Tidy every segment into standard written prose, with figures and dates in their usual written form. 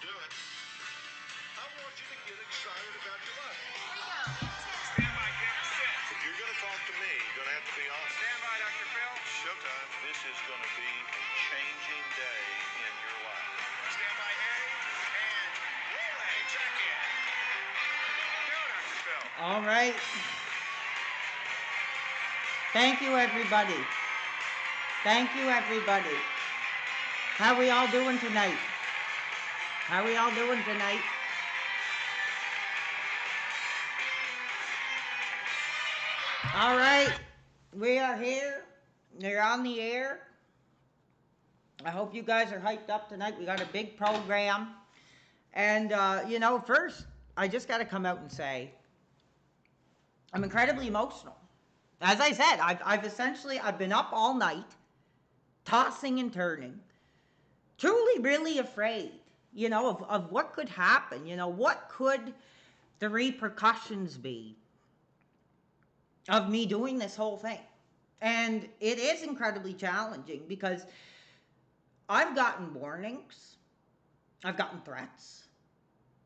Do it. I want you to get excited about your life. Here we go. Stand by, camera, set. If you're going to talk to me, you're going to have to be honest. Stand by, Dr. Phil. Showtime. This is going to be a changing day in your life. Stand by, A, and relay, check in. Go, Dr. Phil. All right. Thank you, everybody. Thank you, everybody. How we all doing tonight? How we all doing tonight? All right. We are here. You're on the air. I hope you guys are hyped up tonight. We got a big program. And, first, I just got to come out and say, I'm incredibly emotional. As I said, I've been up all night, tossing and turning, truly really afraid, of what could happen, what could the repercussions be of me doing this whole thing. And it is incredibly challenging because I've gotten warnings, I've gotten threats,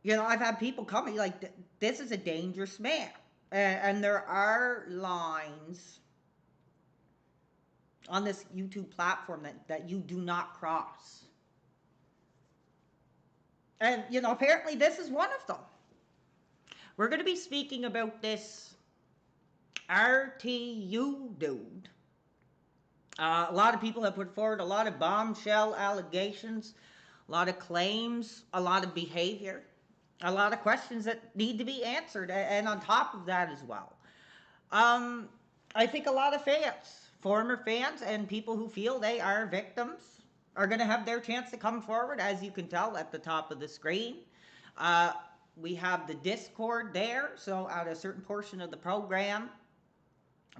I've had people come me like, this is a dangerous man. And there are lines on this YouTube platform that you do not cross. And, apparently this is one of them. We're going to be speaking about this RTU dude. A lot of people have put forward a lot of bombshell allegations, a lot of claims, a lot of behavior. A lot of questions that need to be answered, and on top of that as well. I think a lot of fans, former fans, and people who feel they are victims are going to have their chance to come forward, as you can tell at the top of the screen. We have the Discord there, so at a certain portion of the program,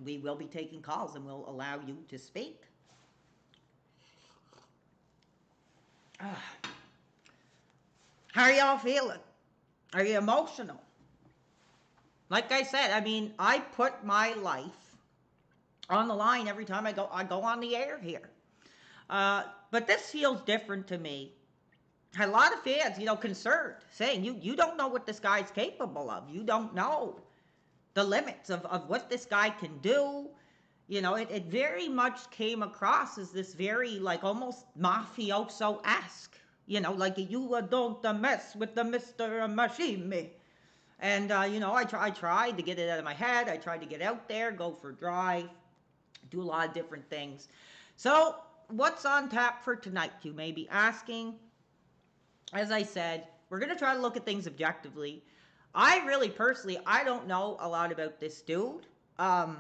we will be taking calls and we'll allow you to speak. How are y'all feeling? Are you emotional? Like I said, I put my life on the line every time I go on the air here. But this feels different to me. Had a lot of fans, concerned, saying, you don't know what this guy's capable of. You don't know the limits of what this guy can do. It very much came across as this very, almost mafioso-esque. Like you don't mess with the Mr. Machine. And, I tried to get it out of my head. I tried to get out there, go for a drive, do a lot of different things. So, what's on tap for tonight, you may be asking? As I said, we're going to try to look at things objectively. I really, personally, I don't know a lot about this dude. But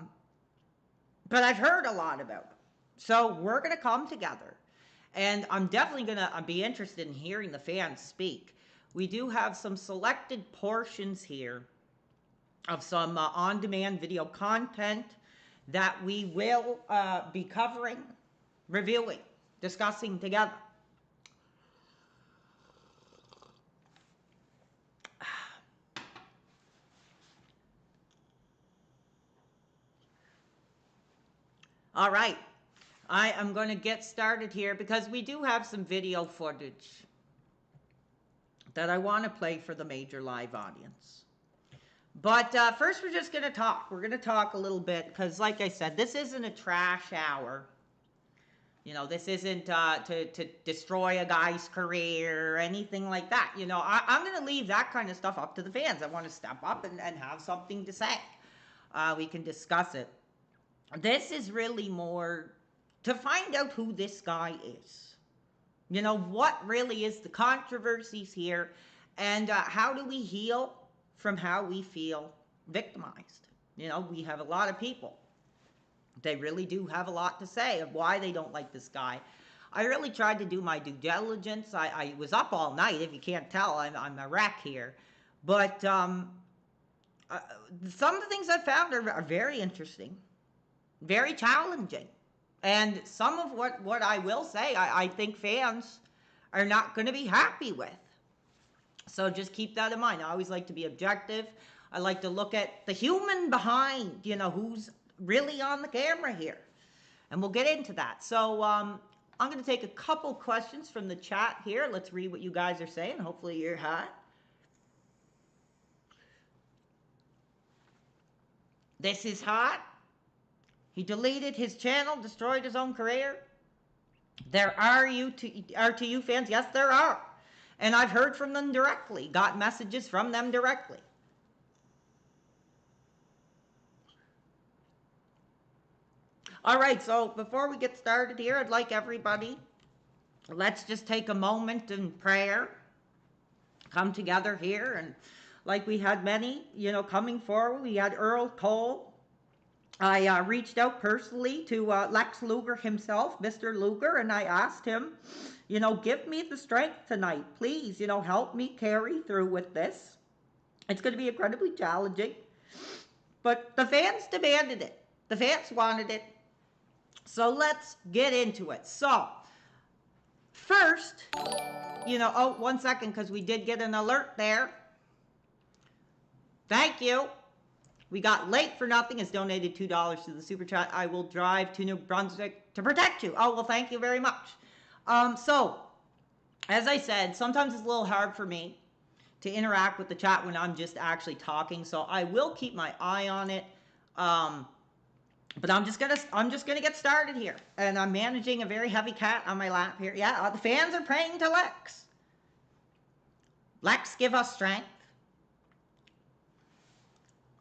I've heard a lot about him. So, we're going to come together. And I'm definitely going to be interested in hearing the fans speak. We do have some selected portions here of some on-demand video content that we will be covering, reviewing, discussing together. All right. I am going to get started here because we do have some video footage that I want to play for the major live audience. But first we're just going to talk. We're going to talk a little bit because, like I said, this isn't a trash hour. This isn't to destroy a guy's career or anything like that. I'm going to leave that kind of stuff up to the fans. I want to step up and have something to say. We can discuss it. This is really more to find out who this guy is. What really is the controversies here, and how do we heal from how we feel victimized? We have a lot of people. They really do have a lot to say of why they don't like this guy. I really tried to do my due diligence. I was up all night. If you can't tell, I'm a wreck here. But some of the things I found are very interesting, very challenging. And some of what I will say, I think fans are not going to be happy with. So just keep that in mind. I always like to be objective. I like to look at the human behind, who's really on the camera here. And we'll get into that. So I'm going to take a couple questions from the chat here. Let's read what you guys are saying. Hopefully you're hot. This is hot. He deleted his channel, destroyed his own career. There are RTU fans. Yes, there are. And I've heard from them directly, got messages from them directly. All right, so before we get started here, I'd like everybody, let's just take a moment in prayer, come together here, and like we had many, coming forward. We had Earl Cole. I reached out personally to Lex Luger himself, Mr. Luger, and I asked him, give me the strength tonight. Please, help me carry through with this. It's going to be incredibly challenging. But the fans demanded it. The fans wanted it. So let's get into it. So, first, oh, 1 second, because we did get an alert there. Thank you. We got Late for Nothing has donated $2 to the super chat. I will drive to New Brunswick to protect you. Oh, well, thank you very much. So, as I said, sometimes it's a little hard for me to interact with the chat when I'm just actually talking. So I will keep my eye on it. But I'm just gonna get started here. And I'm managing a very heavy cat on my lap here. Yeah, the fans are praying to Lex. Lex, give us strength.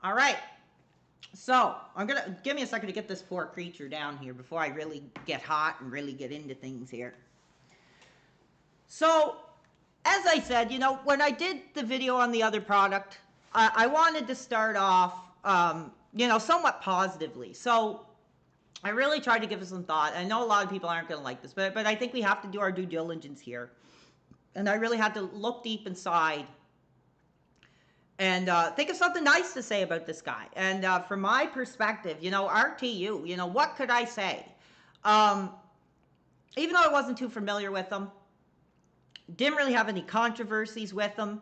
All right, so give me a second to get this poor creature down here before I really get hot and really get into things here. So, as I said, when I did the video on the other product, I wanted to start off, somewhat positively. So, I really tried to give it some thought. I know a lot of people aren't going to like this, but I think we have to do our due diligence here. And I really had to look deep inside and think of something nice to say about this guy. And from my perspective, RTU, what could I say? Even though I wasn't too familiar with him, didn't really have any controversies with him,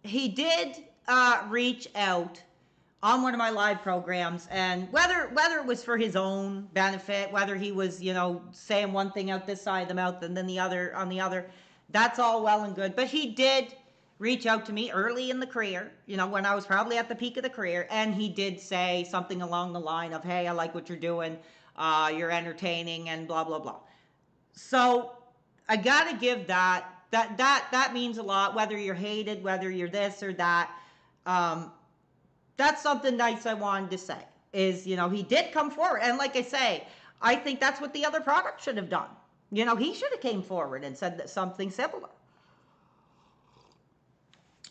he did reach out on one of my live programs, and whether it was for his own benefit, whether he was, saying one thing out this side of the mouth and then the other on the other, that's all well and good. But he did reach out to me early in the career, when I was probably at the peak of the career, and he did say something along the line of, hey, I like what you're doing, you're entertaining, and blah, blah, blah. So I gotta give that means a lot, whether you're hated, whether you're this or that. That's something nice I wanted to say, is, he did come forward, and like I say, I think that's what the other product should have done. He should have came forward and said that something similar.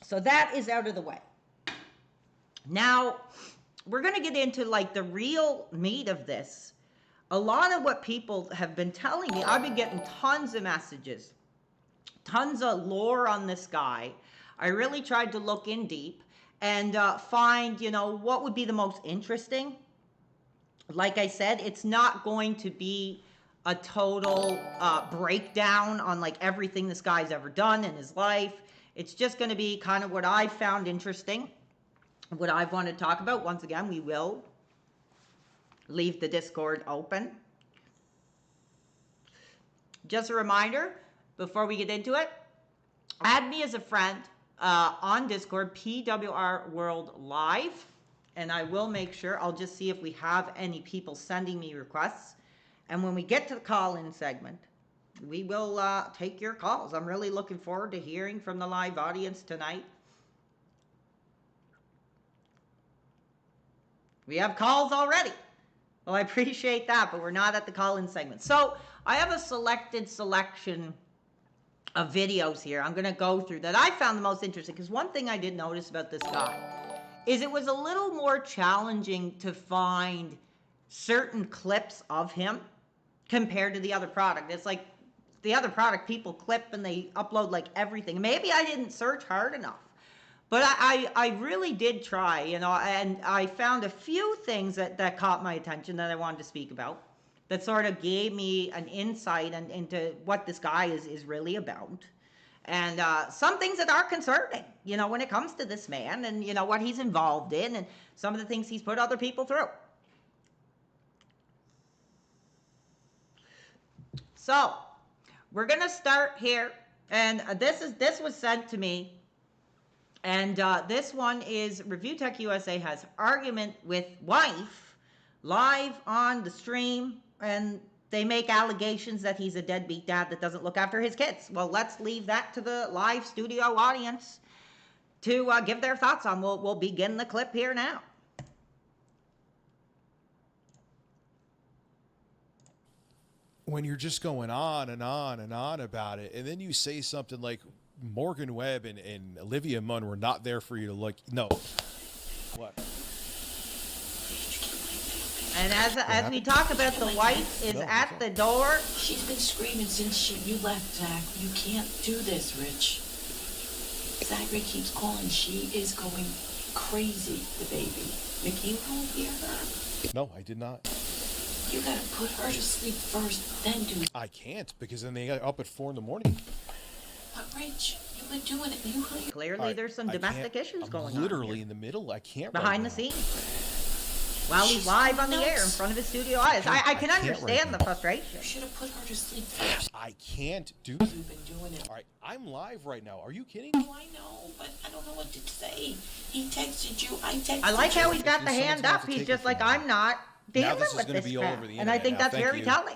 So that is out of the way. Now, we're going to get into like the real meat of this. A lot of what people have been telling me, I've been getting tons of messages, tons of lore on this guy. I really tried to look in deep and find, what would be the most interesting. Like I said, it's not going to be a total breakdown on like everything this guy's ever done in his life. It's just going to be kind of what I found interesting, what I want to talk about. Once again, we will leave the Discord open. Just a reminder, before we get into it, add me as a friend on Discord, PWR World Live, and I will make sure, I'll just see if we have any people sending me requests. And when we get to the call-in segment, we will take your calls. I'm really looking forward to hearing from the live audience tonight. We have calls already. Well, I appreciate that, but we're not at the call-in segment. So I have a selection of videos here. I'm going to go through that I found the most interesting, because one thing I did notice about this guy is it was a little more challenging to find certain clips of him compared to the other product. It's like the other product, people clip and they upload like everything. Maybe I didn't search hard enough, but I really did try, and I found a few things that caught my attention that I wanted to speak about, that sort of gave me an insight into what this guy is really about. And some things that are concerning, when it comes to this man and, what he's involved in and some of the things he's put other people through. So we're gonna start here, and this was sent to me, and this one is Review Tech USA has argument with wife live on the stream, and they make allegations that he's a deadbeat dad that doesn't look after his kids. Well, let's leave that to the live studio audience to give their thoughts on. We'll begin the clip here now. When you're just going on and on and on about it, and then you say something like Morgan Webb and Olivia Munn were not there for you to look. No. What? And as we talk about, the wife is at the door. She's been screaming since you left, Zach. You can't do this, Rich. Zachary keeps calling. She is going crazy, the baby. Mickey, you don't hear her? No, I did not. You gotta put her to sleep first, then do it. I can't, because then they got up at 4 in the morning. But Rich, you've been doing it. You heard. Clearly, there's some domestic issues going on. Literally in the middle. I can't. Behind the scenes. While he's live on the air in front of his studio audience. I can understand the frustration. You should have put her to sleep first. I can't do that. You've been doing it. All right, I'm live right now. Are you kidding? Oh, I know, but I don't know what to say. He texted you. I texted you. I like how he's got the hand up. to He's take just it like, from me. I'm not dealing this is with gonna this be all crap. over the And I internet think now. that's Thank very you. telling.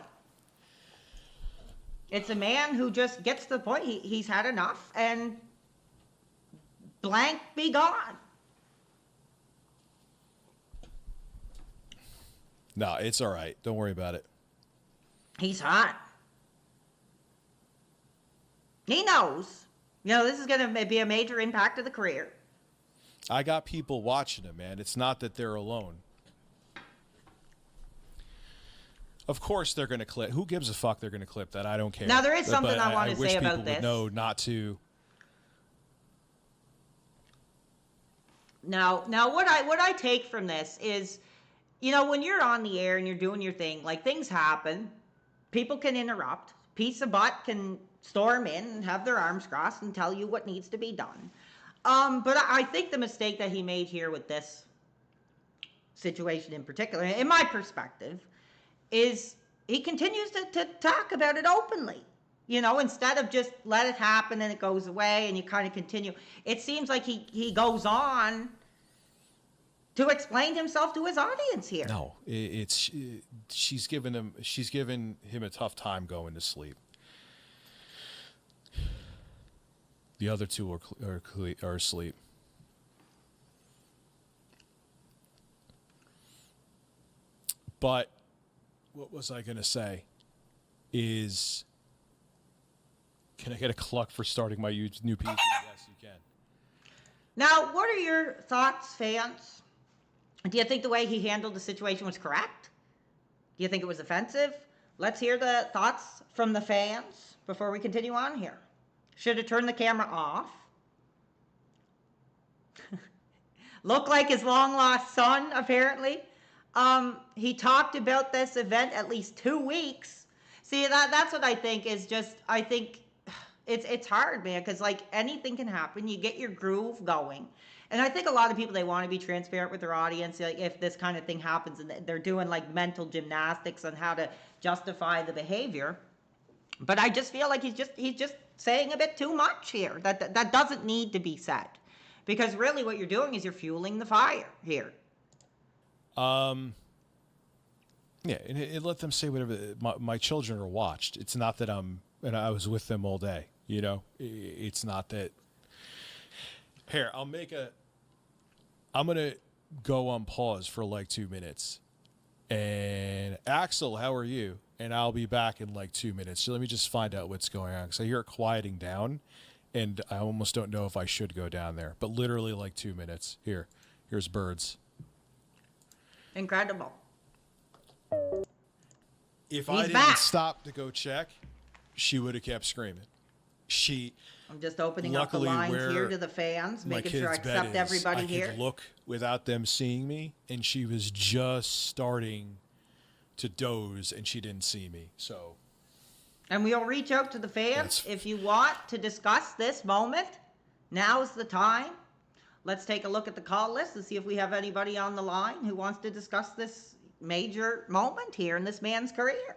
It's a man who just gets to the point. He's had enough, and blank be gone. No, it's all right. Don't worry about it. He's hot. He knows. You know, this is going to be a major impact to the career. I got people watching him, man. It's not that they're alone. Of course they're going to clip. Who gives a fuck they're going to clip that? I don't care. Now, there is something But I want to wish say people about this. would know not to. Now, what I take from this is, you know, when you're on the air and you're doing your thing, like, things happen. People can interrupt. Piece of butt can storm in and have their arms crossed and tell you what needs to be done. But I think the mistake that he made here with this situation in particular, in my perspective, is he continues to talk about it openly. You know, instead of just let it happen and it goes away and you kind of continue. It seems like he goes on to explain himself to his audience here. No, she's given him a tough time going to sleep. The other two are asleep. But what was I going to say is, can I get a cluck for starting my new PC? Yes, you can. Now, what are your thoughts, fans? Do you think the way he handled the situation was correct? Do you think it was offensive? Let's hear the thoughts from the fans before we continue on here. Should have turned the camera off. Look like his long-lost son, apparently. He talked about this event at least 2 weeks. See, that's what I think is just, I think it's hard, man, because, like, anything can happen. You get your groove going. And I think a lot of people, they want to be transparent with their audience. Like, if this kind of thing happens, and they're doing, like, mental gymnastics on how to justify the behavior. But I just feel like he's just saying a bit too much here. That doesn't need to be said. Because really what you're doing is you're fueling the fire here. Yeah, and it let them say whatever. My children are watched. It's not that I was with them all day. You know, it's not that. Here, I'm gonna go on pause for like 2 minutes, and Axel, how are you? And I'll be back in like 2 minutes. So let me just find out what's going on, because I hear it quieting down, and I almost don't know if I should go down there. But literally like 2 minutes. Here's birds. Incredible. If He's I didn't back. stop to go check, she would have kept screaming. I'm just opening up the Luckily, lines where here to the fans, my making sure I kid's bed accept is, everybody I here. could look without them seeing me, and she was just starting to doze, and she didn't see me. So, And we'll reach out to the fans if you want to discuss this moment. Now's the time. Let's take a look at the call list and see if we have anybody on the line who wants to discuss this major moment here in this man's career.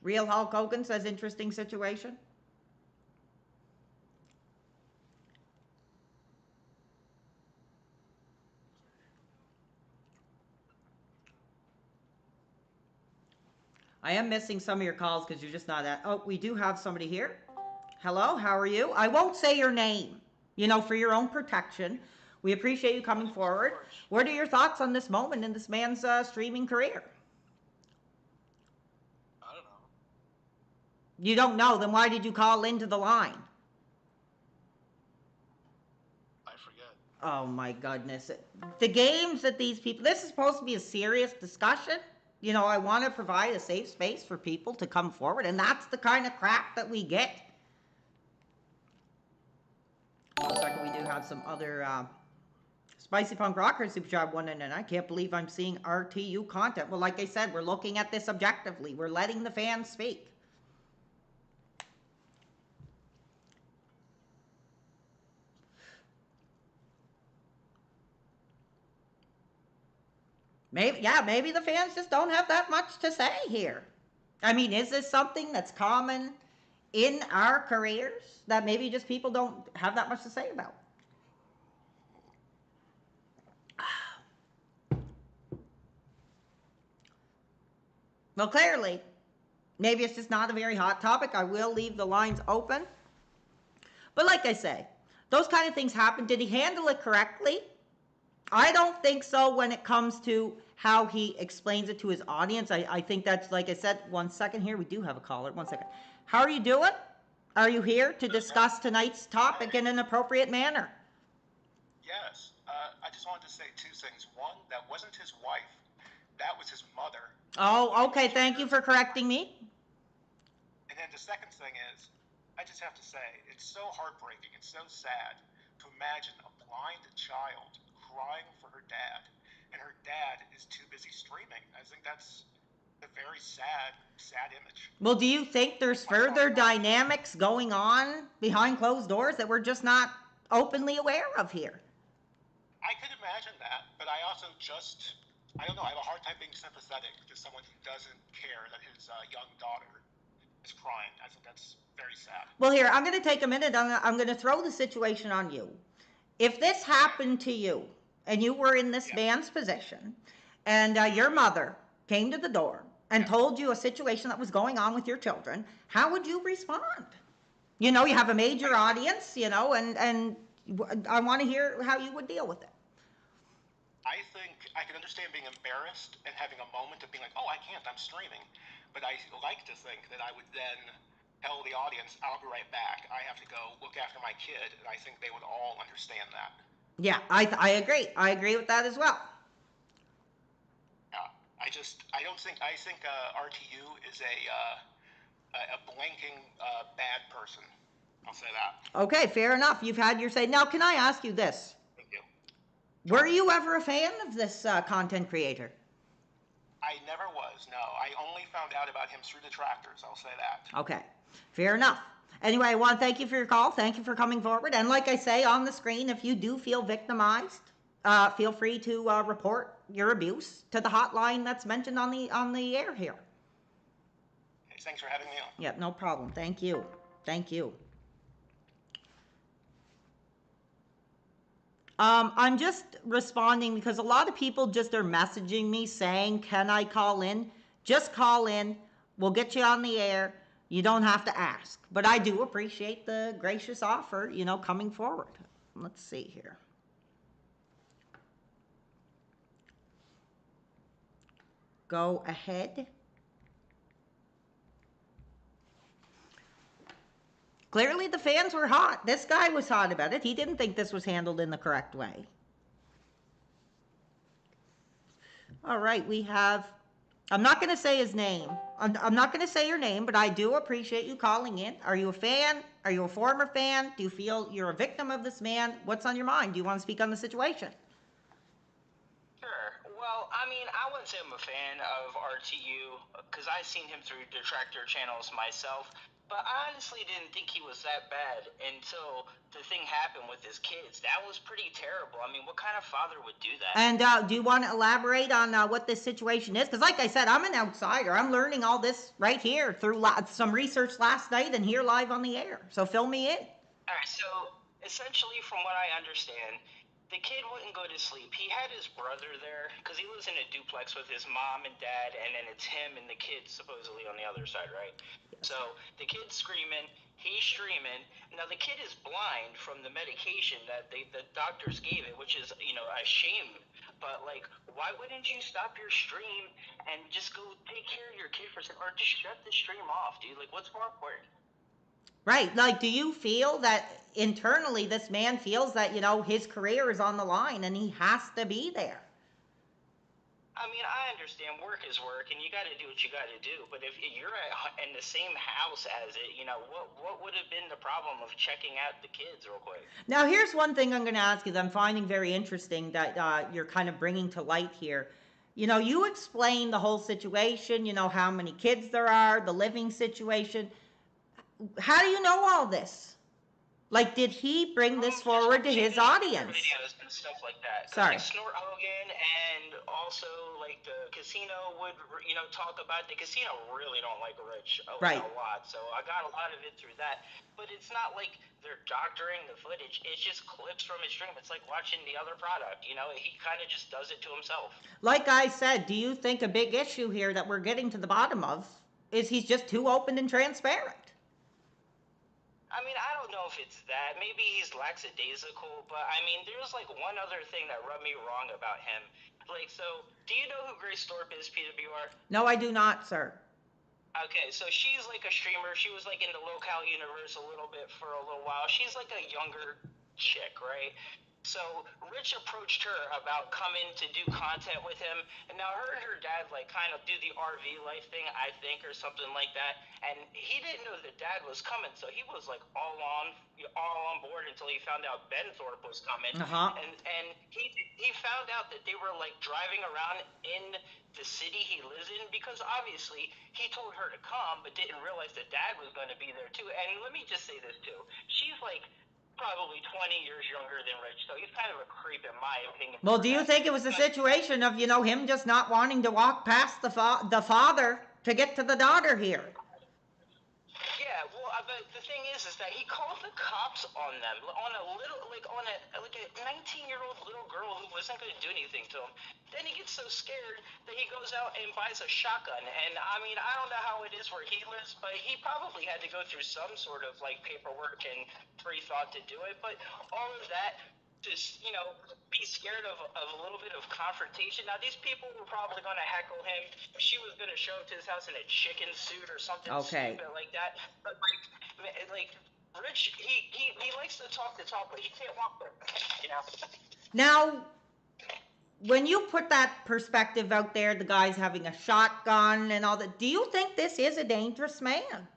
Real Hulk Hogan says interesting situation. I am missing some of your calls because you're just not at. Oh, we do have somebody here. Hello, how are you? I won't say your name, for your own protection. We appreciate you coming forward. What are your thoughts on this moment in this man's streaming career? I don't know. You don't know, then why did you call into the line? I forget. Oh my goodness. The games that these people, this is supposed to be a serious discussion. I want to provide a safe space for people to come forward, and that's the kind of crap that we get. 1 second, we do have some other Spicy Punk Rocker Super Job 1, and I can't believe I'm seeing RTU content. Well, like I said, we're looking at this objectively. We're letting the fans speak. Maybe the fans just don't have that much to say here. I mean, is this something that's common in our careers that maybe just people don't have that much to say about? Well, clearly, maybe it's just not a very hot topic. I will leave the lines open. But like I say, those kind of things happen. Did he handle it correctly? I don't think so when it comes to how he explains it to his audience. I think that's, like I said, 1 second here. We do have a caller. 1 second. How are you doing? Are you here to discuss tonight's topic in an appropriate manner? Yes. I just wanted to say two things. One, that wasn't his wife. That was his mother. Oh, okay. Thank you for correcting me. And then the second thing is, I just have to say, it's so heartbreaking and so sad to imagine a blind child crying for her dad, and her dad is too busy streaming. I think that's a very sad image. Well, do you think there's further dynamics going on behind closed doors that we're just not openly aware of here? I could imagine that, but I also I don't know, I have a hard time being sympathetic to someone who doesn't care that his young daughter is crying. I think that's very sad. Well, here, I'm going to take a minute. I'm going to throw the situation on you. If this happened to you, and you were in this man's position, and your mother came to the door and told you a situation that was going on with your children, how would you respond? You have a major audience, and I want to hear how you would deal with it. I think I can understand being embarrassed and having a moment of being like, oh, I can't, I'm streaming. But I like to think that I would then tell the audience, I'll be right back. I have to go look after my kid, and I think they would all understand that. Yeah, I agree. I agree with that as well. Yeah, I think RTU is a blanking bad person. I'll say that. Okay, fair enough. You've had your say. Now, can I ask you this? Thank you. Were you ever a fan of this content creator? I never was, no. I only found out about him through detractors, I'll say that. Okay, fair enough. Anyway, I want to thank you for your call. Thank you for coming forward. And like I say on the screen, if you do feel victimized, feel free to report your abuse to the hotline that's mentioned on the air here. Okay, thanks for having me on. Yeah, no problem. Thank you. Thank you. I'm just responding because a lot of people just are messaging me saying, can I call in? Just call in. We'll get you on the air. You don't have to ask. But I do appreciate the gracious offer, coming forward. Let's see here. Go ahead. Clearly the fans were hot. This guy was hot about it. He didn't think this was handled in the correct way. All right, we have, I'm not going to say his name. I'm not going to say your name, but I do appreciate you calling in. Are you a fan? Are you a former fan? Do you feel you're a victim of this man? What's on your mind? Do you want to speak on the situation? Sure. Well, I mean, I wouldn't say I'm a fan of RTU because I've seen him through detractor channels myself. But I honestly didn't think he was that bad until the thing happened with his kids. That was pretty terrible. I mean, what kind of father would do that? And do you want to elaborate on what this situation is? Because, like I said, I'm an outsider. I'm learning all this right here through some research last night and here live on the air. So fill me in. All right, so essentially, from what I understand, the kid wouldn't go to sleep. He had his brother there because he lives in a duplex with his mom and dad, and then it's him and the kid supposedly on the other side, right? So the kid's screaming, he's streaming. Now the kid is blind from the medication that the doctors gave it, which is a shame. But like, why wouldn't you stop your stream and just go take care of your kid for a second, or just shut the stream off, dude? Like, what's more important? Right. Like, do you feel that internally this man feels that, his career is on the line and he has to be there? I mean, I understand work is work, and you got to do what you got to do. But if you're in the same house as it, what would have been the problem of checking out the kids real quick? Now, here's one thing I'm going to ask you that I'm finding very interesting that you're kind of bringing to light here. You explain the whole situation, how many kids there are, the living situation. How do you know all this? Like, did he bring this forward to his audience? Videos and stuff like that. Sorry. Like Snort Hogan and also like the casino would, talk about the casino really don't like Rich a lot. So I got a lot of it through that. But it's not like they're doctoring the footage. It's just clips from his stream. It's like watching the other product. He kind of just does it to himself. Like I said, do you think a big issue here that we're getting to the bottom of is he's just too open and transparent? I mean, I don't know if it's that. Maybe he's lackadaisical, but I mean, there's like one other thing that rubbed me wrong about him. Like, so, do you know who Grace Thorpe is, PWR? No, I do not, sir. Okay, so she's like a streamer. She was like in the local universe a little bit for a little while. She's like a younger chick, right? So Rich approached her about coming to do content with him, and now her and her dad like kind of do the RV life thing, I think, or something like that. And he didn't know that dad was coming, so he was like all on board until he found out Ben Thorpe was coming. And he found out that they were like driving around in the city he lives in, because obviously he told her to come, but didn't realize that dad was going to be there too. And let me just say this too: she's like probably 20 years younger than Rich, so he's kind of a creep in my opinion. Well, do you think it was a situation of, him just not wanting to walk past the father to get to the daughter here? Yeah, well, but the thing is that he called the cops on them, on a 19-year-old little girl who wasn't going to do anything to him. Then he gets so scared that he goes out and buys a shotgun. And I mean, I don't know how it is where he lives, but he probably had to go through some sort of like paperwork and pre-thought to do it. But all of that, just be scared of a little bit of confrontation. Now these people were probably going to heckle him. She was going to show up to his house in a chicken suit or something stupid like that. But like Rich, he likes to talk, but he can't walk there. Now, when you put that perspective out there, the guy's having a shotgun and all that, do you think this is a dangerous man?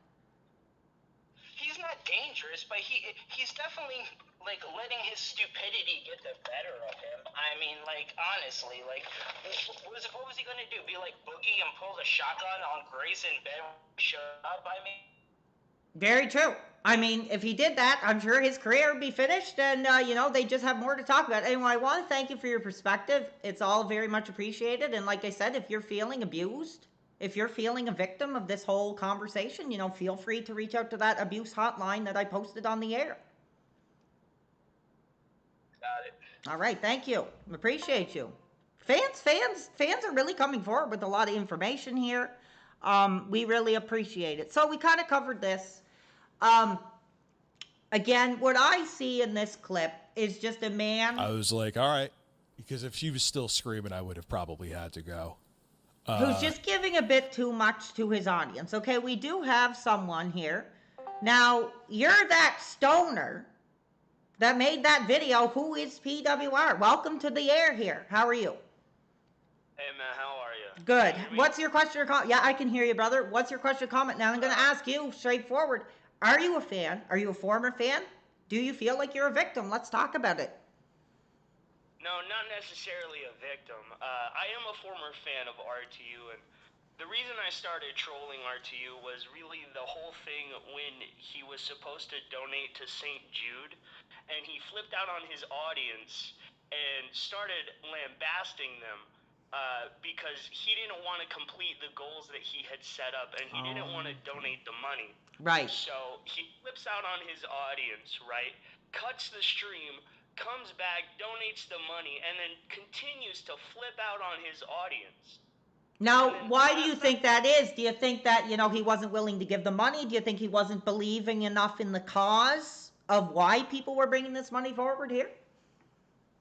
He's not dangerous, but he's definitely like letting his stupidity get the better of him. I mean, like, honestly, like, what was he gonna do? Be like Boogie and pull the shotgun on Grace and Ben show up? I mean, very true. I mean, if he did that, I'm sure his career would be finished, and they just have more to talk about. Anyway, I want to thank you for your perspective. It's all very much appreciated. And like I said, if you're feeling abused, if you're feeling a victim of this whole conversation, feel free to reach out to that abuse hotline that I posted on the air. Got it. All right, thank you. Appreciate you. Fans are really coming forward with a lot of information here. We really appreciate it. So we kind of covered this. Again, what I see in this clip is just a man. I was like, all right, because if she was still screaming, I would have probably had to go. Who's just giving a bit too much to his audience. Okay, we do have someone here. Now, you're that stoner that made that video. Who is PWR? Welcome to the air here. How are you? Hey, man, how are you? Good. What's your question or comment? Yeah, I can hear you, brother. What's your question or comment? Now, I'm going to ask you straightforward. Are you a fan? Are you a former fan? Do you feel like you're a victim? Let's talk about it. No, not necessarily a victim. I am a former fan of RTU, and The reason I started trolling RTU was really the whole thing when he was supposed to donate to St. Jude, and he flipped out on his audience and started lambasting them because he didn't want to complete the goals that he had set up, and he didn't want to donate the money. Right. So he flips out on his audience, right? Cuts the stream, comes back, donates the money, and then continues to flip out on his audience. Now, why do you think that is? Do you think that, he wasn't willing to give the money? Do you think he wasn't believing enough in the cause of why people were bringing this money forward here?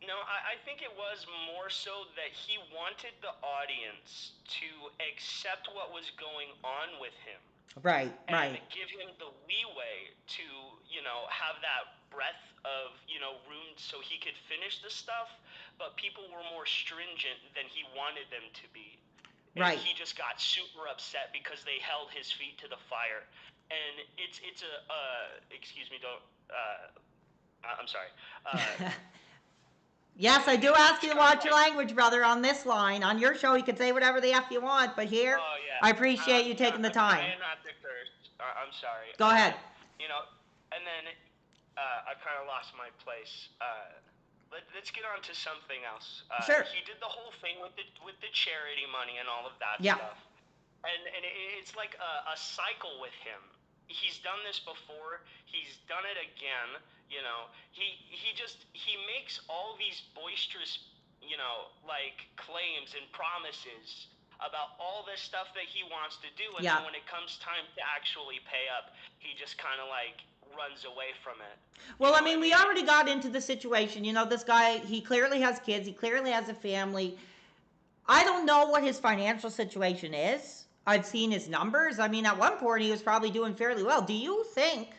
No, I think it was more so that he wanted the audience to accept what was going on with him. Right, and right. give him the leeway to, have that breadth of, room so he could finish the stuff, but people were more stringent than he wanted them to be. And Right. he just got super upset because they held his feet to the fire. And it's excuse me, don't, I'm sorry. Yes, I do ask you to watch your language, brother, on this line. On your show, you can say whatever the F you want, but here, Oh, yeah. I appreciate you taking the time. I am not the curse. I'm sorry. Go ahead. And then I kind of lost my place. Let's get on to something else. Sure. He did the whole thing with the charity money and all of that Yeah. stuff. And it's like a cycle with him. He's done this before. He's done it again. He makes all these boisterous, claims and promises about all this stuff that he wants to do, and Yeah. then when it comes time to actually pay up, he just kind of runs away from it. Well, I mean, we already got into the situation. This guy, he clearly has kids. He clearly has a family. I don't know what his financial situation is. I've seen his numbers. I mean, at one point, he was probably doing fairly well. Do you think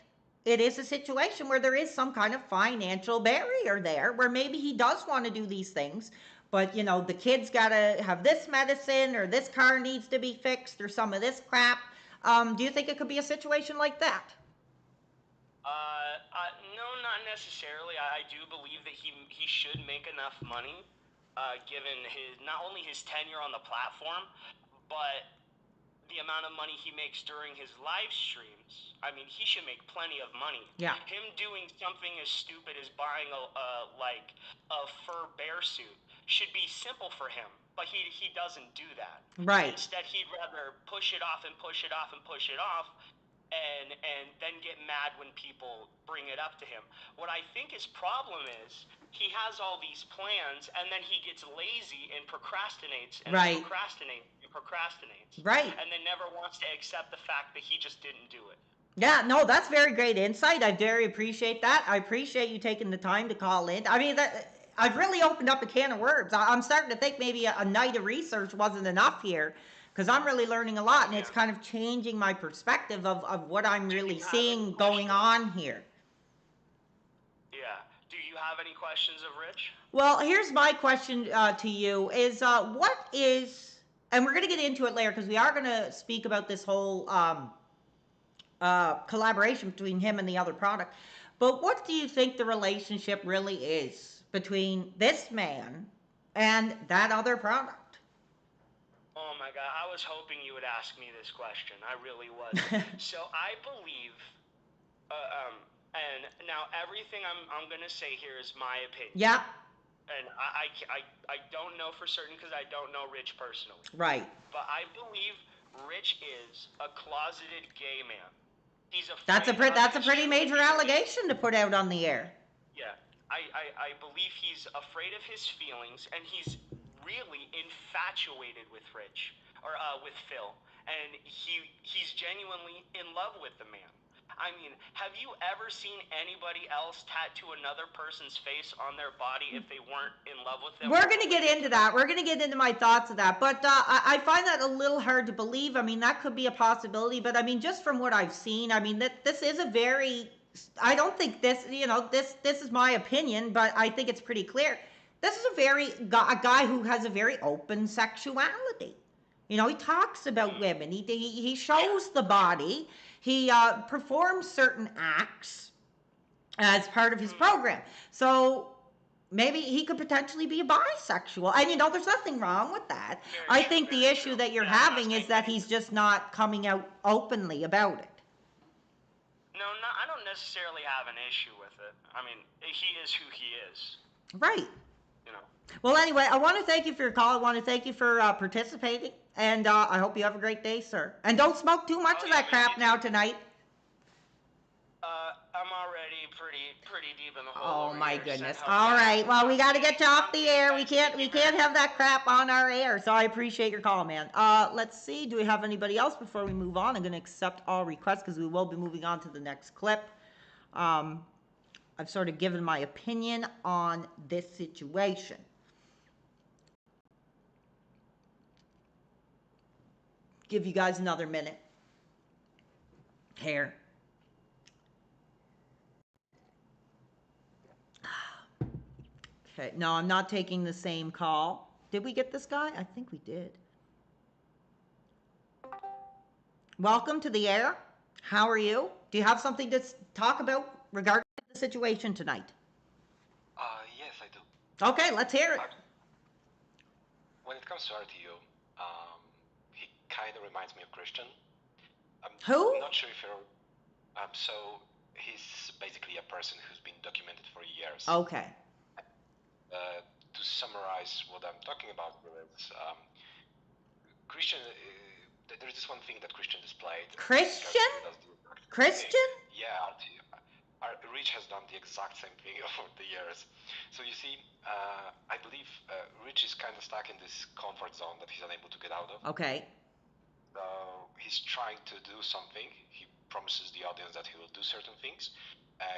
it is a situation where there is some kind of financial barrier there, where maybe he does want to do these things, but, the kid's got to have this medicine, or this car needs to be fixed, or some of this crap? Do you think it could be a situation like that? No, not necessarily. I do believe that he should make enough money, given not only his tenure on the platform, but the amount of money he makes during his live streams. I mean, he should make plenty of money. Yeah. Him doing something as stupid as buying a fur bear suit should be simple for him, but he doesn't do that. Right. Instead, he'd rather push it off and push it off and push it off, and then get mad when people bring it up to him. What I think his problem is, he has all these plans, and then he gets lazy and procrastinates and Right. procrastinates. Right. And then never wants to accept the fact that he just didn't do it. Yeah, no, that's very great insight. I very appreciate that. I appreciate you taking the time to call in. I mean, I've really opened up a can of worms. I'm starting to think maybe a night of research wasn't enough here, because I'm really learning a lot, and it's kind of changing my perspective of what I'm really seeing going on here. Yeah. Do you have any questions of Rich? Well, here's my question to you is what is, and we're going to get into it later because we are going to speak about this whole collaboration between him and the other product, but what do you think the relationship really is between this man and that other product? Oh my God, I was hoping you would ask me this question. I really was. So I believe, and now everything I'm gonna say here is my opinion. Yeah. And I don't know for certain because I don't know Rich personally. Right. But I believe Rich is a closeted gay man. He's afraid That's a pretty of his major feelings. allegation to put out on the air. Yeah, I believe he's afraid of his feelings, and he's really infatuated with Rich, or with Phil, and he's genuinely in love with the man. I mean, have you ever seen anybody else tattoo another person's face on their body if they weren't in love with them? We're going to get into that. We're going to get into my thoughts of that. But I find that a little hard to believe. I mean, that could be a possibility. But I mean, just from what I've seen, I mean, this is a very, I don't think this, this is my opinion, but I think it's pretty clear. This is a guy who has a very open sexuality. He talks about women. He shows the body. He performs certain acts as part of his program. So maybe he could potentially be a bisexual. And there's nothing wrong with that. Very I true, think the very issue true. that you're Yeah, I'm not having is saying that that he's just not coming out openly about it. No, I don't necessarily have an issue with it. I mean, he is who he is. Right. You know. Well, anyway, I want to thank you for your call. I want to thank you for participating. And I hope you have a great day, sir. And don't smoke too much of that crap now tonight. I'm already pretty deep in the hole. Oh over my here. goodness. Send help All back. right. Well, we got to get you off the air. We Thank can't you very have that crap on our air. So I appreciate your call, man. Let's see. Do we have anybody else before we move on? I'm going to accept all requests because we will be moving on to the next clip. I've sort of given my opinion on this situation. Give you guys another minute. Here. Okay, no, I'm not taking the same call. Did we get this guy? I think we did. Welcome to the air. How are you? Do you have something to talk about regarding the situation tonight? Yes, I do. Okay, let's hear it. When it comes to RTU, he kind of reminds me of Christian. Who? I'm not sure if you're... so, he's basically a person who's been documented for years. Okay. To summarize what I'm talking about is Christian. There's this one thing that Christian displayed. Christian? Christian? Yeah, Rich has done the exact same thing over the years. So you see, I believe Rich is kind of stuck in this comfort zone that he's unable to get out of. Okay. He's trying to do something. He promises the audience that he will do certain things.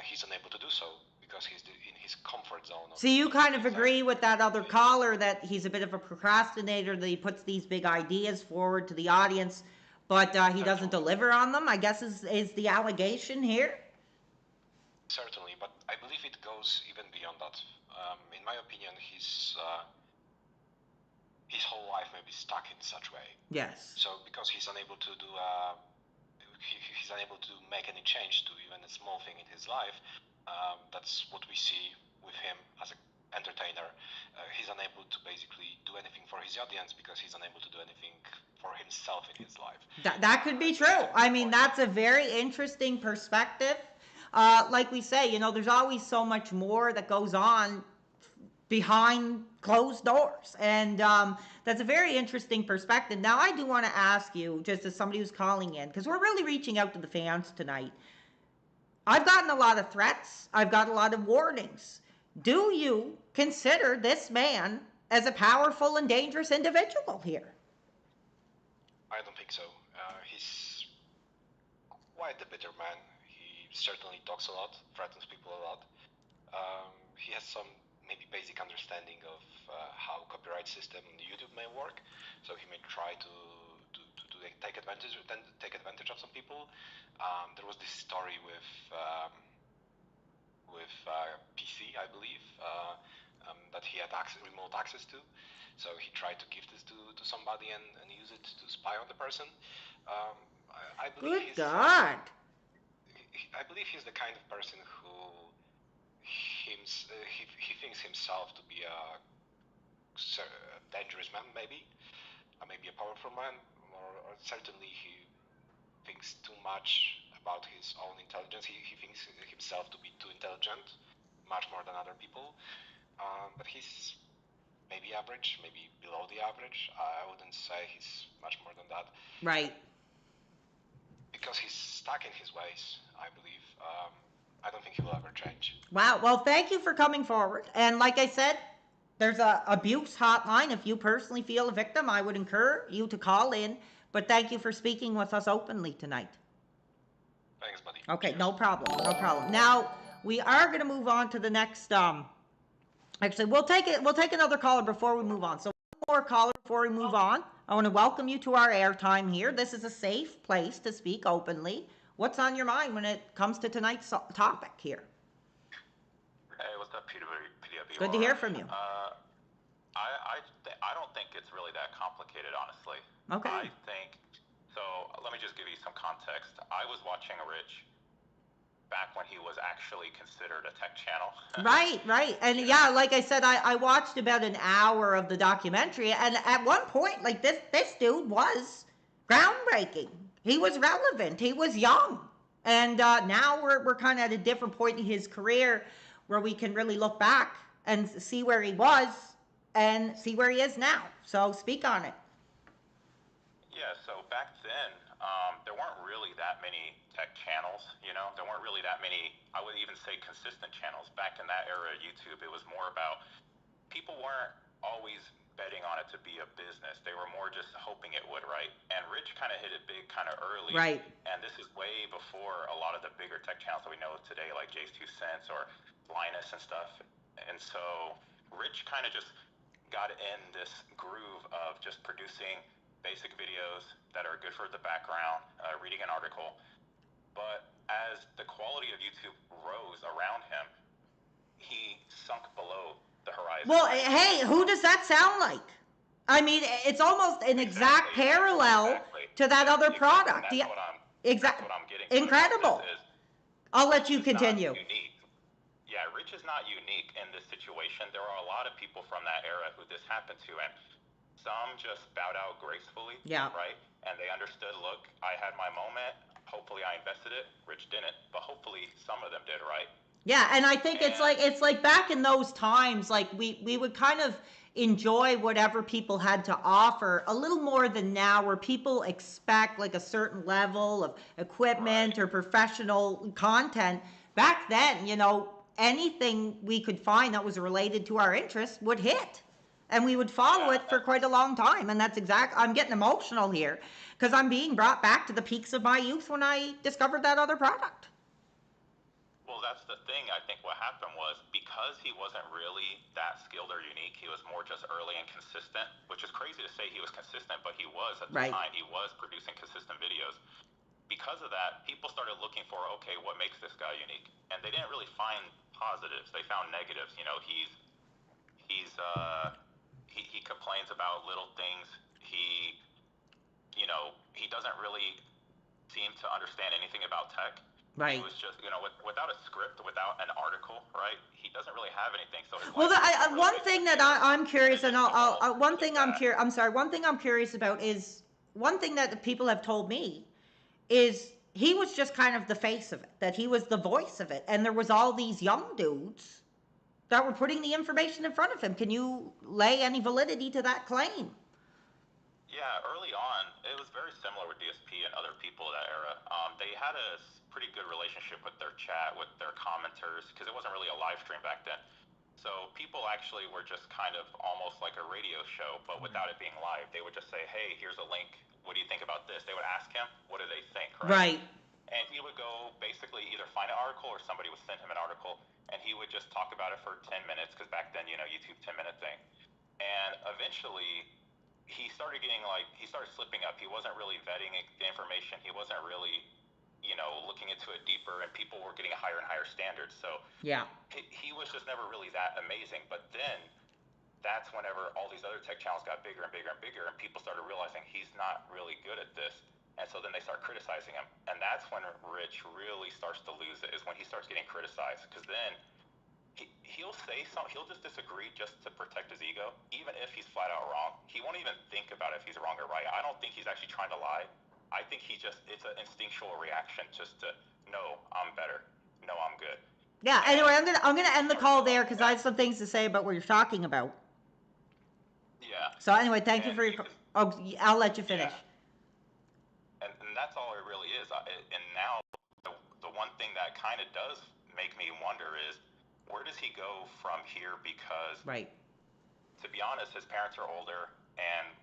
He's unable to do so because he's in his comfort zone. So you kind of agree with that other caller that he's a bit of a procrastinator, that he puts these big ideas forward to the audience, but he doesn't deliver on them, I guess is the allegation here? Certainly, but I believe it goes even beyond that. In my opinion, his whole life may be stuck in such way. Yes. So because he's unable to do, he's unable to make any change to even a small thing in his life. That's what we see with him as an entertainer. He's unable to basically do anything for his audience because he's unable to do anything for himself in his life. That could be true. I mean, that's a very interesting perspective. Like we say, there's always so much more that goes on behind closed doors. And that's a very interesting perspective. Now, I do want to ask you, just as somebody who's calling in, because we're really reaching out to the fans tonight. I've gotten a lot of threats. I've got a lot of warnings. Do you consider this man as a powerful and dangerous individual here? I don't think so. He's quite a bitter man. He certainly talks a lot, threatens people a lot. He has some maybe basic understanding of how copyright system on YouTube may work, so he may try to take advantage of some people. There was this story with PC, I believe, that he had remote access to. So he tried to give this to somebody and use it to spy on the person. I believe Good God. I believe he's the kind of person who he thinks himself to be a dangerous man, maybe a powerful man, or certainly he thinks too much about his own intelligence. He thinks himself to be too intelligent, much more than other people. But he's maybe average, maybe below the average. I wouldn't say he's much more than that. Right. Because he's stuck in his ways, I believe. I don't think he will ever change. Wow. Well, thank you for coming forward. And like I said, there's a abuse hotline. If you personally feel a victim, I would encourage you to call in. But thank you for speaking with us openly tonight. Thanks, buddy. Okay, Cheers. no problem. No problem. Now, we are going to move on to the next actually, we'll take another caller before we move on. So one more caller before we move on. I want to welcome you to our airtime here. This is a safe place to speak openly. What's on your mind when it comes to tonight's topic here? Hey, what's up, PWR? Good to hear from you. I don't think it's really that complicated, honestly. Okay. I think, so let me just give you some context. I was watching Rich, back when he was actually considered a tech channel. Right. And yeah, like I said, I watched about an hour of the documentary, and at one point, like this dude was groundbreaking. He was relevant. He was young, and now we're kind of at a different point in his career where we can really look back and see where he was and see where he is now. So speak on it. Yeah, so back then, there weren't really that many tech channels, you know? There weren't really that many, I would even say, consistent channels. Back in that era of YouTube, it was more about, people weren't always betting on it to be a business. They were more just hoping it would, right? And Rich kind of hit it big kind of early. Right. And this is way before a lot of the bigger tech channels that we know today, like Jay's 2 Cents or Linus and stuff. And so Rich kind of just got in this groove of just producing basic videos that are good for the background, reading an article. But as the quality of YouTube rose around him, he sunk below the horizon. Well, hey, who does that sound like? I mean, it's almost an exact parallel to that other product. That's what I'm getting. Incredible. I'll let you Rich is continue. not unique. Yeah, Rich is not unique in this situation. There are a lot of people from that era who this happened to, and some just bowed out gracefully, Yeah. right? And they understood, look, I had my moment. Hopefully I invested it. Rich didn't, but hopefully some of them did, right? Yeah, and I think it's like back in those times, like we would kind of enjoy whatever people had to offer a little more than now, where people expect like a certain level of equipment or professional content. Back then, you know, anything we could find that was related to our interests would hit. And we would follow it for quite a long time. And that's I'm getting emotional here because I'm being brought back to the peaks of my youth when I discovered that other product. Well, that's the thing. I think what happened was, because he wasn't really that skilled or unique, he was more just early and consistent, which is crazy to say he was consistent, but he was at the time. He was producing consistent videos. Because of that, people started looking for, okay, what makes this guy unique? And they didn't really find positives. They found negatives. You know, he complains about little things. He doesn't really seem to understand anything about tech. Right. He was just, without a script, without an article, right? He doesn't really have anything. So one thing that I'm curious, and one thing I'm curious about is, one thing that people have told me is he was just kind of the face of it, that he was the voice of it, and there was all these young dudes that were putting the information in front of him. Can you lay any validity to that claim? Yeah, early on, it was very similar with DSP and other people of that era. They had a pretty good relationship with their chat, with their commenters, because it wasn't really a live stream back then. So people actually were just kind of almost like a radio show, but without it being live. They would just say, hey, here's a link. What do you think about this? They would ask him, what do they think, right? Right. And he would go basically either find an article or somebody would send him an article, and he would just talk about it for 10 minutes, because back then, YouTube 10-minute thing. And eventually, he started slipping up. He wasn't really vetting the information. He wasn't really, looking into it deeper, and people were getting higher and higher standards. So yeah, he was just never really that amazing. But then that's whenever all these other tech channels got bigger and bigger and bigger, and people started realizing he's not really good at this. And so then they start criticizing him. And that's when Rich really starts to lose it, is when he starts getting criticized. Because then he'll say something, he'll just disagree just to protect his ego, even if he's flat out wrong. He won't even think about if he's wrong or right. I don't think he's actually trying to lie. I think it's an instinctual reaction just to, no, I'm better. No, I'm good. Yeah, anyway, I'm gonna end the call there because I have some things to say about what you're talking about. Yeah. So anyway, thank you for your. I'll let you finish. Yeah. And that's all it really is. And now the one thing that kind of does make me wonder is, where does he go from here? Because, right, to be honest, his parents are older, and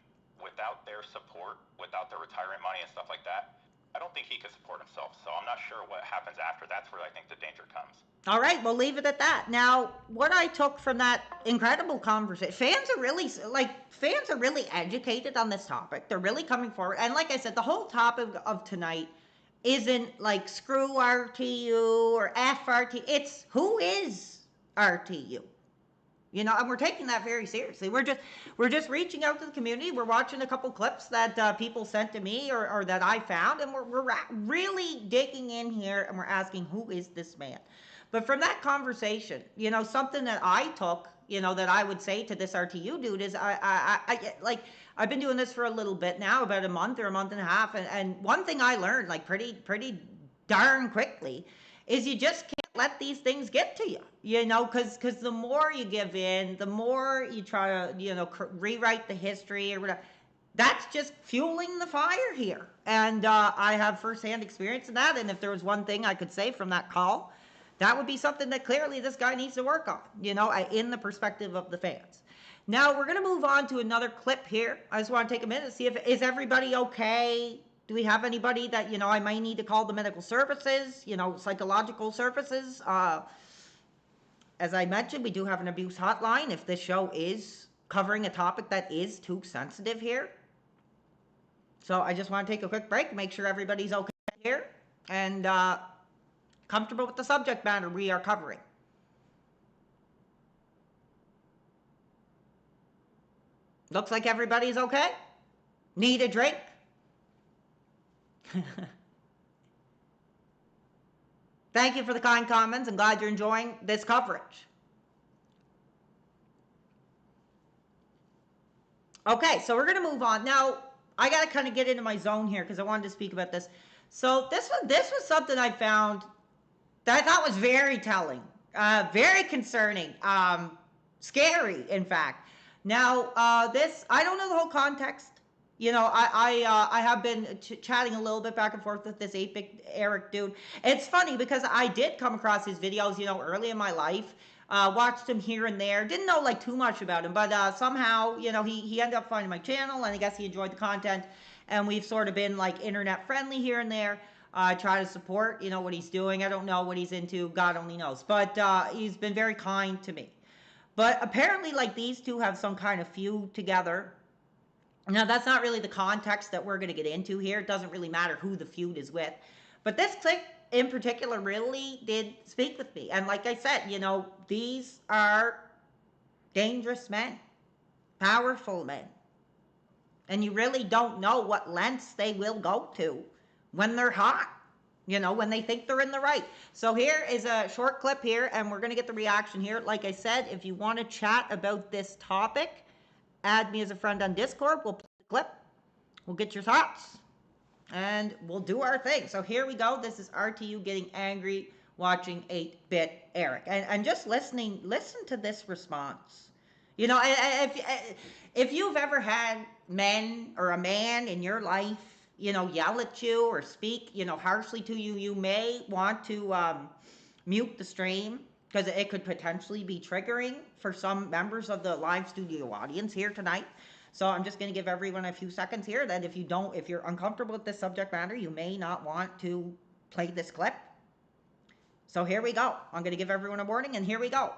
without their support, without their retirement money and stuff like that, I don't think he could support himself. So I'm not sure what happens after. That's where I think the danger comes. All right, we'll leave it at that. Now, what I took from that incredible conversation, fans are really educated on this topic. They're really coming forward. And like I said, the whole topic of tonight isn't like screw RTU or FRT. It's who is RTU? You know, and we're taking that very seriously. We're just reaching out to the community. We're watching a couple clips that people sent to me or that I found, and we're really digging in here, and we're asking, who is this man? But from that conversation, you know, something that I took, you know, that I would say to this RTU dude is, like, I've been doing this for a little bit now, about a month or a month and a half, and one thing I learned, like, pretty darn quickly, is you just can't let these things get to you, you know, because the more you give in, the more you try to, you know, rewrite the history or whatever. That's just fueling the fire here. And I have firsthand experience in that. And if there was one thing I could say from that call, that would be something that clearly this guy needs to work on, you know, in the perspective of the fans. Now, we're going to move on to another clip here. I just want to take a minute to see is everybody okay? Do we have anybody that, you know, I might need to call the medical services, you know, psychological services? As I mentioned, we do have an abuse hotline if this show is covering a topic that is too sensitive here. So I just want to take a quick break, make sure everybody's okay here and comfortable with the subject matter we are covering. Looks like everybody's okay. Need a drink? Thank you for the kind comments. I'm glad you're enjoying this coverage. Okay, so we're going to move on. Now, I got to kind of get into my zone here because I wanted to speak about this. So this was something I found that I thought was very telling, very concerning, scary, in fact. Now, I don't know the whole context. You know, I have been chatting a little bit back and forth with this 8-bit Eric dude. It's funny because I did come across his videos, you know, early in my life. Watched him here and there. Didn't know like too much about him, but somehow, you know, he ended up finding my channel, and I guess he enjoyed the content. And we've sort of been like internet friendly here and there. I try to support, you know, what he's doing. I don't know what he's into. God only knows. But he's been very kind to me. But apparently, like, these two have some kind of feud together. Now, that's not really the context that we're going to get into here. It doesn't really matter who the feud is with. But this clip in particular really did speak with me. And like I said, you know, these are dangerous men, powerful men. And you really don't know what lengths they will go to when they're hot, you know, when they think they're in the right. So here is a short clip here, and we're going to get the reaction here. Like I said, if you want to chat about this topic, add me as a friend on Discord. We'll play the clip. We'll get your thoughts. And we'll do our thing. So here we go. This is RTU getting angry watching 8-bit Eric. And just listen to this response. You know, if you've ever had men or a man in your life, you know, yell at you or speak, you know, harshly to you, you may want to mute the stream, because it could potentially be triggering for some members of the live studio audience here tonight. So I'm just going to give everyone a few seconds here that if you're uncomfortable with this subject matter, you may not want to play this clip. So here we go. I'm going to give everyone a warning, and here we go.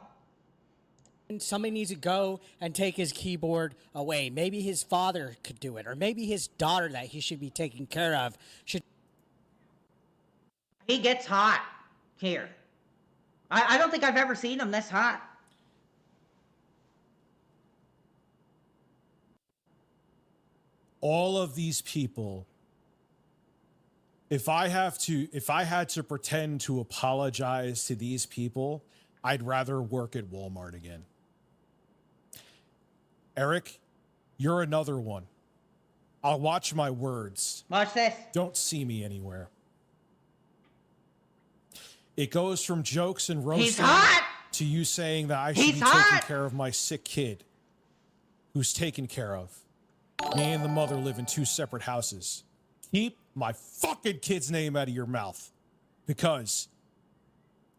Somebody needs to go and take his keyboard away. Maybe his father could do it, or maybe his daughter that he should be taking care of should. He gets hot here. I don't think I've ever seen him this hot. All of these people, if I had to pretend to apologize to these people, I'd rather work at Walmart again. Eric, you're another one. I'll watch my words. Watch this. Don't see me anywhere. It goes from jokes and roasting to you saying that I should be taking care of my sick kid who's taken care of. Me and the mother live in 2 separate houses. Keep my fucking kid's name out of your mouth, because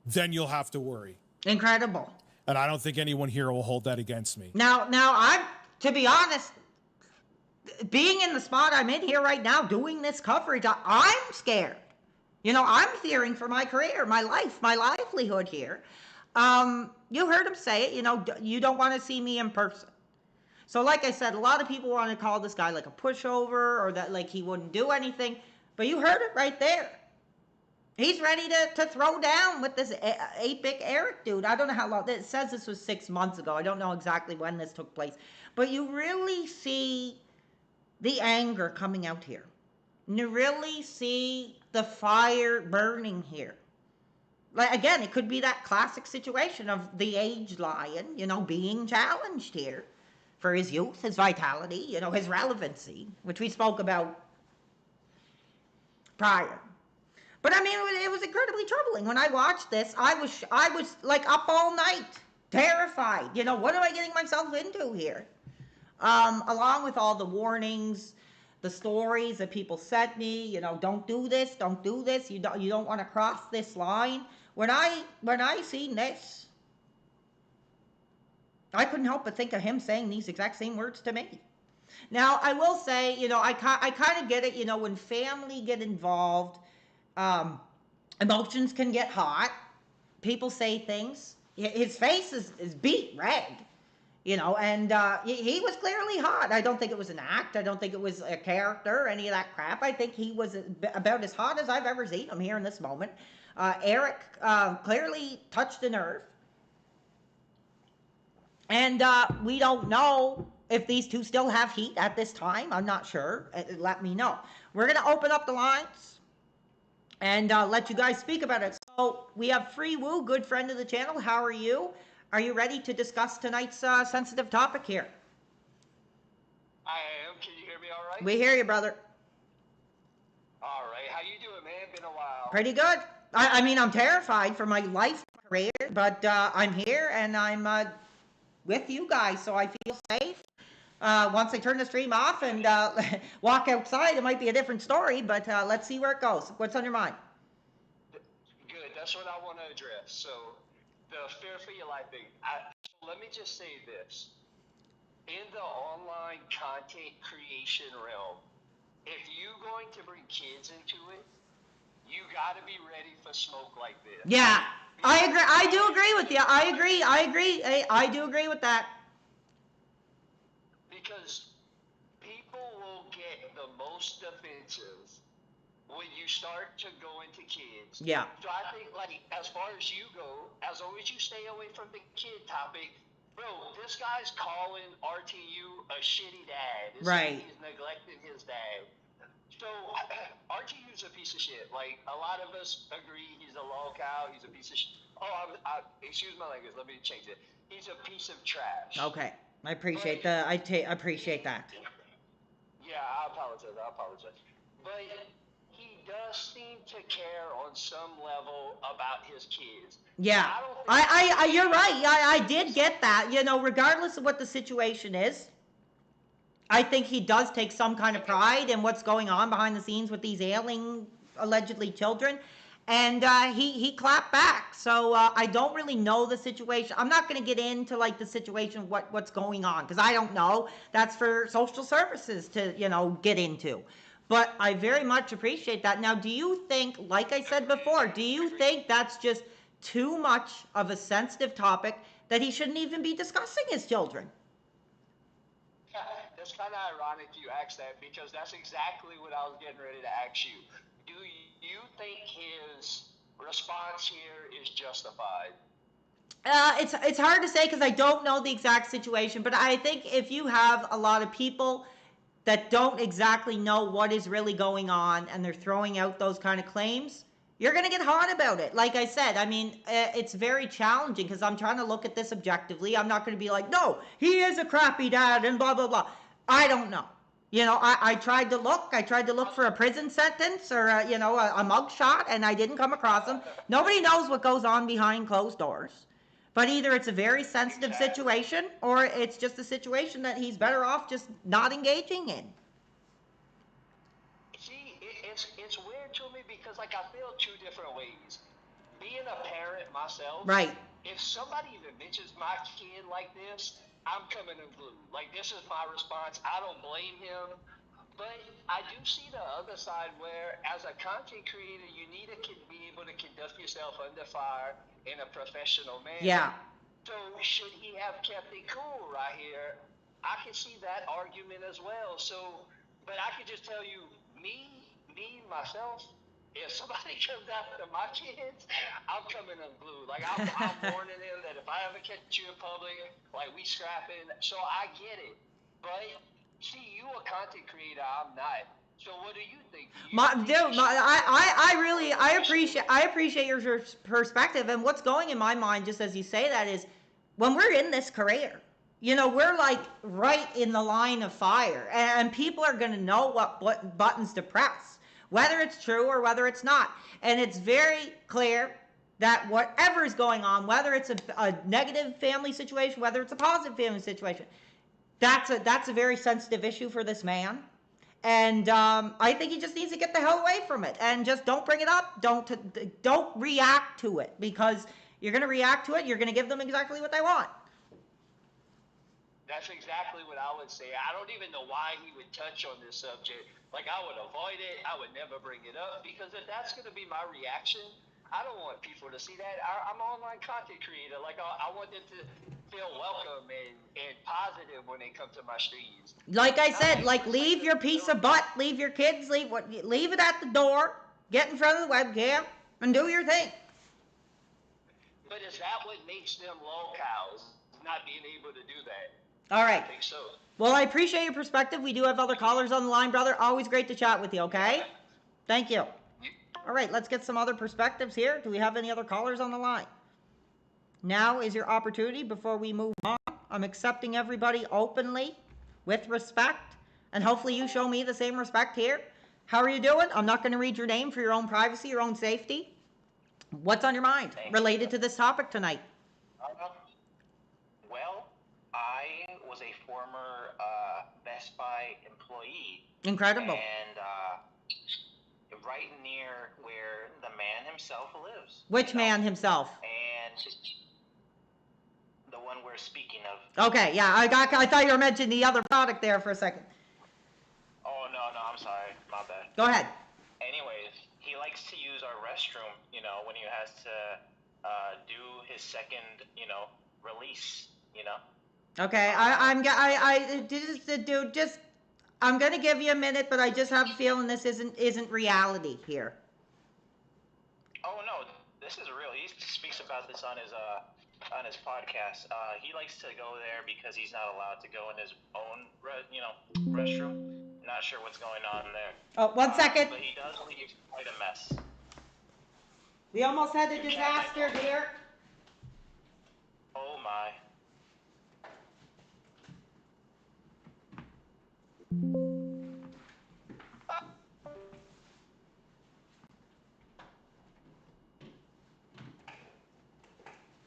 then you'll have to worry. Incredible. And I don't think anyone here will hold that against me. Now I'm, to be honest, being in the spot I'm in here right now, doing this coverage, I'm scared. You know, I'm fearing for my career, my life, my livelihood here. You heard him say it, you know, you don't want to see me in person. So like I said, a lot of people want to call this guy like a pushover, or that like he wouldn't do anything. But you heard it right there. He's ready to throw down with this 8-bit Eric dude. I don't know how long. It says this was 6 months ago. I don't know exactly when this took place. But you really see the anger coming out here. You really see the fire burning here. Like, again, it could be that classic situation of the aged lion, being challenged here for his youth, his vitality, his relevancy, which we spoke about prior. But I mean, it was incredibly troubling. When I watched this, I was like up all night, terrified. What am I getting myself into here? Along with all the warnings, the stories that people sent me, don't do this, don't do this. You don't want to cross this line. When I seen this, I couldn't help but think of him saying these exact same words to me. Now, I will say, I kind of get it, when family get involved, emotions can get hot. People say things. His face is beat red, and he was clearly hot. I don't think it was an act. I don't think it was a character or any of that crap. I think he was about as hot as I've ever seen him here in this moment. Eric clearly touched a nerve. And we don't know if these two still have heat at this time. I'm not sure. Let me know. We're going to open up the lines and let you guys speak about it. So we have Free Woo, good friend of the channel. How are you? Are you ready to discuss tonight's sensitive topic here? I am. Can you hear me all right? We hear you, brother. All right. How you doing, man? Been a while. Pretty good. I mean, I'm terrified for my life career, but I'm here and I'm with you guys, so I feel safe. Once I turn the stream off and walk outside, it might be a different story, but let's see where it goes. What's on your mind? Good. That's what I want to address. So, the fear for your life thing. Let me just say this. In the online content creation realm, if you're going to bring kids into it, you got to be ready for smoke like this. Yeah, I agree. I do agree with you. I agree. I do agree with that. Because people will get the most defensive when you start to go into kids. Yeah. So I think, like, as far as you go, as long as you stay away from the kid topic, bro, this guy's calling RTU a shitty dad. Right. He's neglecting his dad. So, RTU's a piece of shit. Like, a lot of us agree he's a lol cow, he's a piece of shit. Oh, excuse my language, let me change it. He's a piece of trash. Okay. I appreciate appreciate that. Yeah, I apologize. But he does seem to care on some level about his kids. Yeah. I you're right. I did get that. Regardless of what the situation is, I think he does take some kind of pride in what's going on behind the scenes with these ailing, allegedly children. And he clapped back. So I don't really know the situation. I'm not going to get into like the situation, what's going on, because I don't know. That's for social services to, get into. But I very much appreciate that. Now, do you think, like I said before, do you think that's just too much of a sensitive topic that he shouldn't even be discussing his children? It's kind of ironic you asked that, because that's exactly what I was getting ready to ask you. Do you think his response here is justified? It's hard to say because I don't know the exact situation, but I think if you have a lot of people that don't exactly know what is really going on and they're throwing out those kind of claims, you're going to get hot about it. Like I said, I mean, it's very challenging because I'm trying to look at this objectively. I'm not going to be like, no, he is a crappy dad and blah, blah, blah. I don't know. I tried to look for a prison sentence or, a mugshot, and I didn't come across them. Nobody knows what goes on behind closed doors. But either it's a very sensitive situation or it's just a situation that he's better off just not engaging in. See, it's weird to me because, like, I feel two different ways. Being a parent myself, right? If somebody even mentions my kid like this, I'm coming unglued. Like, this is my response. I don't blame him. But I do see the other side where, as a content creator, you need to be able to conduct yourself under fire in a professional manner. Yeah. So should he have kept it cool right here? I can see that argument as well. So, but I can just tell you, myself, if somebody comes after my kids, I'm coming unglued. Like I'm warning them that if I ever catch you in public, like we scrapping. So I get it, but see, you a content creator, I'm not. So what do you think? I appreciate your perspective, and what's going in my mind, just as you say that, is when we're in this career, you know, we're like right in the line of fire, and people are going to know what buttons to press, whether it's true or whether it's not. And it's very clear that whatever is going on, whether it's a negative family situation, whether it's a positive family situation, that's a very sensitive issue for this man. And I think he just needs to get the hell away from it, and just don't bring it up. Don't react to it, because you're going to react to it. You're going to give them exactly what they want. That's exactly what I would say. I don't even know why he would touch on this subject. Like, I would avoid it. I would never bring it up, because if that's going to be my reaction, I don't want people to see that. I'm an online content creator. Like, I want them to feel welcome and positive when they come to my streams. Like I said, like, leave your piece of butt, leave your kids, leave it at the door, get in front of the webcam, and do your thing. But is that what makes them lolcows, not being able to do that? All right. I think so. Well, I appreciate your perspective. We do have other callers on the line, brother. Always great to chat with you, okay? Thank you. All right, let's get some other perspectives here. Do we have any other callers on the line? Now is your opportunity before we move on. I'm accepting everybody openly, with respect, and hopefully you show me the same respect here. How are you doing? I'm not going to read your name for your own privacy, your own safety. What's on your mind related to this topic tonight? Well, I was a former Best Buy employee. Incredible. And right near where the man himself lives. Which man himself? And the one we're speaking of. Okay, yeah, I thought you were mentioning the other product there for a second. Oh, no, I'm sorry. My bad. Go ahead. Anyways, he likes to use our restroom, you know, when he has to do his second, you know, release, you know. Okay, I'm gonna give you a minute, but I just have a feeling this isn't reality here. Oh no, this is real. He speaks about this on his podcast. He likes to go there because he's not allowed to go in his own, restroom. Not sure what's going on there. Oh, 1 second. But he does leave quite a mess. We almost had a disaster here. Oh my.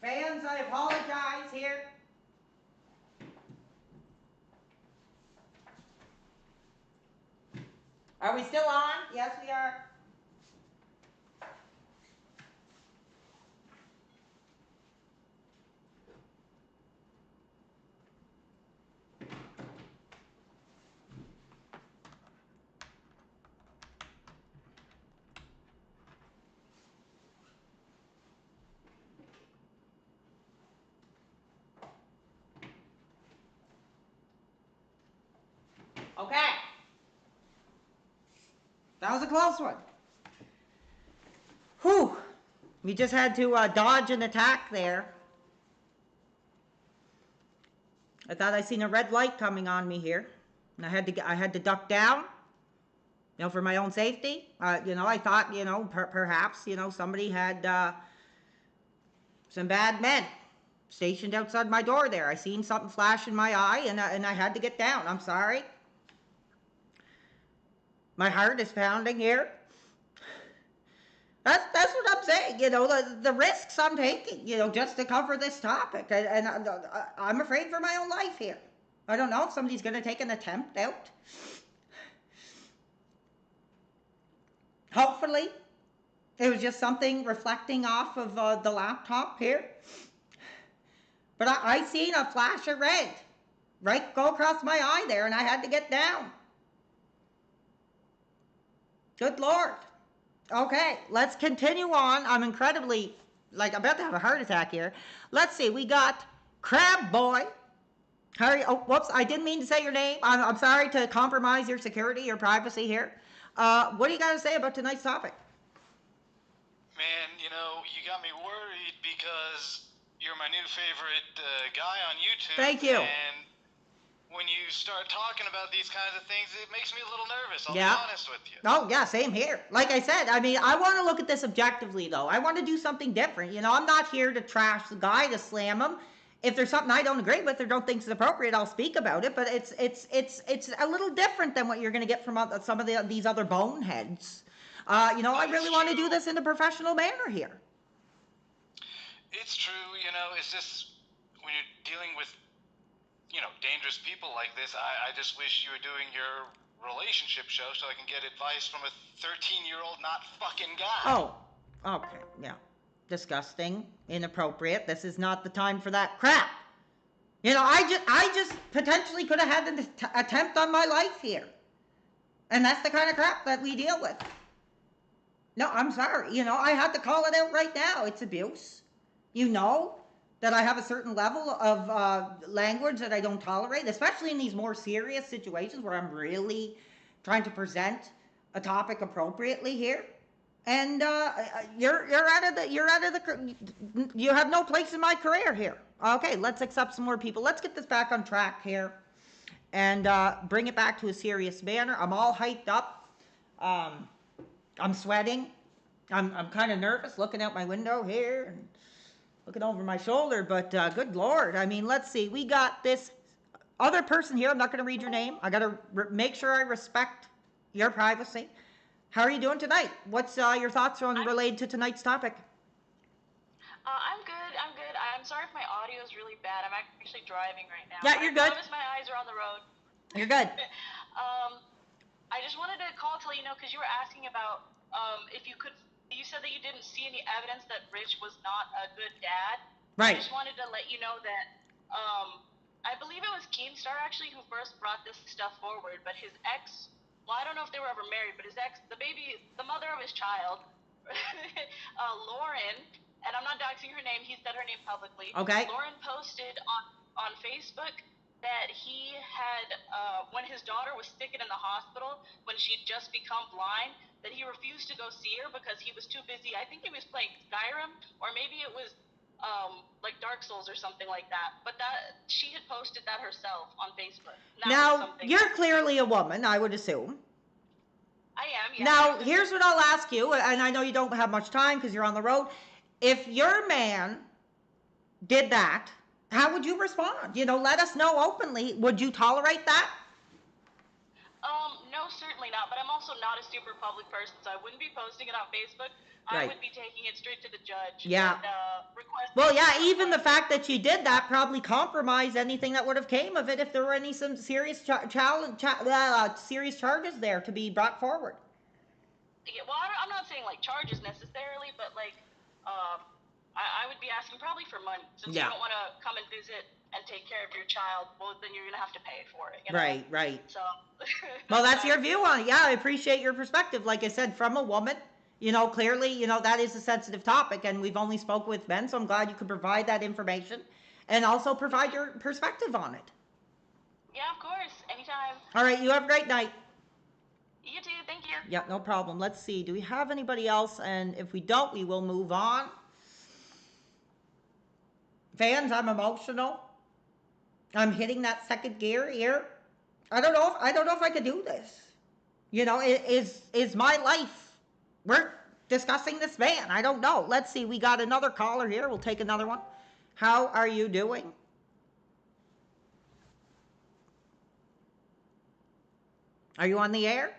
Fans, I apologize here. Are we still on? Yes, we are. Okay. That was a close one. Whew. We just had to dodge an attack there. I thought I seen a red light coming on me here, and I had to duck down, you know, for my own safety. I thought, perhaps, somebody had some bad men stationed outside my door there. I seen something flash in my eye, and I had to get down. I'm sorry. My heart is pounding here. That's what I'm saying, the risks I'm taking, just to cover this topic. And I'm afraid for my own life here. I don't know if somebody's going to take an attempt out. Hopefully, it was just something reflecting off of the laptop here. But I seen a flash of red go across my eye there, and I had to get down. Good Lord. Okay, let's continue on. I'm incredibly, about to have a heart attack here. Let's see, we got Crab Boy. Harry, oh, whoops, I didn't mean to say your name. I'm sorry to compromise your security, your privacy here. What do you got to say about tonight's topic? Man, you got me worried because you're my new favorite guy on YouTube. Thank you. And when you start talking about these kinds of things, it makes me a little nervous. I'll Yeah. be honest with you. Oh, yeah, same here. Like I said, I mean, I want to look at this objectively, though. I want to do something different. I'm not here to trash the guy, to slam him. If there's something I don't agree with or don't think is appropriate, I'll speak about it. But it's a little different than what you're going to get from some of these other boneheads. I really want to do this in a professional manner here. It's true, it's just when you're dealing with, dangerous people like this, I just wish you were doing your relationship show so I can get advice from a 13-year-old not fucking guy. Oh, okay, yeah. Disgusting, inappropriate. This is not the time for that crap. I just potentially could have had an attempt on my life here. And that's the kind of crap that we deal with. No, I'm sorry. I had to call it out right now. It's abuse. That I have a certain level of language that I don't tolerate, especially in these more serious situations where I'm really trying to present a topic appropriately here. And you have no place in my career here. Okay, let's accept some more people. Let's get this back on track here and bring it back to a serious manner. I'm all hyped up. I'm sweating. I'm kind of nervous looking out my window here and looking over my shoulder, but good Lord. I mean, let's see. We got this other person here. I'm not going to read your name. I got to make sure I respect your privacy. How are you doing tonight? What's your thoughts on related to tonight's topic? I'm good. I'm sorry if my audio is really bad. I'm actually driving right now. Yeah, you're good. I promise my eyes are on the road. You're good. I just wanted to call to let you know, because you were asking about if you could. You said that you didn't see any evidence that Rich was not a good dad. Right. I just wanted to let you know that I believe it was Keemstar actually who first brought this stuff forward, but his ex, well, I don't know if they were ever married, but his ex, the mother of his child, Lauren, and I'm not doxing her name, he said her name publicly. Okay. Lauren posted on Facebook that he had, when his daughter was sick and in the hospital, when she'd just become blind, that he refused to go see her because he was too busy. I think he was playing Skyrim, or maybe it was like Dark Souls or something like that. But that she had posted that herself on Facebook. Now, you're clearly a woman, I would assume. I am, yeah. Now, here's what I'll ask you, and I know you don't have much time because you're on the road. If your man did that, how would you respond? Let us know openly. Would you tolerate that? No, certainly not. But I'm also not a super public person, so I wouldn't be posting it on Facebook. Right. I would be taking it straight to the judge. Yeah. And, requesting. Well, yeah. Even the fact that you did that probably compromised anything that would have came of it if there were some serious serious charges there to be brought forward. Yeah. Well, I'm not saying like charges necessarily, but like, I would be asking probably for money, since you don't want to come and visit and take care of your child. Well, then you're gonna have to pay for it. Right. So. Well, that's your view on it. Yeah, I appreciate your perspective. Like I said, from a woman, clearly, that is a sensitive topic, and we've only spoke with men, so I'm glad you could provide that information and also provide your perspective on it. Yeah, of course. Anytime. All right, you have a great night. You too. Thank you. Yeah, no problem. Let's see. Do we have anybody else? And if we don't, we will move on. Fans, I'm emotional. I'm hitting that second gear here. I don't know if I could do this. Is my life worth discussing this man? I don't know. Let's see. We got another caller here. We'll take another one. How are you doing? Are you on the air?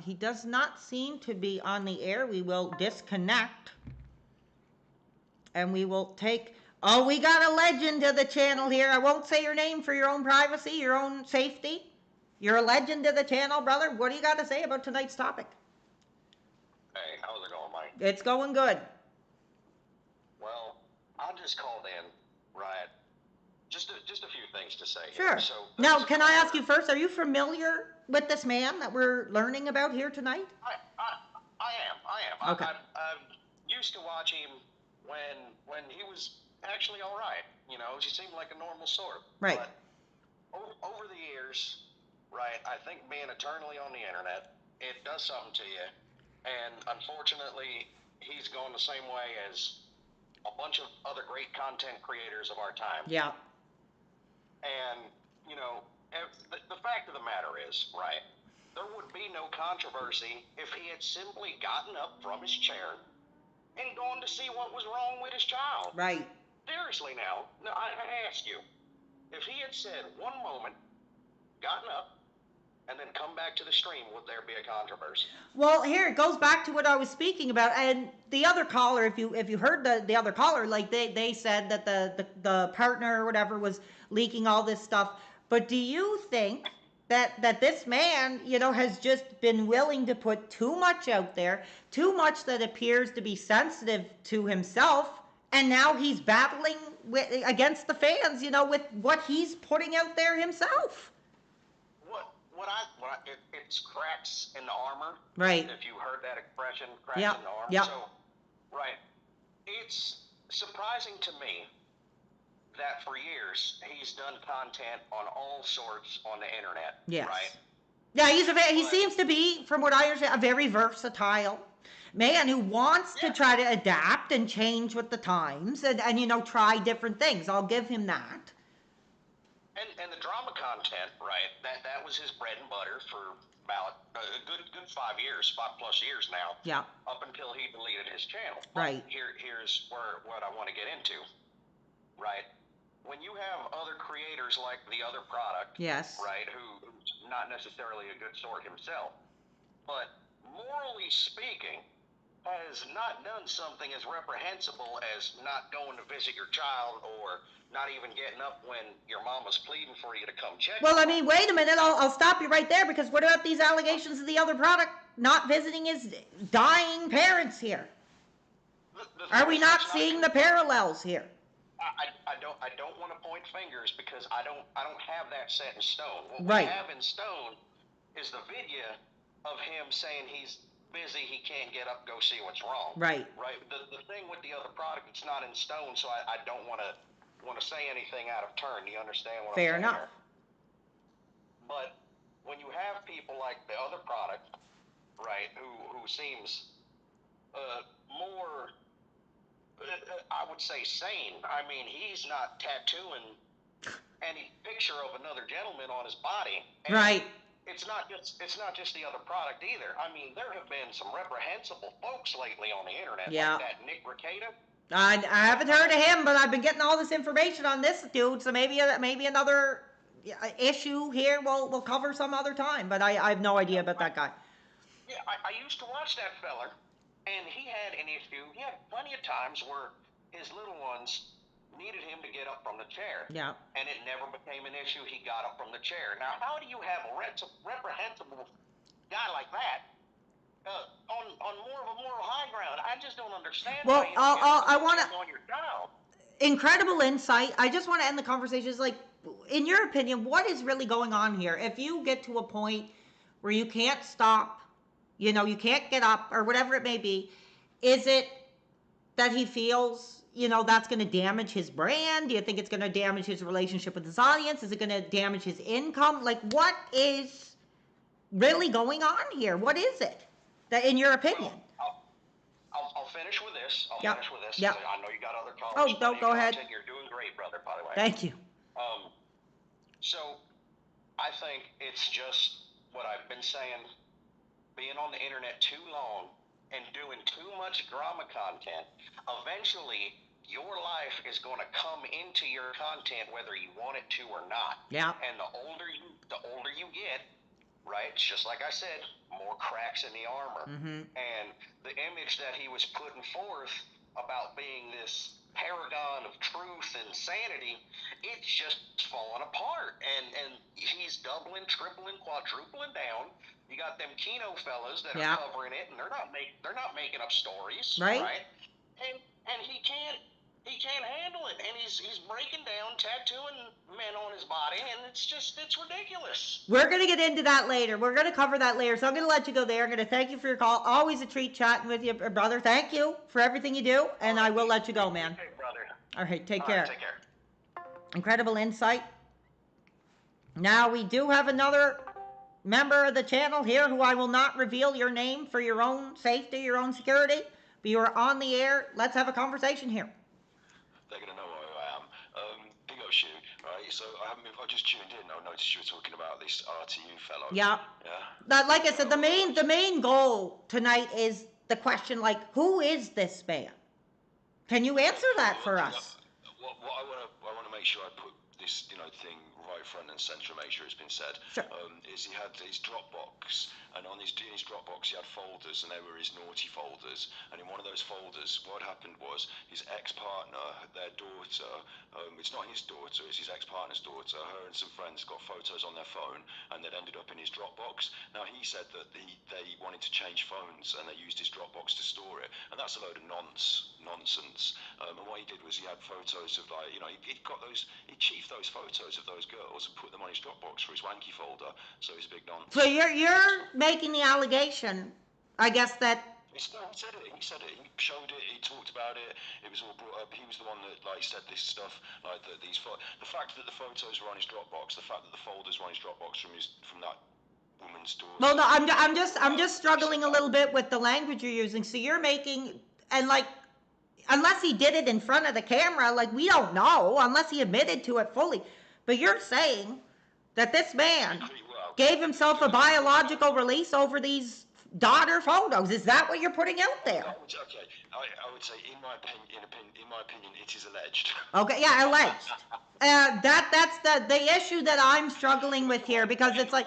He does not seem to be on the air. We will disconnect. And we will take... Oh, we got a legend to the channel here. I won't say your name for your own privacy, your own safety. You're a legend to the channel, brother. What do you got to say about tonight's topic? Hey, how's it going, Mike? It's going good. Well, I just called in, right? Just a few things to say. Sure. Here. So, now, can I ask you first, are you familiar with this man that we're learning about here tonight? I am. Okay. I used to watch him when he was actually all right. He seemed like a normal sort. Right. But over the years, right? I think being eternally on the internet, it does something to you. And unfortunately, he's going the same way as a bunch of other great content creators of our time. Yeah. And, you know, the fact of the matter is, right, there would be no controversy if he had simply gotten up from his chair and gone to see what was wrong with his child. Right. Seriously now, I ask you, if he had said one moment, gotten up, and then come back to the stream, would there be a controversy? Well, here it goes back to what I was speaking about, and the other caller. If you heard the other caller, like they said that the partner or whatever was leaking all this stuff. But do you think that this man, you know, has just been willing to put too much out there, too much that appears to be sensitive to himself, and now he's battling against the fans, you know, with what he's putting out there himself? It's cracks in the armor. Right. If you heard that expression, cracks Yep. in the armor. Yep. So, right. It's surprising to me that for years he's done content on all sorts on the internet. Yes. Right. Yeah, he seems to be, from what I understand, a very versatile man who wants to try to adapt and change with the times and you know, try different things. I'll give him that. And the drama content, right? That was his bread and butter for about a good 5 years, 5+ years now. Yeah. Up until he deleted his channel. Right. Here's what I want to get into. Right. When you have other creators like the other product. Yes. Right. Who's not necessarily a good sort himself, but morally speaking, has not done something as reprehensible as not going to visit your child or not even getting up when your mama's pleading for you to come check. Well, I mean, wait a minute. I'll stop you right there, because what about these allegations of the other product not visiting his dying parents here? Are we not seeing the parallels here? I don't want to point fingers because I don't have that set in stone. What Right. we have in stone is the video of him saying he's busy, he can't get up, go see what's wrong. Right. Right. The thing with the other product, it's not in stone, so I don't want to say anything out of turn. Do you understand what Fair I'm saying? enough. Here? But when you have people like the other product, right, who seems more, I would say, sane. I mean, he's not tattooing any picture of another gentleman on his body. And Right. It's not just the other product either. I mean, there have been some reprehensible folks lately on the internet, Yeah. like that Nick Rekieta. I haven't heard of him, but I've been getting all this information on this dude, so maybe another issue here we'll cover some other time, but I have no idea about that guy. Yeah, I used to watch that feller, and he had an issue. He had plenty of times where his little ones needed him to get up from the chair. Yeah. And it never became an issue. He got up from the chair. Now, how do you have a reprehensible guy like that on more of a moral high ground? I just don't understand. Well, I want to. On your child. Incredible insight. I just want to end the conversation. It's like, in your opinion, what is really going on here? If you get to a point where you can't stop, you know, you can't get up or whatever it may be, is it that he feels, you know, that's going to damage his brand? Do you think it's going to damage his relationship with his audience? Is it going to damage his income? Like, what is really going on here? What is it, that, in your opinion? I'll finish with this. Yep. Finish with this. Yep. I know you got other callers. Oh, don't go ahead. You're doing great, brother, by the way. Thank you. So I think it's just what I've been saying, being on the internet too long and doing too much drama content. Eventually, your life is going to come into your content whether you want it to or not. Yeah. And the older you get, right, it's just like I said, more cracks in the armor. Mm-hmm. And the image that he was putting forth about being this paragon of truth and sanity, it's just falling apart. And he's doubling, tripling, quadrupling down. You got them Kino fellas that Yeah. are covering it, and they're not making up stories, Right. And he can't handle it, and he's breaking down, tattooing men on his body, and it's ridiculous. We're going to get into that later. We're going to cover that later. So I'm going to let you go there. I'm going to thank you for your call. Always a treat chatting with you, brother. Thank you for everything you do. And I will let you go, man. Hey, brother. All right. Take All care. right, take care. Incredible insight. Now we do have another member of the channel here who I will not reveal your name for your own safety, your own security, but you are on the air. Let's have a conversation here. They're going to know who I am. Big up, Shu, right? So I just tuned in. I noticed you were talking about this RTU fellow. Yeah. Yeah. But like I said, the main goal tonight is the question, like, who is this man? Can you answer that for us? What I want to make sure I put this, thing right front and centre and make sure it's been said. Sure. Is he had his Dropbox, and in his Dropbox he had folders, and they were his naughty folders. And in one of those folders, what happened was his ex-partner, their daughter, it's not his daughter, it's his ex-partner's daughter. Her and some friends got photos on their phone, and they'd ended up in his Dropbox. Now he said that they wanted to change phones, and they used his Dropbox to store it, and that's a load of nonsense. And what he did was he had photos of, like, he chiefed those photos of those girls and put them on his Dropbox for his wanky folder. So he's a big nonsense. So you're making the allegation, I guess, that. He said it. He showed it. He talked about it. It was all brought up. He was the one that said this stuff. Like the fact that the photos were on his Dropbox, the fact that the folders were on his Dropbox from that woman's daughter. Well, no, I'm just struggling a little bit with the language you're using. So you're making, and like, unless he did it in front of the camera, like, we don't know, unless he admitted to it fully. But you're saying that this man gave himself a biological release over these daughter photos. Is that what you're putting out there? Okay, I would say, in my opinion, it is alleged. Okay, yeah, alleged. That's the issue that I'm struggling with here, because it's like.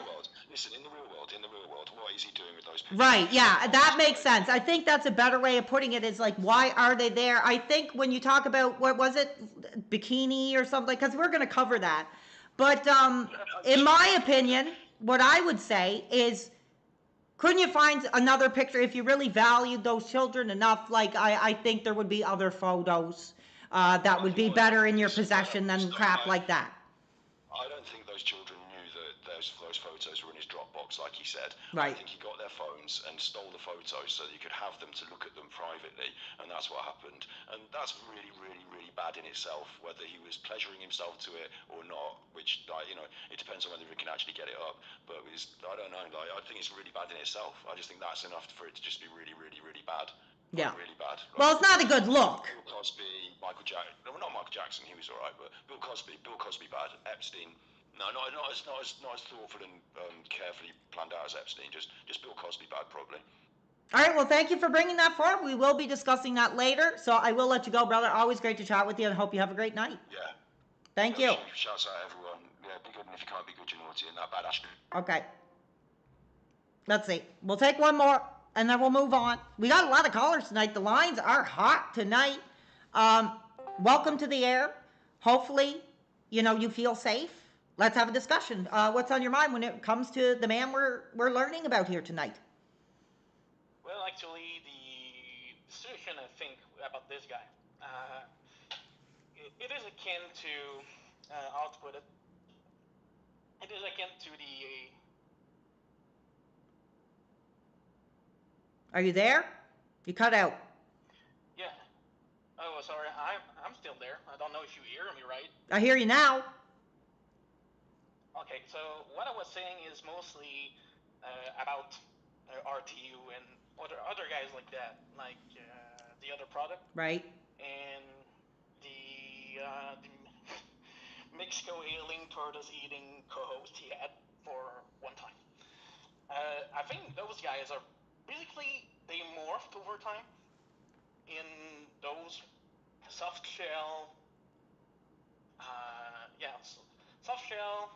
Listen, in the real world, what is he doing with those pictures? Right, yeah, that makes sense. I think that's a better way of putting it, is like, why are they there? I think when you talk about, what was it, bikini or something, because we're going to cover that. But in my opinion, what I would say is, couldn't you find another picture if you really valued those children enough? Like, I think there would be other photos that would be better in your possession than crap like that. I don't think those children knew that those photos were in his Dropbox, like he said. Right. I think he got their phones and stole the photos so that he could have them to look at them privately, and that's what happened. And that's really, really, really bad in itself, whether he was pleasuring himself to it or not, which, it depends on whether he can actually get it up. But I don't know, I think it's really bad in itself. I just think that's enough for it to just be really, really, really bad. Yeah. Really bad. Well, it's not a good look. Bill Cosby, Michael Jackson. No, not Michael Jackson. He was all right, but Bill Cosby bad. Epstein. No, not as thoughtful and carefully planned out as Epstein. Just Bill Cosby bad, probably. All right, well, thank you for bringing that forward. We will be discussing that later, so I will let you go, brother. Always great to chat with you, and hope you have a great night. Yeah. Thank you. Shouts out everyone. Yeah, be good, and if you can't be good, you're naughty, and that badass. Okay. Let's see. We'll take one more, and then we'll move on. We got a lot of callers tonight. The lines are hot tonight. Welcome to the air. Hopefully, you feel safe. Let's have a discussion. What's on your mind when it comes to the man we're learning about here tonight? Well, actually, the situation I think about this guy, it is akin to, how to put it, it is akin to the. Are you there? You cut out. Yeah. Oh, sorry. I'm still there. I don't know if you hear me right. I hear you now. Okay, so what I was saying is mostly about RTU and other guys like that, like the other product. Right. And the Mexico ailing, tortoise eating co-host he had for one time. I think those guys are basically, they morphed over time in those soft shell, soft shell,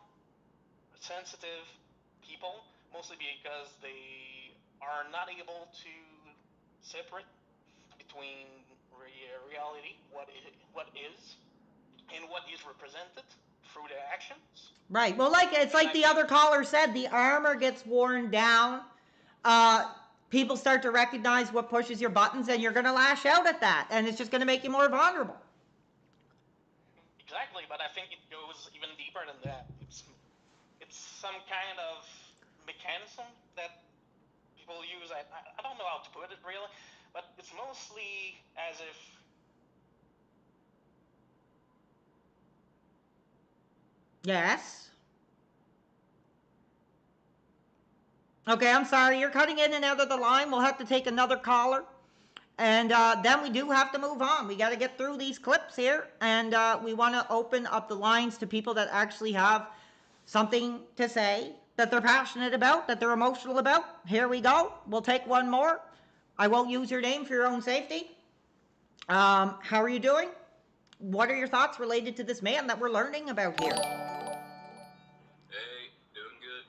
sensitive people, mostly because they are not able to separate between reality, what is, and what is represented through their actions. Right. Well, it's like the other caller said, the armor gets worn down. People start to recognize what pushes your buttons, and you're going to lash out at that, and it's just going to make you more vulnerable. Exactly, but I think it goes even deeper than that. It's some kind of mechanism that people use. I don't know how to put it really, but it's mostly as if Yes. Okay, I'm sorry. You're cutting in and out of the line. We'll have to take another caller. And then we do have to move on. We got to get through these clips here. And we want to open up the lines to people that actually have something to say, that they're passionate about, that they're emotional about. Here we go. We'll take one more. I won't use your name for your own safety. How are you doing? What are your thoughts related to this man that we're learning about here? Hey, doing good.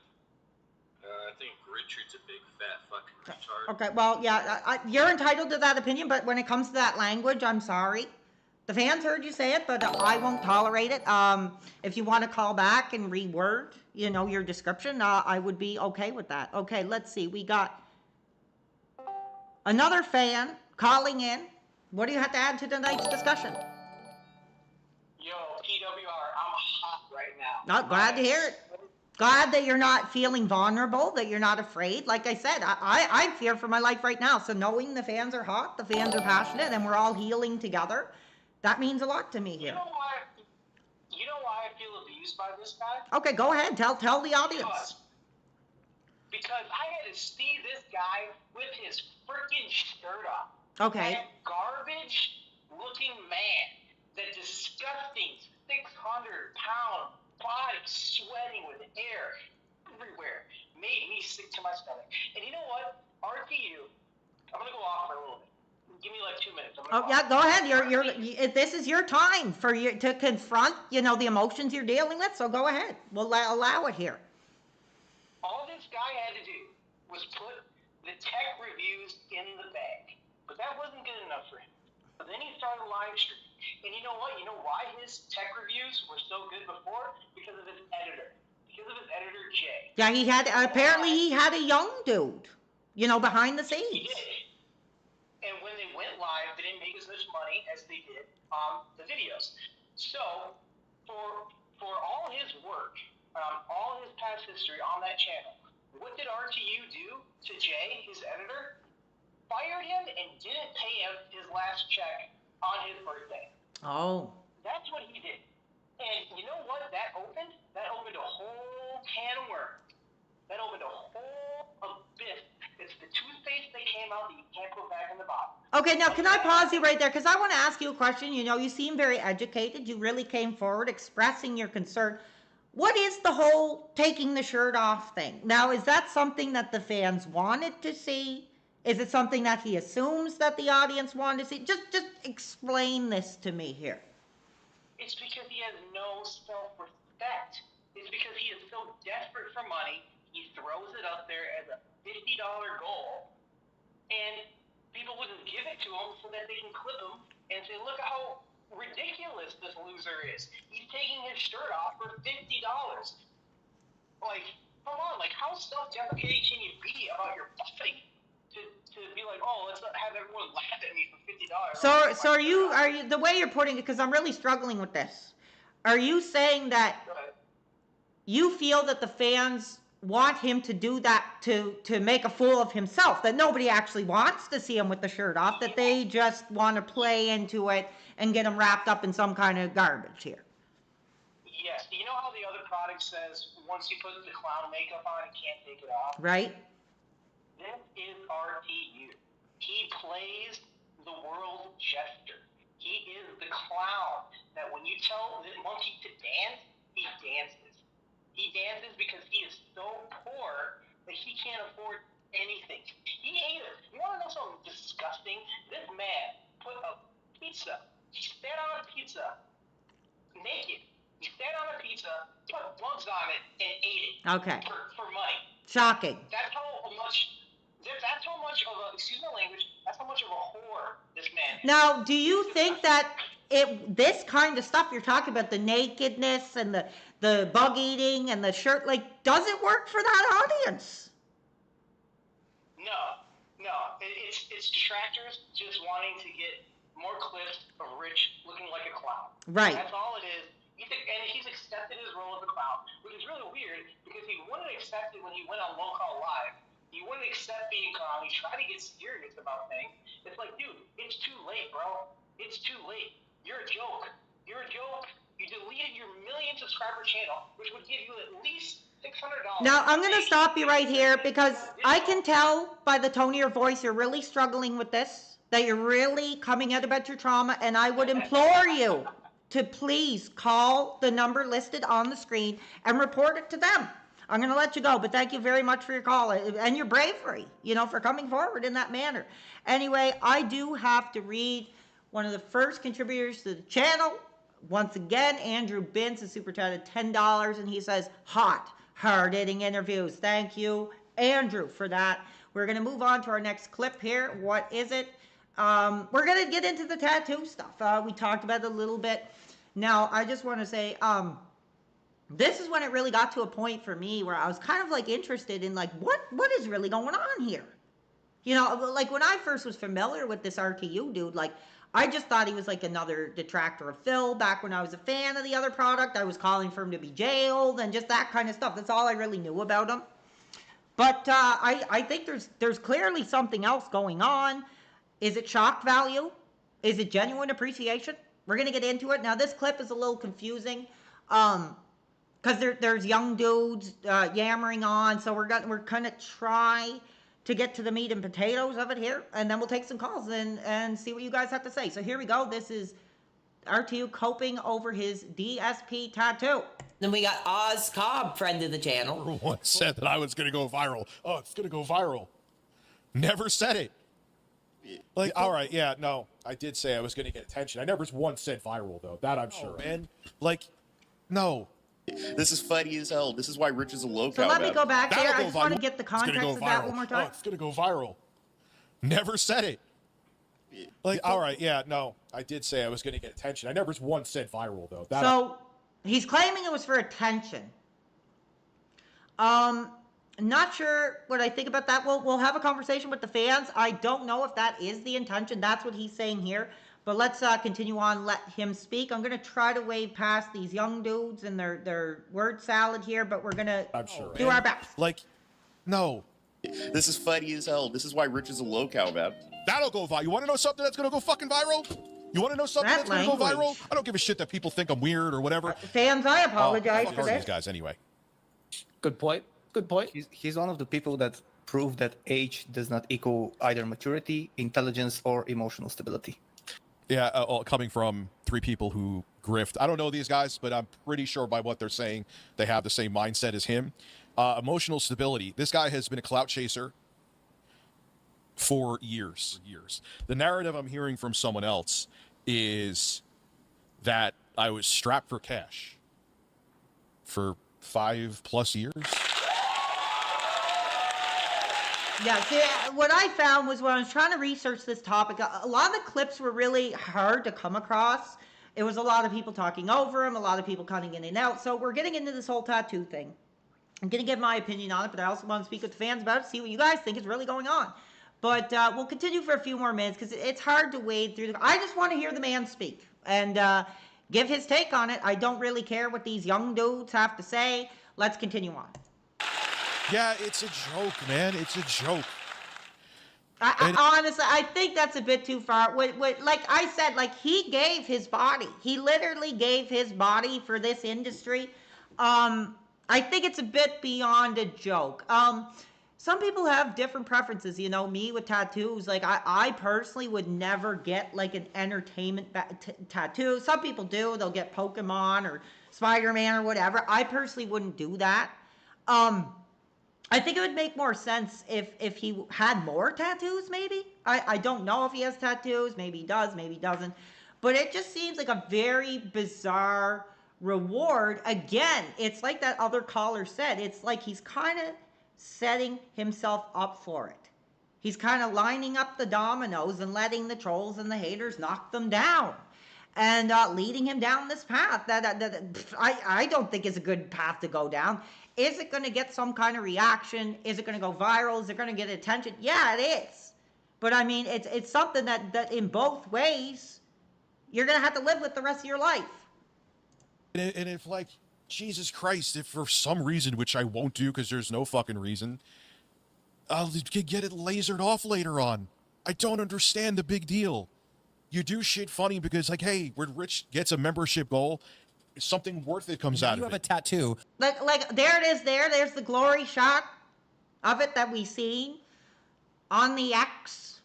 I think Richard's a big fat fucking retard. Okay, well, yeah, you're entitled to that opinion, but when it comes to that language, I'm sorry. The fans heard you say it, but I won't tolerate it. If you want to call back and reword, your description, I would be okay with that. Okay, let's see. We got another fan calling in. What do you have to add to tonight's discussion? Yo, PWR, I'm hot right now. Not glad to hear it. Glad that you're not feeling vulnerable, that you're not afraid. Like I said, I fear for my life right now. So knowing the fans are hot, the fans are passionate, and we're all healing together, that means a lot to me here. You know why I feel abused by this guy? Okay, go ahead. Tell the audience. Because I had to see this guy with his freaking shirt off. Okay. That garbage-looking man, that disgusting 600-pound body sweating with air everywhere, made me sick to my stomach. And you know what? RTU, I'm gonna go off for a little bit. Give me like 2 minutes. Yeah, go ahead. This is your time for you to confront, the emotions you're dealing with. So go ahead. We'll allow it here. All this guy had to do was put the tech reviews in the bag, but that wasn't good enough for him. But then he started live streaming. And you know what? You know why his tech reviews were so good before? Because of his editor. Because of his editor, Jay. Yeah, apparently he had a young dude, behind the scenes. He did. And when they went live, they didn't make as much money as they did on the videos. So, for all his work, all his past history on that channel, what did RTU do to Jay, his editor? Fired him and didn't pay him his last check on his birthday. Oh. That's what he did. And you know what that opened? That opened a whole can of worms. That opened a whole abyss. It's the toothpaste that came out that you can't put back in the bottle. Okay, now can I pause you right there? Because I want to ask you a question. You seem very educated. You really came forward expressing your concern. What is the whole taking the shirt off thing? Now, is that something that the fans wanted to see? Is it something that he assumes that the audience wanted to see? Just explain this to me here. It's because he has no self-respect. It's because he is so desperate for money, he throws it up there as a $50 goal, and people wouldn't give it to him so that they can clip him and say, look how ridiculous this loser is. He's taking his shirt off for $50. Like, come on, how self-deprecating can you be about your body to be like, oh, let's not have everyone laugh at me for $50. So are you the way you're putting it, because I'm really struggling with this, are you saying that you feel that the fans want him to do that to make a fool of himself, that nobody actually wants to see him with the shirt off, that they just want to play into it and get him wrapped up in some kind of garbage here? Yes. You know how the other product says once you put the clown makeup on, you can't take it off? Right. This is RTU. He plays the world jester. He is the clown that when you tell the monkey to dance, he dances. He dances because he is so poor that he can't afford anything. He ate it. You want to know something disgusting? This man put a pizza. He sat on a pizza naked. He sat on a pizza, put bugs on it, and ate it. Okay. For money. Shocking. That's how much of a, excuse my language, that's how much of a whore this man is. Now, do you think that this kind of stuff you're talking about, the nakedness and the bug eating and the shirt, does it work for that audience? No. It's detractors just wanting to get more clips of Rich looking like a clown. Right. That's all it is. And he's accepted his role as a clown, which is really weird because he wouldn't accept it when he went on Low Call Live. He wouldn't accept being a clown. He tried to get serious about things. It's like, dude, it's too late, bro. It's too late. You're a joke. You deleted your million subscriber channel, which would give you at least $600. Now, I'm going to stop you right here because I can tell by the tone of your voice you're really struggling with this, that you're really coming out about your trauma, and I would implore you to please call the number listed on the screen and report it to them. I'm going to let you go, but thank you very much for your call and your bravery, you know, for coming forward in that manner. Anyway, I do have to read one of the first contributors to the channel. Once again, Andrew Bins is super chatted $10, and he says, hot, hard-hitting interviews. Thank you, Andrew, for that. We're going to move on to our next clip here. What is it? We're going to get into the tattoo stuff. We talked about it a little bit. Now, I just want to say, this is when it really got to a point for me where I was kind of like interested in like, what is really going on here? You know, like when I first was familiar with this RTU dude, like I just thought he was like another detractor of Phil. Back when I was a fan of the other product, I was calling for him to be jailed and just that kind of stuff. That's all I really knew about him. But I think there's clearly something else going on. Is it shock value? Is it genuine appreciation? We're going to get into it. Now, this clip is a little confusing because there's young dudes yammering on. So we're going to try to get to the meat and potatoes of it here. And then we'll take some calls and see what you guys have to say. So here we go. This is RTU coping over his DSP tattoo. Then we got Oz Cobb, friend of the channel. Once said that I was going to go viral. Oh, it's going to go viral. Never said it. Like, all right, yeah, no, I did say I was going to get attention. I never once said viral, though. That I'm sure. Man, like, no. This is funny as hell. This is why Rich is a low So let me go back there. I just want to viral. get the It's gonna context go of that viral. one more time. Oh, it's going to go viral. Never said it. Like, all right, yeah, no, I did say I was going to get attention. I never once said viral, though. That So he's claiming it was for attention. Not sure what I think about that. We'll have a conversation with the fans. I don't know if that is the intention. That's what he's saying here. But let's continue on. Let him speak. I'm going to try to wave past these young dudes and their word salad here, but we're going to do our best. Like, no. This is funny as hell. This is why Rich is a local, man. That'll go viral. You want to know something that's going to go fucking viral? You want to know something that's going to go viral? I don't give a shit that people think I'm weird or whatever. Fans, I apologize for these this. guys anyway. Good point. Good point. He's one of the people that prove that age does not equal either maturity, intelligence, or emotional stability. Yeah, coming from three people who grift. I don't know these guys, but I'm pretty sure by what they're saying, they have the same mindset as him. Emotional stability. This guy has been a clout chaser for years. The narrative I'm hearing from someone else is that I was strapped for cash for 5+ years. Yeah, see, what I found was when I was trying to research this topic, a lot of the clips were really hard to come across. It was a lot of people talking over him, a lot of people cutting in and out. So we're getting into this whole tattoo thing. I'm going to give my opinion on it, but I also want to speak with the fans about it, see what you guys think is really going on. But we'll continue for a few more minutes because it's hard to wade through. I just want to hear the man speak and give his take on it. I don't really care what these young dudes have to say. Let's continue on. Yeah, it's a joke, man. It's a joke. Honestly, I think that's a bit too far. Like I said, like he gave his body. He literally gave his body for this industry. I think it's a bit beyond a joke. Some people have different preferences. You know, me with tattoos, like I personally would never get like an entertainment tattoo. Some people do. They'll get Pokemon or Spider-Man or whatever. I personally wouldn't do that. I think it would make more sense if he had more tattoos, maybe. I don't know if he has tattoos. Maybe he does, maybe he doesn't. But it just seems like a very bizarre reward. Again, it's like that other caller said. It's like he's kind of setting himself up for it. He's kind of lining up the dominoes and letting the trolls and the haters knock them down. And leading him down this path that I don't think is a good path to go down. Is it going to get some kind of reaction? Is it going to go viral? Is it going to get attention? Yeah, it is. But I mean, it's something that in both ways, you're going to have to live with the rest of your life. And if, like, Jesus Christ, if for some reason, which I won't do because there's no fucking reason, I'll get it lasered off later on. I don't understand the big deal. You do shit funny because, like, hey, when Rich gets a membership goal, something worth it comes now out you of have it. a tattoo. Like there it is. There's the glory shot of it that we seen on the X.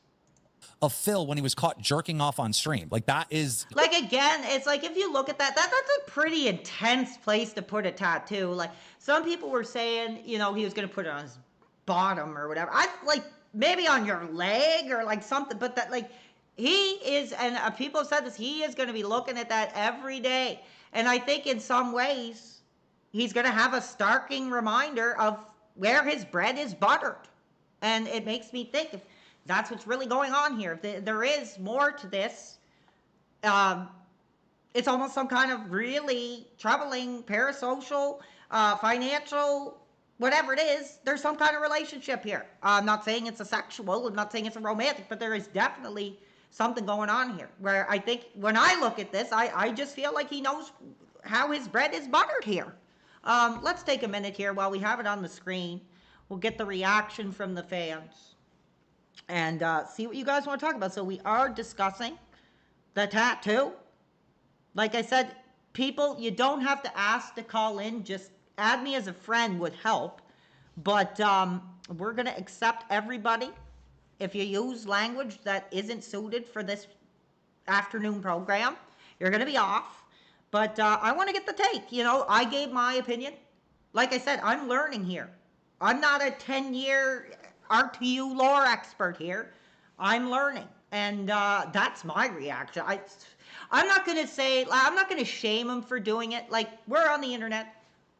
Of Phil when he was caught jerking off on stream. Like that is Like again, it's like if you look at that's a pretty intense place to put a tattoo. Like some people were saying, you know, he was gonna put it on his bottom or whatever. I like maybe on your leg or like something, but that like he is, and people have said this, he is gonna be looking at that every day. And I think in some ways he's gonna have a starking reminder of where his bread is buttered. And it makes me think if that's what's really going on here. If there is more to this, it's almost some kind of really troubling parasocial, financial, whatever it is. There's some kind of relationship here. I'm not saying it's a sexual, I'm not saying it's a romantic, but there is definitely something going on here where I think when I look at this, I just feel like he knows how his bread is buttered here. Let's take a minute here while we have it on the screen. We'll get the reaction from the fans and see what you guys want to talk about. So we are discussing the tattoo. Like I said, people, you don't have to ask to call in. Just add me as a friend would help. But we're going to accept everybody. If you use language that isn't suited for this afternoon program, you're going to be off. But I want to get the take. You know, I gave my opinion. Like I said, I'm learning here. I'm not a 10-year RTU lore expert here. I'm learning. And that's my reaction. I'm not going to say, I'm not going to shame him for doing it. Like, we're on the internet.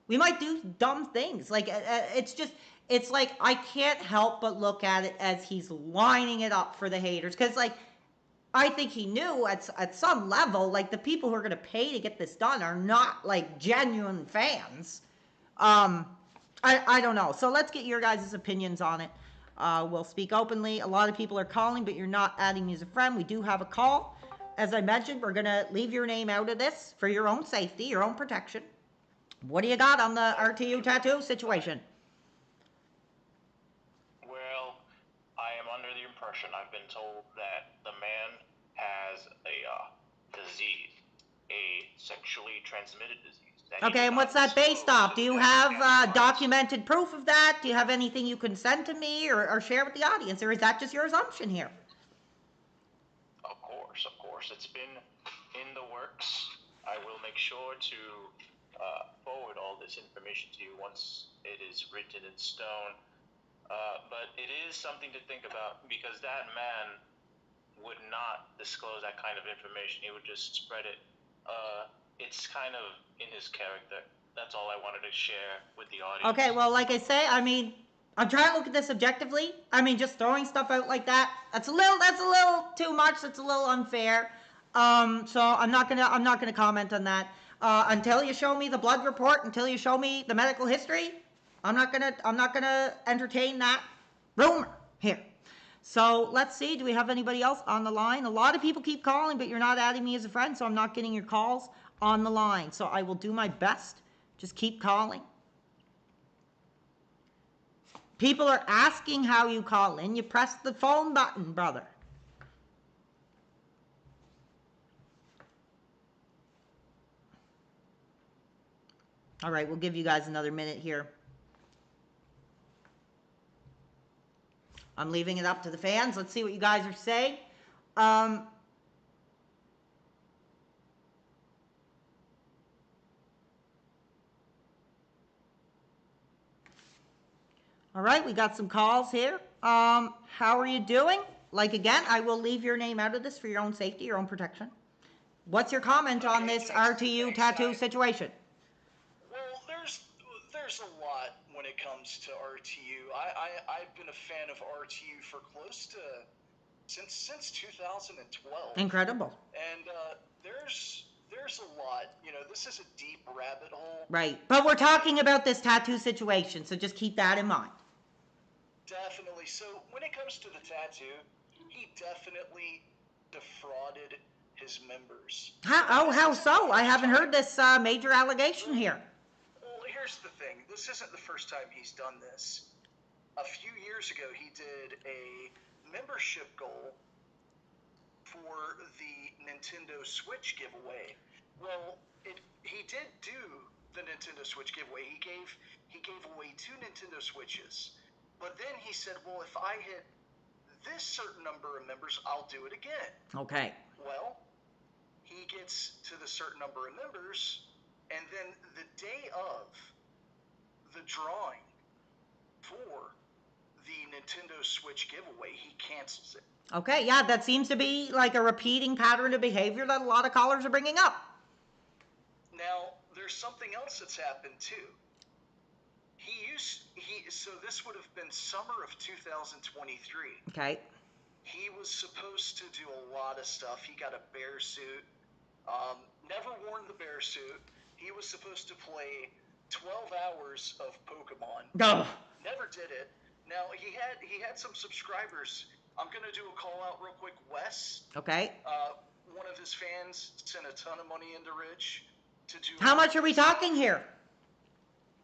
We might do dumb things. Like, it's just, it's like, I can't help but look at it as he's lining it up for the haters. Because, like, I think he knew at some level, like, the people who are going to pay to get this done are not, like, genuine fans. I don't know. So let's get your guys' opinions on it. We'll speak openly. A lot of people are calling, but you're not adding me as a friend. We do have a call. As I mentioned, we're going to leave your name out of this for your own safety, your own protection. What do you got on the RTU tattoo situation? Well, I am under the impression, I've been told that the man has a disease, a sexually transmitted disease. Okay, and what's that based off? Do you have documented proof of that? Do you have anything you can send to me or share with the audience? Or is that just your assumption here? Of course. It's been in the works. I will make sure to forward all this information to you once it is written in stone. But it is something to think about because that man would not disclose that kind of information. He would just spread it. It's kind of in his character. That's all I wanted to share with the audience. Okay, well, like I say, I mean, I'm trying to look at this objectively. I mean, just throwing stuff out like that, that's a little too much. That's a little unfair. So I'm not gonna comment on that until you show me the blood report. Until you show me the medical history, I'm not gonna entertain that rumor here. So let's see. Do we have anybody else on the line? A lot of people keep calling, but you're not adding me as a friend, so I'm not getting your calls on the line. So I will do my best. Just keep calling. People are asking how you call in. You press the phone button, brother. All right, we'll give you guys another minute here. I'm leaving it up to the fans. Let's see what you guys are saying. All right, we got some calls here. How are you doing? Like, again, I will leave your name out of this for your own safety, your own protection. What's your comment on this RTU tattoo situation? Well, there's a lot when it comes to RTU. I've been a fan of RTU for close to since 2012. Incredible. And there's a lot. You know, this is a deep rabbit hole. Right, but we're talking about this tattoo situation, so just keep that in mind. Definitely. So when it comes to the tattoo, he definitely defrauded his members. How so? I haven't heard this major allegation here. Well, here's the thing. This isn't the first time he's done this. A few years ago, he did a membership goal for the Nintendo Switch giveaway. Well, he did do the Nintendo Switch giveaway. He gave away 2 Nintendo Switches, but then he said, well, if I hit this certain number of members, I'll do it again. Okay. Well, he gets to the certain number of members, and then the day of the drawing for the Nintendo Switch giveaway, he cancels it. Okay, yeah, that seems to be like a repeating pattern of behavior that a lot of callers are bringing up. Now, there's something else that's happened too. So this would have been summer of 2023. Okay. He was supposed to do a lot of stuff. He got a bear suit. Never worn the bear suit. He was supposed to play 12 hours of Pokemon. No. Never did it. Now he had some subscribers. I'm gonna do a call out real quick. Wes. Okay. One of his fans sent a ton of money into Rich to do. How much are we talking here?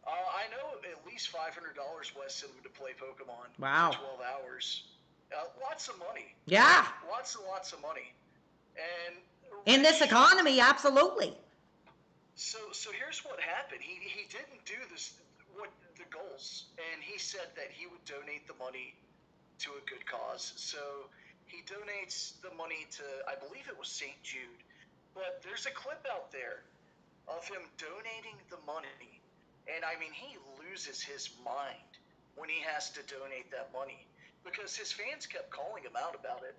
I know at least $500 Wes sent him to play Pokemon. Wow. For 12 hours. Lots of money. Yeah. Lots and lots of money. And in this economy, absolutely. So here's what happened. He didn't do the goals, and he said that he would donate the money to a good cause. So he donates the money to, I believe it was St. Jude, but there's a clip out there of him donating the money, and I mean he loses his mind when he has to donate that money because his fans kept calling him out about it.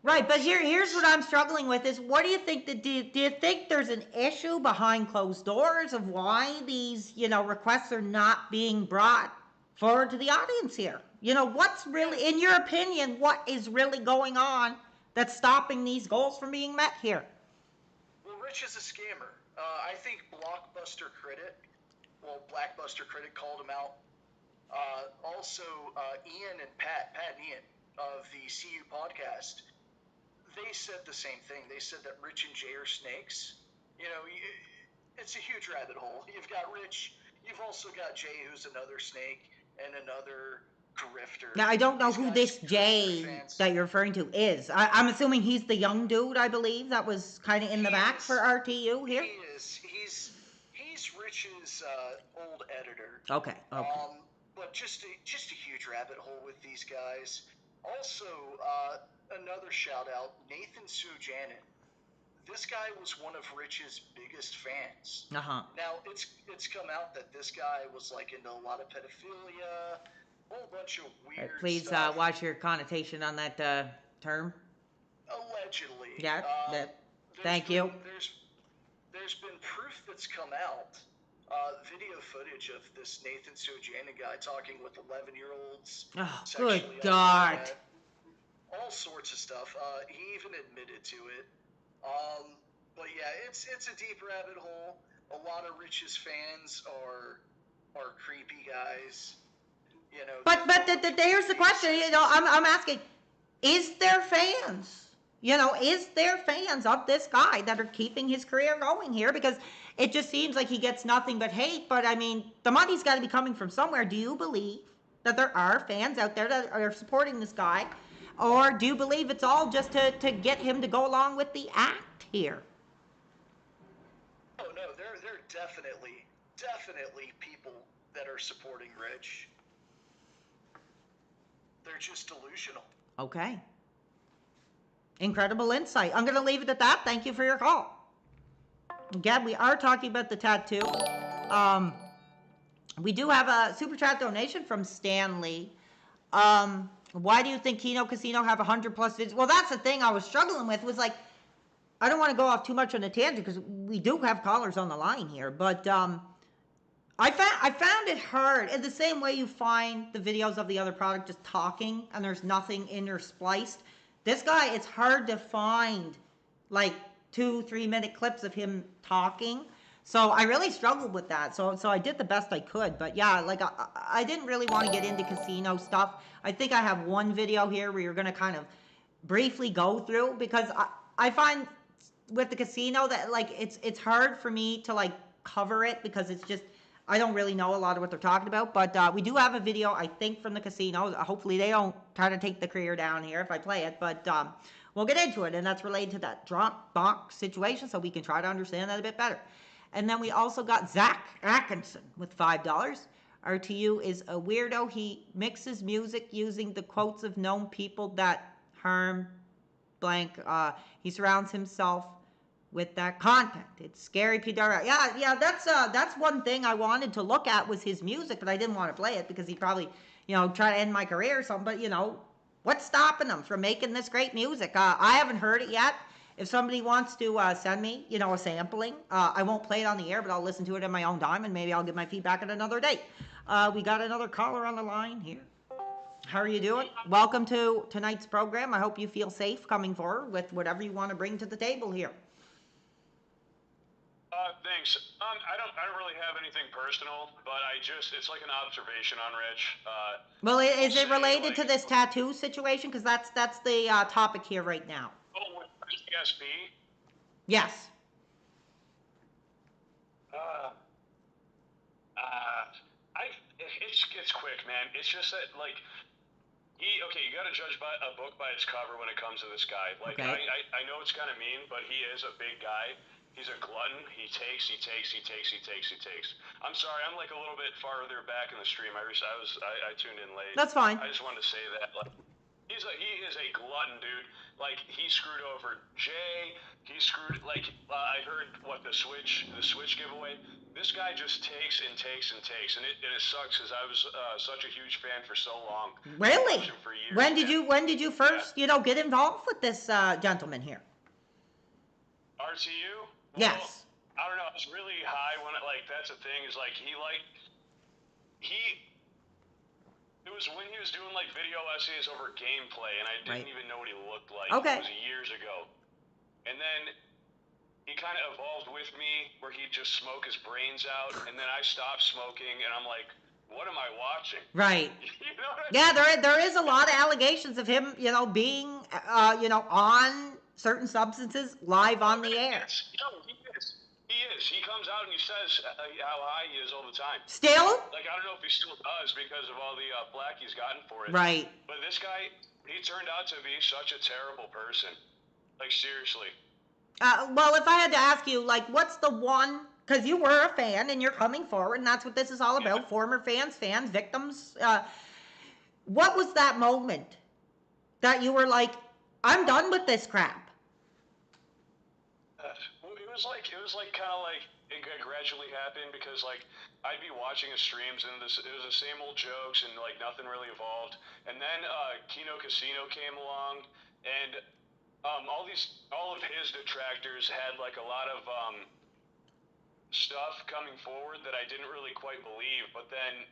Right, but here's what I'm struggling with is what do you think do you think there's an issue behind closed doors of why these, requests are not being brought forward to the audience here? What's really, in your opinion, what is really going on that's stopping these goals from being met here? Well, Rich is a scammer. I think Blackbuster Critic called him out. Also, Ian and Pat and Ian of the CU podcast, they said the same thing. They said that Rich and Jay are snakes. It's a huge rabbit hole. You've got Rich. You've also got Jay, who's another snake, and another grifter. Now, I don't know who this Jay that you're referring to is. I'm assuming he's the young dude, I believe, that was kind of in the back for RTU here. He is. He's Rich's old editor. Okay. But just a huge rabbit hole with these guys. Also, another shout out, Nathan Sujanin. This guy was one of Rich's biggest fans. Uh-huh. Now, it's come out that this guy was like into a lot of pedophilia, a whole bunch of weird please stuff. watch your connotation on that term. Allegedly. Yeah. Thank you. There's been proof that's come out. Video footage of this Nathan Sujanin guy talking with 11-year-olds. Oh, good God. All sorts of stuff. He even admitted to it. But yeah, it's a deep rabbit hole. A lot of Rich's fans are creepy guys. But here's the question. I'm asking: is there fans? Is there fans of this guy that are keeping his career going here? Because it just seems like he gets nothing but hate. But I mean, the money's got to be coming from somewhere. Do you believe that there are fans out there that are supporting this guy? Or do you believe it's all just to get him to go along with the act here? Oh, no, there are definitely people that are supporting Rich. They're just delusional. Okay. Incredible insight. I'm going to leave it at that. Thank you for your call. Again, we are talking about the tattoo. We do have a super chat donation from Stanley. Why do you think Keno Casino have 100 plus videos? Well, that's the thing I was struggling with was like, I don't want to go off too much on a tangent because we do have callers on the line here, but I found it hard in the same way you find the videos of the other product just talking and there's nothing interspliced. This guy, it's hard to find like 2-3 minute clips of him talking. So I really struggled with that. So I did the best I could. But yeah, like I didn't really want to get into casino stuff. I think I have one video here where you're going to kind of briefly go through because I find with the casino that like it's hard for me to like cover it because it's just I don't really know a lot of what they're talking about. But we do have a video, I think, from the casino. Hopefully they don't try to take the career down here if I play it. But We'll get into it, and that's related to that Dropbox situation, so we can try to understand that a bit better. And then we also got Zach Atkinson with $5. RTU is a weirdo. He mixes music using the quotes of known people that harm blank. He surrounds himself with that content. It's scary PWR. Yeah, that's one thing I wanted to look at was his music, but I didn't want to play it because he'd probably, try to end my career or something. But, what's stopping him from making this great music? I haven't heard it yet. If somebody wants to send me, a sampling, I won't play it on the air, but I'll listen to it in my own time, and maybe I'll give my feedback at another date. We got another caller on the line here. How are you doing? Welcome to tonight's program. I hope you feel safe coming forward with whatever you want to bring to the table here. Thanks. I don't really have anything personal, but it's like an observation on Rich. Well, is it related to this tattoo situation? Because that's the topic here right now. Oh, with PSP? Yes. It's quick, man. It's just that, like, you got to judge a book by its cover when it comes to this guy. Like, okay. I know it's kind of mean, but he is a big guy. He's a glutton. He takes. I'm sorry, I'm like a little bit farther back in the stream. I tuned in late. That's fine. I just wanted to say that, like, he is a glutton, dude. Like, he screwed over Jay. He screwed, like, I heard the Switch giveaway. This guy just takes and takes, and it sucks because I was such a huge fan for so long. Really? For years, when did you first, get involved with this gentleman here? RTU? Well, yes. I don't know. I was really high when that's the thing is like it was when he was doing like video essays over gameplay, and I didn't even know what he looked like. Okay. It was years ago, and then he kind of evolved with me where he'd just smoke his brains out, and then I stopped smoking, and I'm like, what am I watching? Right. You know what I mean? There is a lot of allegations of him, being, on certain substances live on the air. He is. He comes out and he says how high he is all the time. Still? Like, I don't know if he still does because of all the flack he's gotten for it. Right. But this guy, he turned out to be such a terrible person. Like, seriously. Well, if I had to ask you, like, what's the one, because you were a fan and you're coming forward, and that's what this is all about, former fans, victims. What was that moment that you were like, I'm done with this crap? It was like kind of like it gradually happened because like I'd be watching his streams and it was the same old jokes and like nothing really evolved. And then Kino Casino came along and all of his detractors had like a lot of stuff coming forward that I didn't really quite believe. But then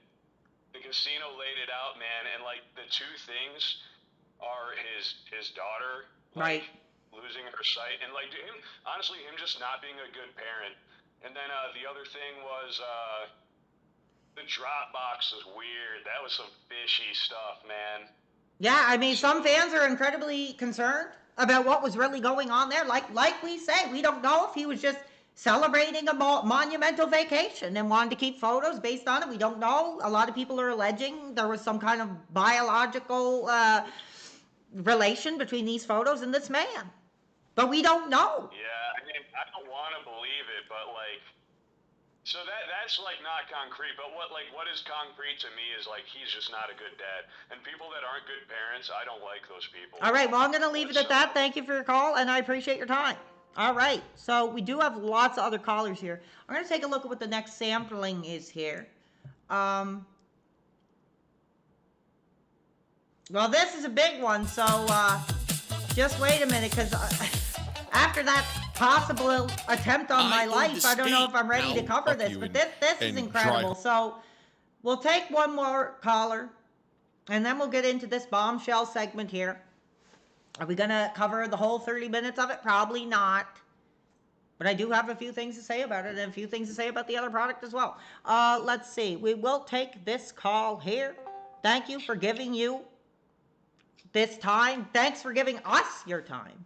the casino laid it out, man, and like the two things are his daughter, like, right, losing her sight, and like him just not being a good parent. And then the other thing was the Dropbox was weird. That was some fishy stuff, man. Yeah, I mean, some fans are incredibly concerned about what was really going on there. Like we say, we don't know if he was just celebrating a monumental vacation and wanted to keep photos based on it. We don't know. A lot of people are alleging there was some kind of biological relation between these photos and this man. But we don't know. Yeah, I mean, I don't want to believe it, but like, so that's like not concrete. But what is concrete to me is like he's just not a good dad. And people that aren't good parents, I don't like those people. All right, well, I'm going to leave it at that. Thank you for your call, and I appreciate your time. All right, so we do have lots of other callers here. I'm going to take a look at what the next sampling is here. Well, this is a big one, so just wait a minute, because after that possible attempt on my life, I don't know if I'm ready to cover this, but this is incredible. So we'll take one more caller, and then we'll get into this bombshell segment here. Are we going to cover the whole 30 minutes of it? Probably not. But I do have a few things to say about it and a few things to say about the other product as well. Let's see. We will take this call here. Thank you for giving you this time. Thanks for giving us your time.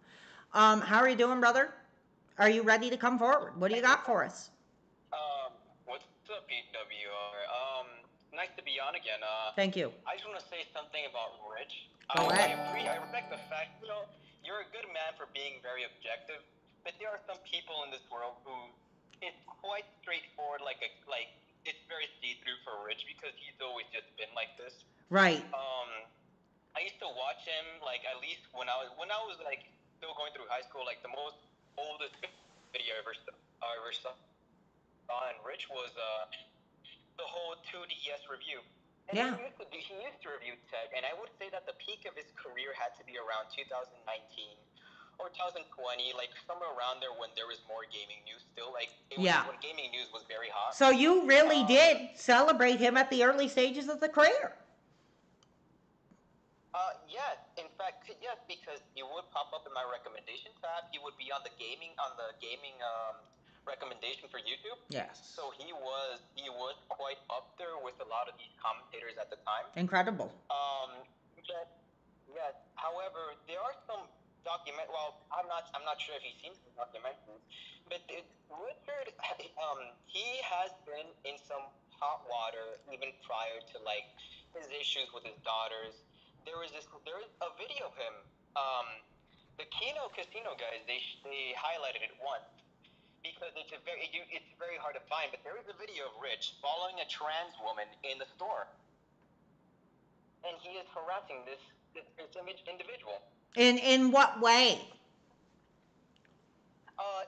How are you doing, brother? Are you ready to come forward? What do you got for us? What's up, PWR? Nice to be on again. Thank you. I just want to say something about Rich. Go ahead. I respect the fact, you're a good man for being very objective, but there are some people in this world who it's quite straightforward, like it's very see-through for Rich because he's always just been like this. Right. I used to watch him like at least when I was like still going through high school. Like the most oldest video I ever saw on Rich was the whole 2DS review. And Yeah. he used to review tech, and I would say that the peak of his career had to be around 2019 or 2020, like somewhere around there when there was more gaming news still. Like Yeah. when gaming news was very hot. So you really did celebrate him at the early stages of the career. Yes, in fact, yes, because he would pop up in my recommendation tab. He would be on the gaming recommendation for YouTube. Yes. So he was quite up there with a lot of these commentators at the time. Incredible. Yes. However, there are some well, I'm not sure if you've seen some documentaries, but Richard, he has been in some hot water even prior to like his issues with his daughters. There is a video of him. The Kino Casino guys, they highlighted it once because it's very hard to find. But there is a video of Rich following a trans woman in the store, and he is harassing this individual. In what way?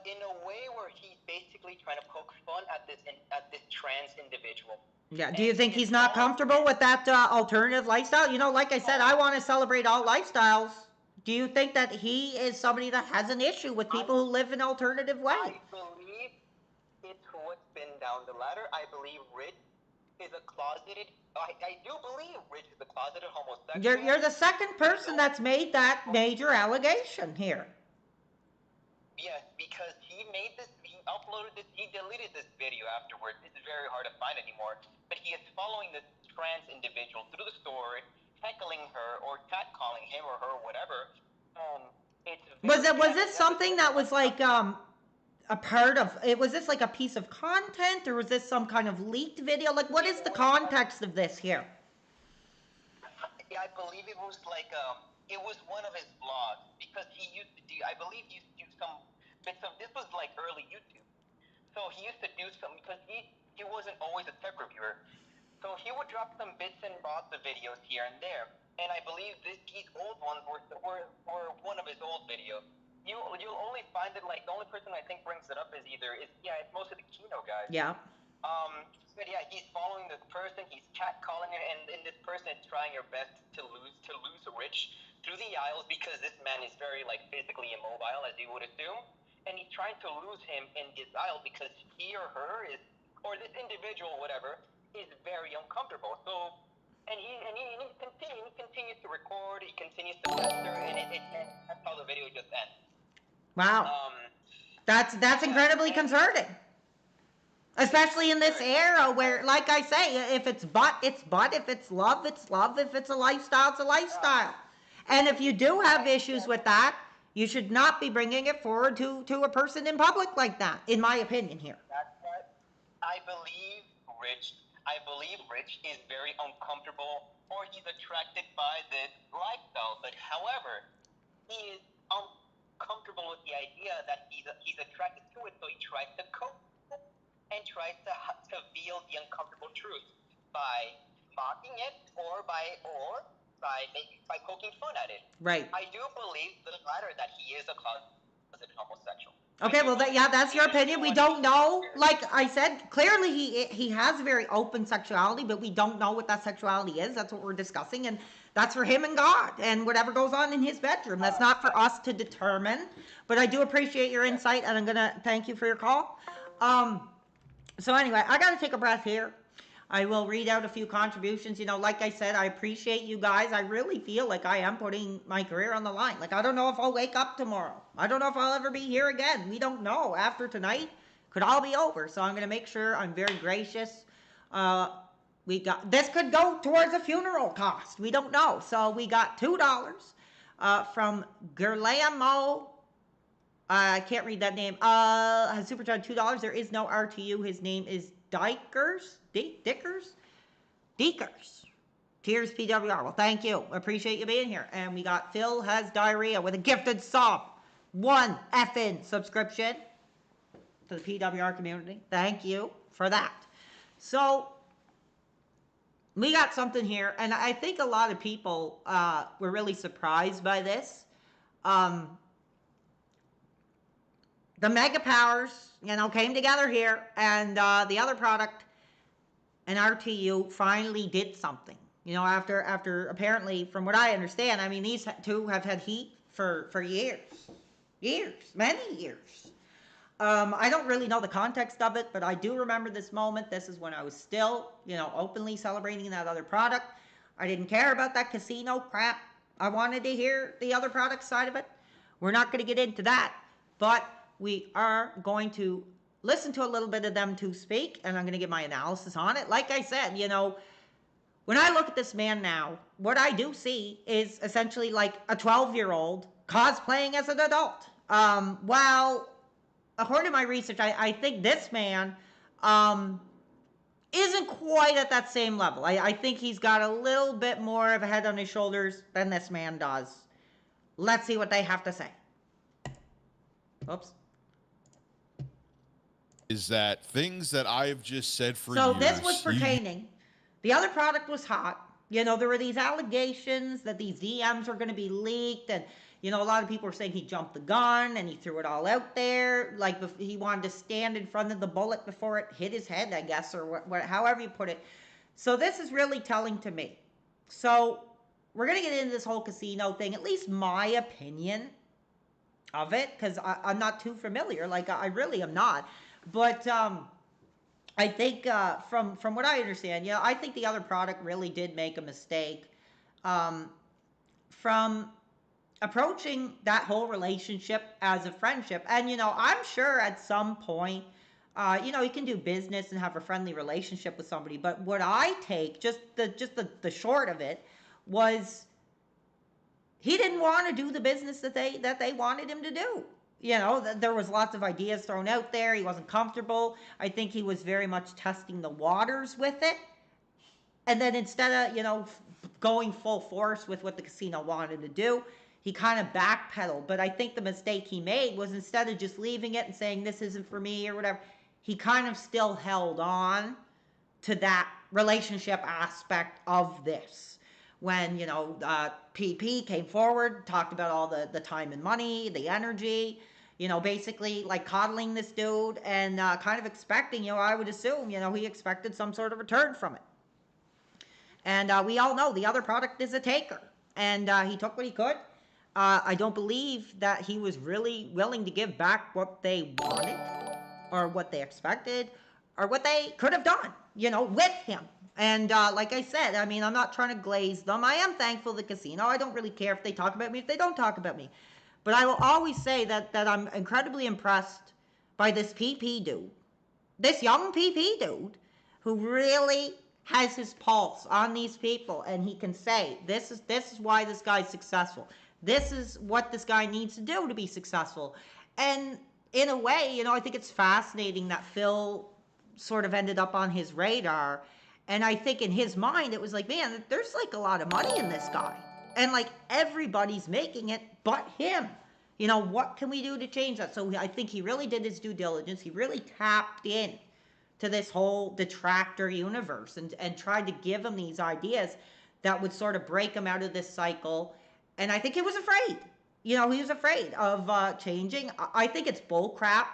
In a way where he's basically trying to poke fun at this trans individual. Yeah. Do you think he's not comfortable with that alternative lifestyle? You know, like I said, I want to celebrate all lifestyles. Do you think that he is somebody that has an issue with people who live an alternative way? I believe it's what's been down the ladder. I believe Rich is a closeted. I do believe Rich is a closeted homosexual. You're the second person that's made that major allegation here. Yes, because he deleted this video afterwards. It's very hard to find anymore. But he is following this trans individual through the store, heckling her or catcalling him or her, whatever. Was this something that was like a part of it? Was this like a piece of content, or was this some kind of leaked video? Like, what is the context of this here? Yeah, I believe it was like it was one of his vlogs because he used to do. I believe he used to do some bits of. This was like early YouTube, so he used to do some because he wasn't always a tech reviewer, so he would drop some bits and bobs of videos here and there. And I believe these old ones were one of his old videos. You'll only find it like the only person I think brings it up is it's most of the Kino guys. Yeah. But yeah, he's following this person, he's catcalling her, and this person is trying her best to lose Rich through the aisles because this man is very like physically immobile, as you would assume, and he's trying to lose him in this aisle because he or her or this individual, whatever, is very uncomfortable. So, and he continues to record, he continues to pester, and that's how the video just ends. Wow. That's incredibly concerning. Especially in this era where, like I say, if it's butt, it's butt. If it's love, it's love. If it's a lifestyle, it's a lifestyle. And if you do have issues with that, you should not be bringing it forward to a person in public like that, in my opinion here. That's right. I believe Rich is very uncomfortable, or he's attracted by this lifestyle. But however, he is uncomfortable with the idea that he's attracted to it, so he tries to cope and tries to veil the uncomfortable truth by mocking it or by poking fun at it. Right. I do believe the latter, that he is a closeted homosexual. Okay, well, that's your opinion. We don't know. Like I said, clearly he has very open sexuality, but we don't know what that sexuality is. That's what we're discussing, and that's for him and God, and whatever goes on in his bedroom. That's not for us to determine. But I do appreciate your insight, and I'm gonna thank you for your call. So anyway, I got to take a breath here. I will read out a few contributions. You know, like I said, I appreciate you guys. I really feel like I am putting my career on the line. Like, I don't know if I'll wake up tomorrow. I don't know if I'll ever be here again. We don't know. After tonight, could all be over. So I'm going to make sure I'm very gracious. This could go towards a funeral cost. We don't know. So we got $2 from Gerlamo. I can't read that name. Has supercharged $2. There is no RTU. His name is Dickers. Tears PWR. Well, thank you. Appreciate you being here. And we got Phil has diarrhea with a gifted sub. 1 effing subscription to the PWR community. Thank you for that. So we got something here, and I think a lot of people were really surprised by this. The mega powers, came together here, and the other product, an RTU, finally did something. After apparently, from what I understand, I mean, these two have had heat for years. Many years. I don't really know the context of it, but I do remember this moment. This is when I was still, openly celebrating that other product. I didn't care about that casino crap. I wanted to hear the other product side of it. We're not going to get into that, but we are going to listen to a little bit of them to speak, and I'm going to give my analysis on it. Like I said, when I look at this man now, what I do see is essentially like a 12-year-old cosplaying as an adult. While, according to my research, I think this man isn't quite at that same level. I think he's got a little bit more of a head on his shoulders than this man does. Let's see what they have to say. Oops. Is that things that I've just said for So years. this was pertaining. The other product was hot. There were these allegations that these DMs were going to be leaked, and a lot of people were saying he jumped the gun and he threw it all out there, like he wanted to stand in front of the bullet before it hit his head, I guess, or however you put it. So this is really telling to me. So we're going to get into this whole casino thing, at least my opinion of it, because I'm not too familiar. Like, I really am not. But I think from what I understand, I think the other product really did make a mistake from approaching that whole relationship as a friendship. And, I'm sure at some point, you can do business and have a friendly relationship with somebody. But what I take, just the short of it, was he didn't want to do the business that they wanted him to do. There was lots of ideas thrown out there. He wasn't comfortable. I think he was very much testing the waters with it. And then instead of, going full force with what the casino wanted to do, he kind of backpedaled. But I think the mistake he made was, instead of just leaving it and saying this isn't for me or whatever, he kind of still held on to that relationship aspect of this. When, PP came forward, talked about all the time and money, the energy, basically like coddling this dude and kind of expecting, I would assume, he expected some sort of return from it. And we all know the other product is a taker. And he took what he could. I don't believe that he was really willing to give back what they wanted or what they expected or what they could have done, with him. And like I said, I mean, I'm not trying to glaze them. I am thankful to the casino. I don't really care if they talk about me, if they don't talk about me. But I will always say that I'm incredibly impressed by this PP dude. This young PP dude who really has his pulse on these people, and he can say, this is why this guy's successful. This is what this guy needs to do to be successful. And in a way, I think it's fascinating that Phil sort of ended up on his radar. And I think in his mind, it was like, man, there's like a lot of money in this guy. And like everybody's making it but him. What can we do to change that? So I think he really did his due diligence. He really tapped in to this whole detractor universe and tried to give him these ideas that would sort of break him out of this cycle. And I think he was afraid. He was afraid of changing. I think it's bullcrap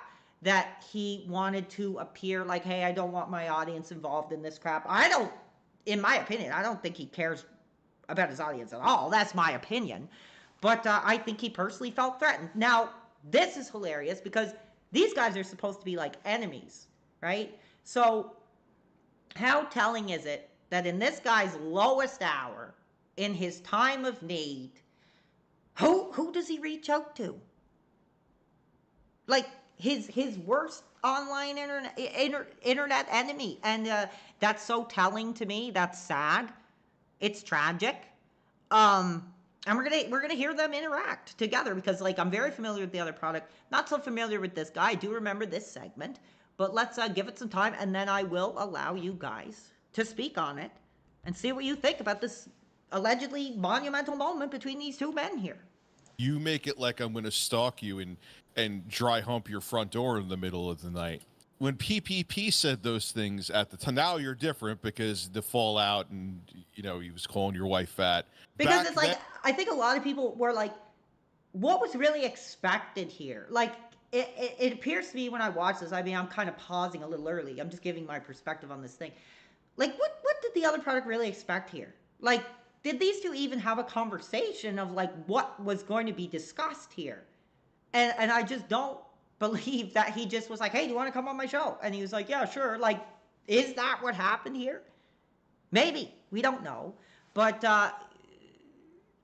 that he wanted to appear like, hey, I don't want my audience involved in this crap. In my opinion, I don't think he cares about his audience at all. That's my opinion. But I think he personally felt threatened. Now, this is hilarious because these guys are supposed to be like enemies, right? So how telling is it that in this guy's lowest hour, in his time of need, who does he reach out to? Like his worst online internet enemy. And that's so telling to me. That's sad. It's tragic. And we're gonna hear them interact together because, like, I'm very familiar with the other product, not so familiar with this guy. I do remember this segment, but let's give it some time, and then I will allow you guys to speak on it and see what you think about this allegedly monumental moment between these two men here. You make it like I'm going to stalk you and dry hump your front door in the middle of the night. When PPP said those things at the time, now you're different because the fallout and, you know, he was calling your wife fat. Because Back it's like, then, I think a lot of people were like, what was really expected here? Like, it appears to me when I watch this, I mean, I'm kind of pausing a little early. I'm just giving my perspective on this thing. Like, what did the other product really expect here? Like, did these two even have a conversation of like what was going to be discussed here? And I just don't believe that he just was like, hey, do you want to come on my show? And he was like, yeah, sure. Like, is that what happened here? Maybe. We don't know. But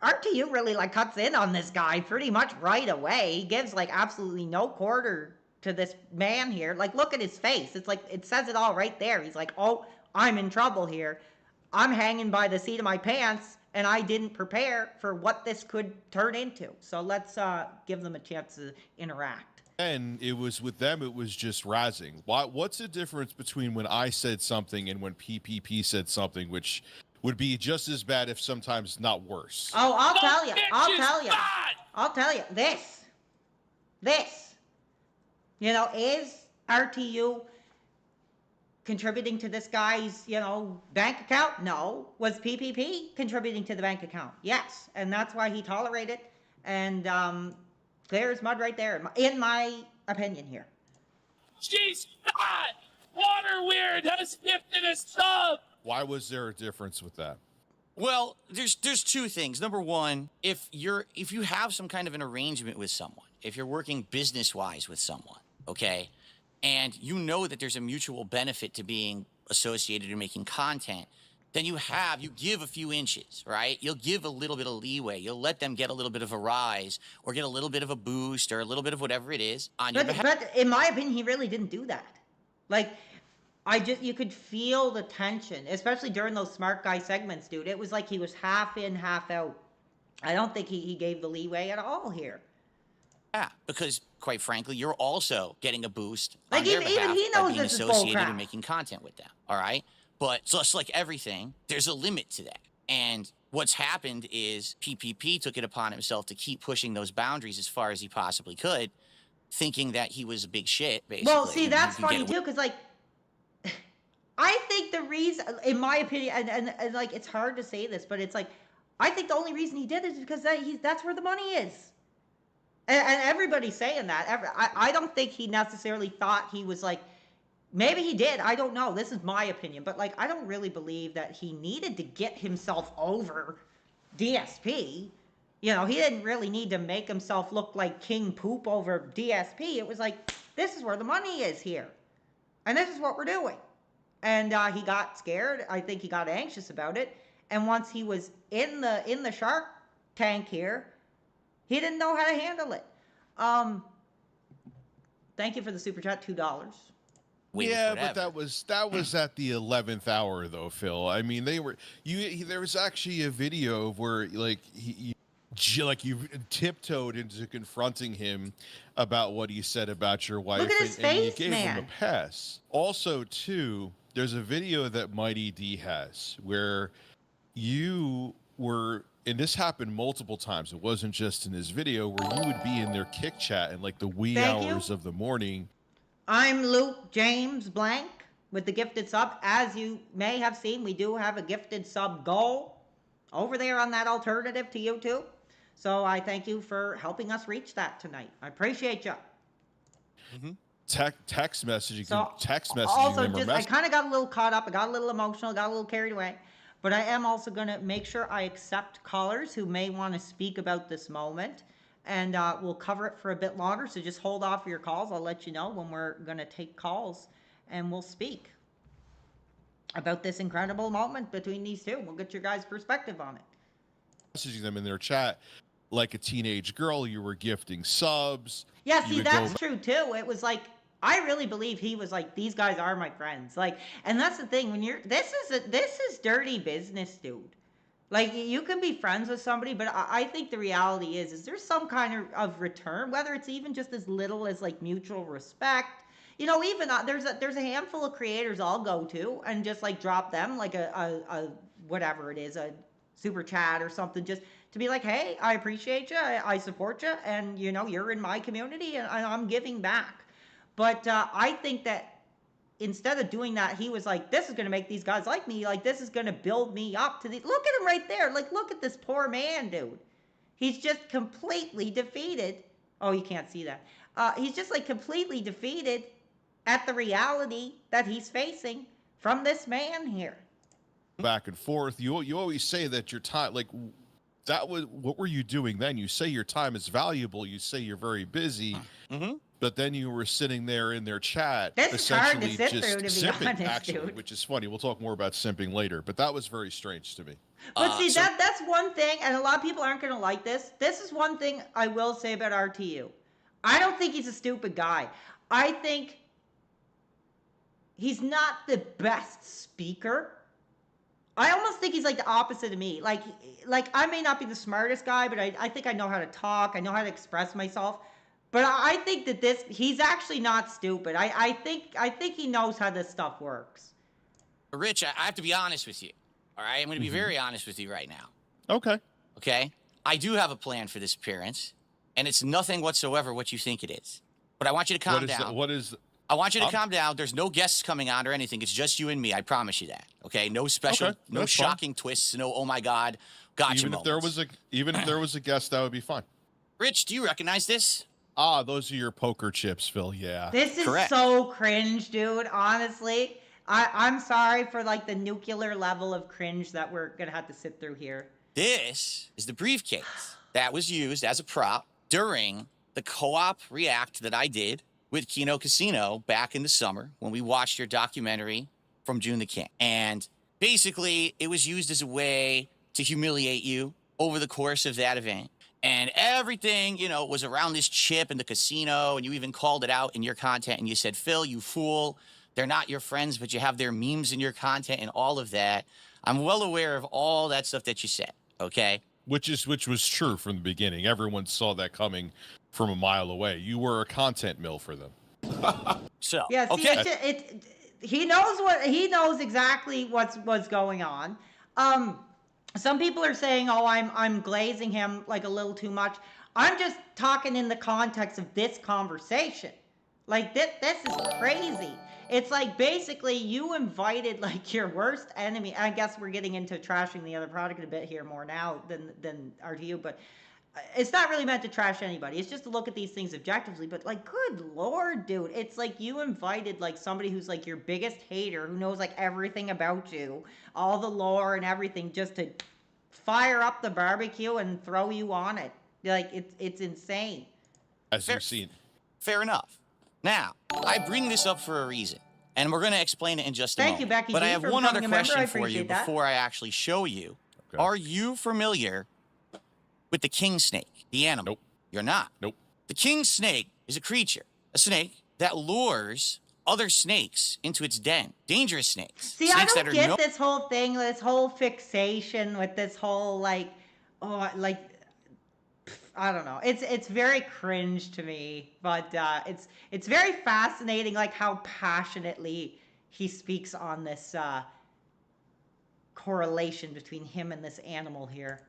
RTU really like cuts in on this guy pretty much right away. He gives like absolutely no quarter to this man here. Like, look at his face. It's like, it says it all right there. He's like, oh, I'm in trouble here. I'm hanging by the seat of my pants, and I didn't prepare for what this could turn into. So let's give them a chance to interact. and it was with them, it was just razzing. What's the difference between when I said something and when PPP said something, which would be just as bad, if sometimes not worse? Oh, I'll tell you. I'll tell you. This, you know, is RTU contributing to this guy's, you know, bank account? No. Was PPP contributing to the bank account? Yes. And that's why he tolerated. And there's mud right there, in my opinion here. She's hot! Water Weird has gifted a sub! Why was there a difference with that? Well, there's two things. Number one, if you have some kind of an arrangement with someone, if you're working business-wise with someone, okay, and you know that there's a mutual benefit to being associated or making content, then you give a few inches, right? You'll give a little bit of leeway. You'll let them get a little bit of a rise or get a little bit of a boost or a little bit of whatever it is on your behalf. But in my opinion, he really didn't do that. Like, you could feel the tension, especially during those smart guy segments, dude. It was like he was half in, half out. I don't think he gave the leeway at all here. Yeah, because quite frankly, you're also getting a boost like on their even behalf he by knows being this is associated bullcrap. and making content with them. All right, but just like everything, there's a limit to that. And what's happened is PPP took it upon himself to keep pushing those boundaries as far as he possibly could, thinking that he was a big shit. Basically, Well, see, and that's he could get funny away- too, because like, I think the reason, in my opinion, and like, it's hard to say this, but it's like, I think the only reason he did it is because that's where the money is. And everybody's saying that. I don't think he necessarily thought he was like, maybe he did. I don't know. This is my opinion. But like, I don't really believe that he needed to get himself over DSP. You know, he didn't really need to make himself look like King Poop over DSP. It was like, this is where the money is here. And this is what we're doing. And he got scared. I think he got anxious about it. And once he was in the Shark Tank here, he didn't know how to handle it. Thank you for the super chat, $2. Yeah, but that was at the 11th hour, though, Phil. I mean, there was actually a video where like you tiptoed into confronting him about what he said about your wife. Look at his and face, you gave him man. a pass. Also, too, there's a video that Mighty D has where you were, and this happened multiple times. It wasn't just in his video, where you would be in their kick chat in like the wee Thank you. hours of the morning. I'm Luke James Blank with the gifted sub. As you may have seen, we do have a gifted sub goal over there on that alternative to YouTube. So I thank you for helping us reach that tonight. I appreciate you. Mm-hmm. Text messaging. So, Text messaging. Also, them or just I kind of got a little caught up. I got a little emotional. Got a little carried away. But I am also going to make sure I accept callers who may want to speak about this moment. And we'll cover it for a bit longer. So just hold off your calls. I'll let you know when we're going to take calls. And we'll speak about this incredible moment between these two. We'll get your guys' perspective on it. Messaging them in their chat like a teenage girl. You were gifting subs. Yeah, You see, would that's go- true too. It was like, I really believe he was like, these guys are my friends. Like, and that's the thing, when you're, this is dirty business, dude. Like, you can be friends with somebody, but I think the reality is there's some kind of return, whether it's even just as little as like mutual respect. You know, even there's a handful of creators I'll go to and just like drop them like a whatever it is, a super chat or something, just to be like, hey, I appreciate you, I support you, and you know, you're in my community, and I'm giving back. But I think that instead of doing that, he was like, this is going to make these guys like me, like this is going to build me up to the, look at him right there, like look at this poor man, dude. He's just completely defeated. Oh, you can't see that. He's just like completely defeated at the reality that he's facing from this man here. Back and forth. You always say that your time, like that was, what were you doing then? You say your time is valuable. You say you're very busy. But then you were sitting there in their chat, This is hard to essentially sit just through, to be simping, honest, actually, dude. which is funny. We'll talk more about simping later, but that was very strange to me. But see, that's one thing, and a lot of people aren't going to like this. This is one thing I will say about RTU. I don't think he's a stupid guy. I think he's not the best speaker. I almost think he's like the opposite of me. Like I may not be the smartest guy, but I think I know how to talk. I know how to express myself. But I think that he's actually not stupid. I think he knows how this stuff works. Rich, I have to be honest with you. All right, I'm going to be very honest with you right now. Okay. Okay? I do have a plan for this appearance, and it's nothing whatsoever what you think it is. But I want you to calm down. I want you to calm down. There's no guests coming on or anything. It's just you and me. I promise you that. Okay? No special, no shocking twists, no oh my God, gotcha Even if there was a guest, that would be fine. Rich, do you recognize this? Ah, those are your poker chips, Phil. Yeah. This is so cringe, dude. Honestly, I'm sorry for like the nuclear level of cringe that we're gonna have to sit through here. This is the briefcase that was used as a prop during the co-op react that I did with Kino Casino back in the summer when we watched your documentary from June the King. And basically, it was used as a way to humiliate you over the course of that event. And everything, you know, was around this chip in the casino, and you even called it out in your content, and you said, Phil, you fool, they're not your friends, but you have their memes in your content and all of that. I'm well aware of all that stuff that you said, okay? Which was true from the beginning. Everyone saw that coming from a mile away. You were a content mill for them. So, yeah, see, he knows exactly what's going on. Some people are saying, oh, I'm glazing him like a little too much. I'm just talking in the context of this conversation. Like this is crazy. It's like basically you invited like your worst enemy. I guess we're getting into trashing the other product a bit here more now than RTU, but it's not really meant to trash anybody. It's just to look at these things objectively. But like, good Lord, dude, it's like you invited like somebody who's like your biggest hater, who knows like everything about you, all the lore and everything, just to fire up the barbecue and throw you on it. Like it's insane. As you've seen. Fair enough. Now, I bring this up for a reason, and we're going to explain it in just a moment. Thank you, Becky. But I have one other question for you before I actually show you. Okay. Are you familiar with the king snake, the animal? Nope. You're not? Nope. The king snake is a creature, a snake, that lures other snakes into its den. Dangerous snakes. See, snakes I don't get this whole thing, this whole fixation with this whole like, oh, like, I don't know. It's very cringe to me, but it's very fascinating, like how passionately he speaks on this correlation between him and this animal here.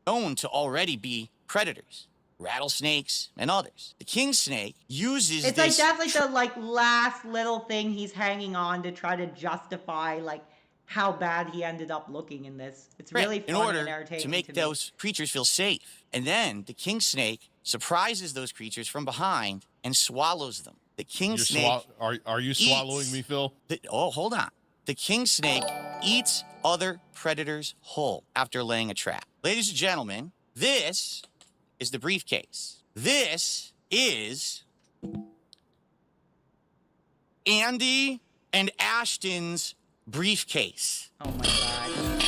Known to already be predators, rattlesnakes, and others. The king snake uses it's this... like that's like the like last little thing he's hanging on to try to justify like how bad he ended up looking in this. It's really funny in order and entertaining to make those creatures feel safe. And then the king snake surprises those creatures from behind and swallows them. The king snake... Are you swallowing me, Phil? Hold on. The king snake eats other predators whole after laying a trap. Ladies and gentlemen, this is the briefcase. This is Andy and Ashton's briefcase. Oh my God.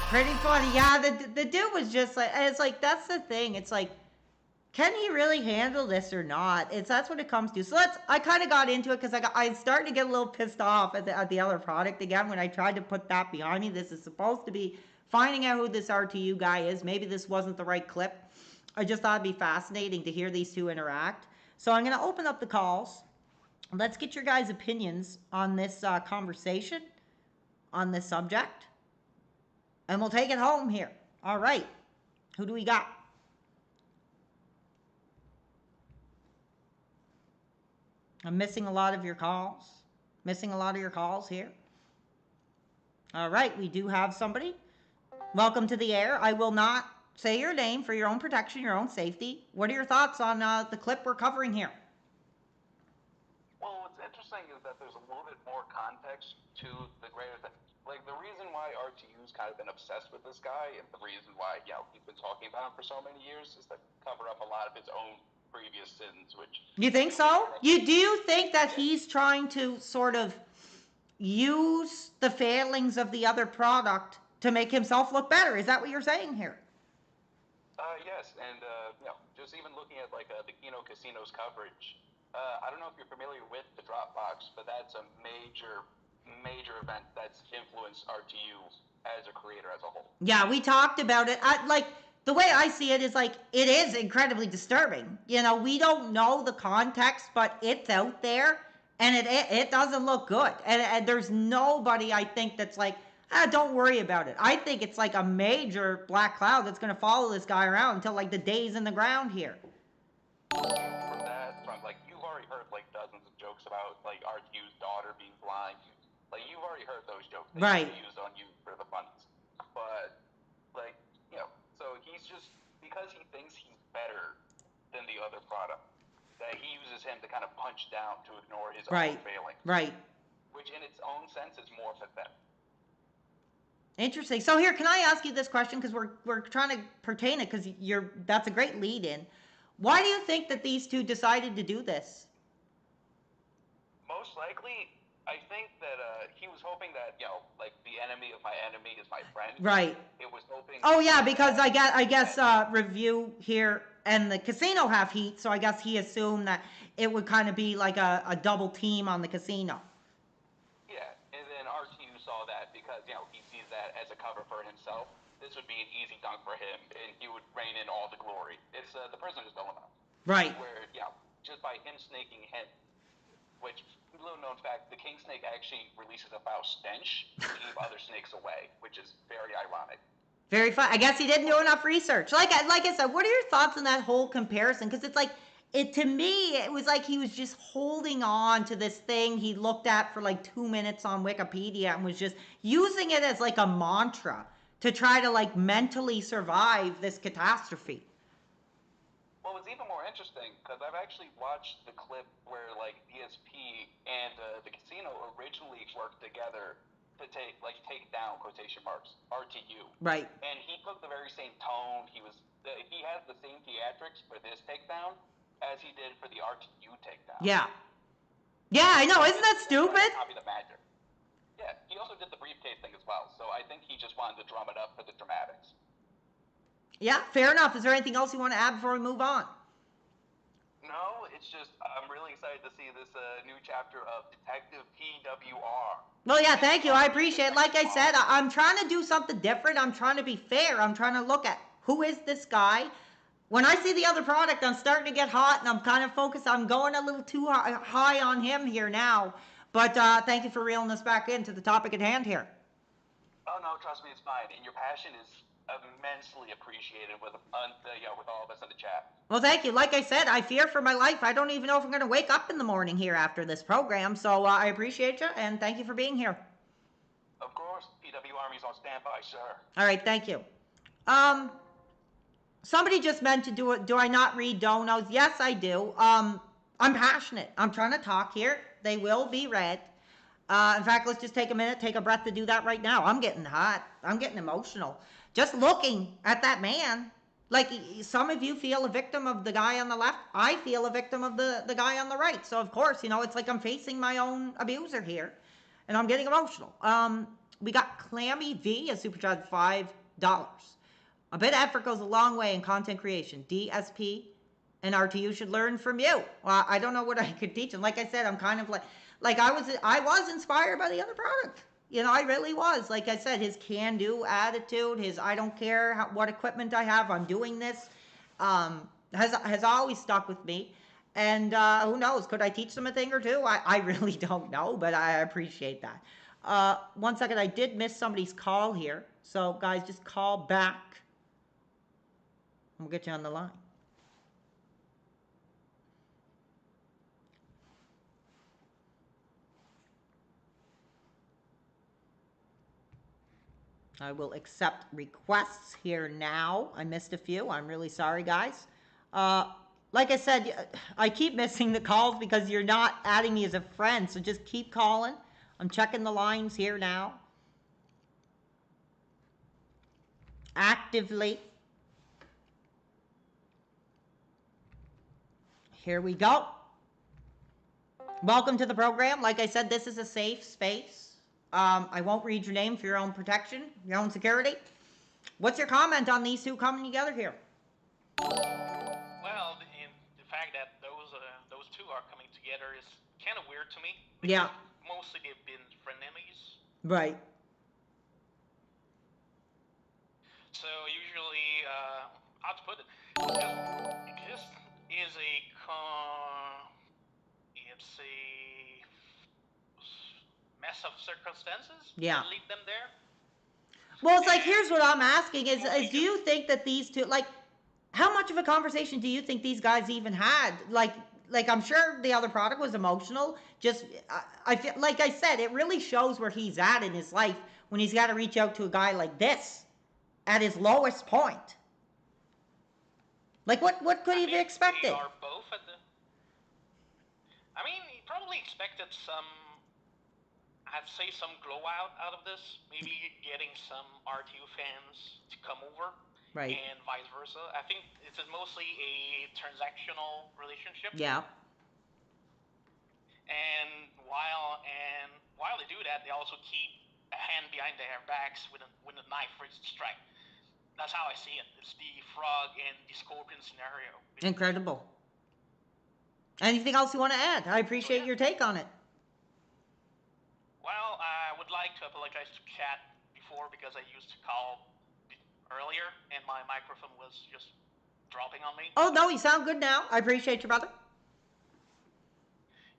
Pretty funny. Yeah, the dude was just like, it's like, that's the thing. It's like, can he really handle this or not? That's what it comes to. So I kind of got into it because I started to get a little pissed off at the other product again when I tried to put that behind me. This is supposed to be finding out who this RTU guy is. Maybe this wasn't the right clip. I just thought it'd be fascinating to hear these two interact. So I'm going to open up the calls. let's get your guys' opinions on this conversation, on this subject, and we'll take it home here. All right. Who do we got? I'm missing a lot of your calls. Missing a lot of your calls here. All right, we do have somebody. Welcome to the air. I will not say your name for your own protection, your own safety. What are your thoughts on the clip we're covering here? Well, what's interesting is that there's a little bit more context to the greater thing. Like, the reason why RTU's kind of been obsessed with this guy, and the reason why, he's been talking about him for so many years, is to cover up a lot of his own previous sins, which... You think so? Do you think that he's trying to sort of use the failings of the other product to make himself look better? Is that what you're saying here? Yes, and, just even looking at, like, the Kino Casino's coverage, I don't know if you're familiar with the Dropbox, but that's a major event that's influenced RTU as a creator as a whole. Yeah, we talked about it. The way I see it is like, it is incredibly disturbing. You know, we don't know the context, but it's out there, and it doesn't look good. And there's nobody, I think, that's like, don't worry about it. I think it's like a major black cloud that's going to follow this guy around until, like, the day's in the ground here. From like, you've already heard, like, dozens of jokes about, like, RTU's daughter being blind. Like, you've already heard those jokes. They used on you for the funnies. But, like, so he's just, because he thinks he's better than the other product, that he uses him to kind of punch down to ignore his own failings. Right. Which in its own sense is more pathetic. Interesting. So here, can I ask you this question? Because we're trying to pertain it, because that's a great lead in. Why do you think that these two decided to do this? Most likely, I think that he was hoping that, like, the enemy of my enemy is my friend. Right. It was hoping... Oh, yeah, because I guess Review here and the casino have heat, so I guess he assumed that it would kind of be like a double team on the casino. Yeah, and then RTU saw that because, he sees that as a cover for himself. This would be an easy dunk for him, and he would reign in all the glory. It's the prisoner's dilemma. Right. Where, just by him snaking him, which, little known fact, the king snake actually releases a foul stench to keep other snakes away, which is very ironic. Very fun. I guess he didn't do enough research. Like I said, what are your thoughts on that whole comparison? Because it's like, to me, it was like he was just holding on to this thing he looked at for like 2 minutes on Wikipedia and was just using it as like a mantra to try to, like, mentally survive this catastrophe. Well, it's even more interesting because I've actually watched the clip where, like, DSP and the casino originally worked together to take down, quotation marks, RTU. Right. And he took the very same tone. He has the same theatrics for this takedown as he did for the RTU takedown. Yeah. Yeah, I know. Isn't that stupid? Copy the magic. Yeah, he also did the briefcase thing as well, so I think he just wanted to drum it up for the dramatics. Yeah, fair enough. Is there anything else you want to add before we move on? No, it's just I'm really excited to see this new chapter of Detective PWR. Well, yeah, thank you. I appreciate it. Like I said, I'm trying to do something different. I'm trying to be fair. I'm trying to look at who is this guy. When I see the other product, I'm starting to get hot, and I'm kind of focused. I'm going a little too high on him here now. But thank you for reeling us back into the topic at hand here. Oh, no, trust me, it's fine. And your passion is immensely appreciated with all of us in the chat. Well, thank you. Like I said, I fear for my life. I don't even know if I'm going to wake up in the morning here after this program. So I appreciate you, and thank you for being here. Of course. PW Army's on standby, sir. All right, thank you. Somebody just mentioned, do I not read donos? Yes, I do. I'm passionate. I'm trying to talk here. They will be read. In fact, let's just take a minute, take a breath to do that right now. I'm getting hot. I'm getting emotional. Just looking at that man. Like, some of you feel a victim of the guy on the left. I feel a victim of the guy on the right. So, of course, it's like I'm facing my own abuser here. And I'm getting emotional. We got Clammy V, a super chat, $5. A bit of effort goes a long way in content creation. DSP and RTU should learn from you. Well, I don't know what I could teach them. Like I said, I'm kind of like I was inspired by the other product. I really was. Like I said, his can-do attitude, his I don't care what equipment I have, I'm doing this, has always stuck with me. And who knows? Could I teach them a thing or two? I really don't know, but I appreciate that. 1 second, I did miss somebody's call here. So, guys, just call back. We'll get you on the line. I will accept requests here now. I missed a few. I'm really sorry, guys. Like I said, I keep missing the calls because you're not adding me as a friend. So just keep calling. I'm checking the lines here now. Actively. Here we go. Welcome to the program. Like I said, this is a safe space. I won't read your name for your own protection, your own security. What's your comment on these two coming together here? Well, the fact that those two are coming together is kind of weird to me. Yeah. Mostly they've been frenemies. Right. So usually, how to put it, this is it's a mess of circumstances. Yeah. That lead them there. Well, it's like, here's what I'm asking is do you think that these two, like, how much of a conversation do you think these guys even had? Like I'm sure the other product was emotional. Just, I feel, like I said, it really shows where he's at in his life when he's got to reach out to a guy like this at his lowest point. Like, what could he have expected? They are both at the... I mean, he probably expected some, I'd say, some glow out of this. Maybe getting some RTU fans to come over. Right. And vice versa. I think it's mostly a transactional relationship. Yeah. And while they do that, they also keep a hand behind their backs with a knife ready to strike. That's how I see it. It's the frog and the scorpion scenario. Incredible. Anything else you want to add? I appreciate your take on it. Well, I would like to apologize to chat before because I used to call earlier and my microphone was just dropping on me. Oh, no, you sound good now. I appreciate you, brother.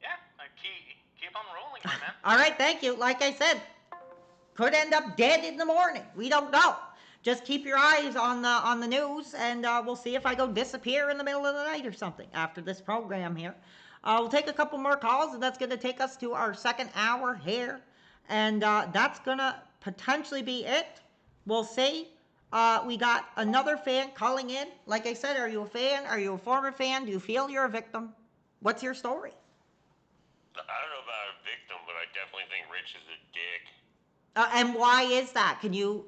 Yeah, keep on rolling, my man. All right, thank you. Like I said, could end up dead in the morning. We don't know. Just keep your eyes on the news, and we'll see if I go disappear in the middle of the night or something after this program here. We'll take a couple more calls, and that's going to take us to our second hour here. And that's going to potentially be it. We'll see. We got another fan calling in. Like I said, are you a fan? Are you a former fan? Do you feel you're a victim? What's your story? I don't know about a victim, but I definitely think Rich is a dick. And why is that? Can you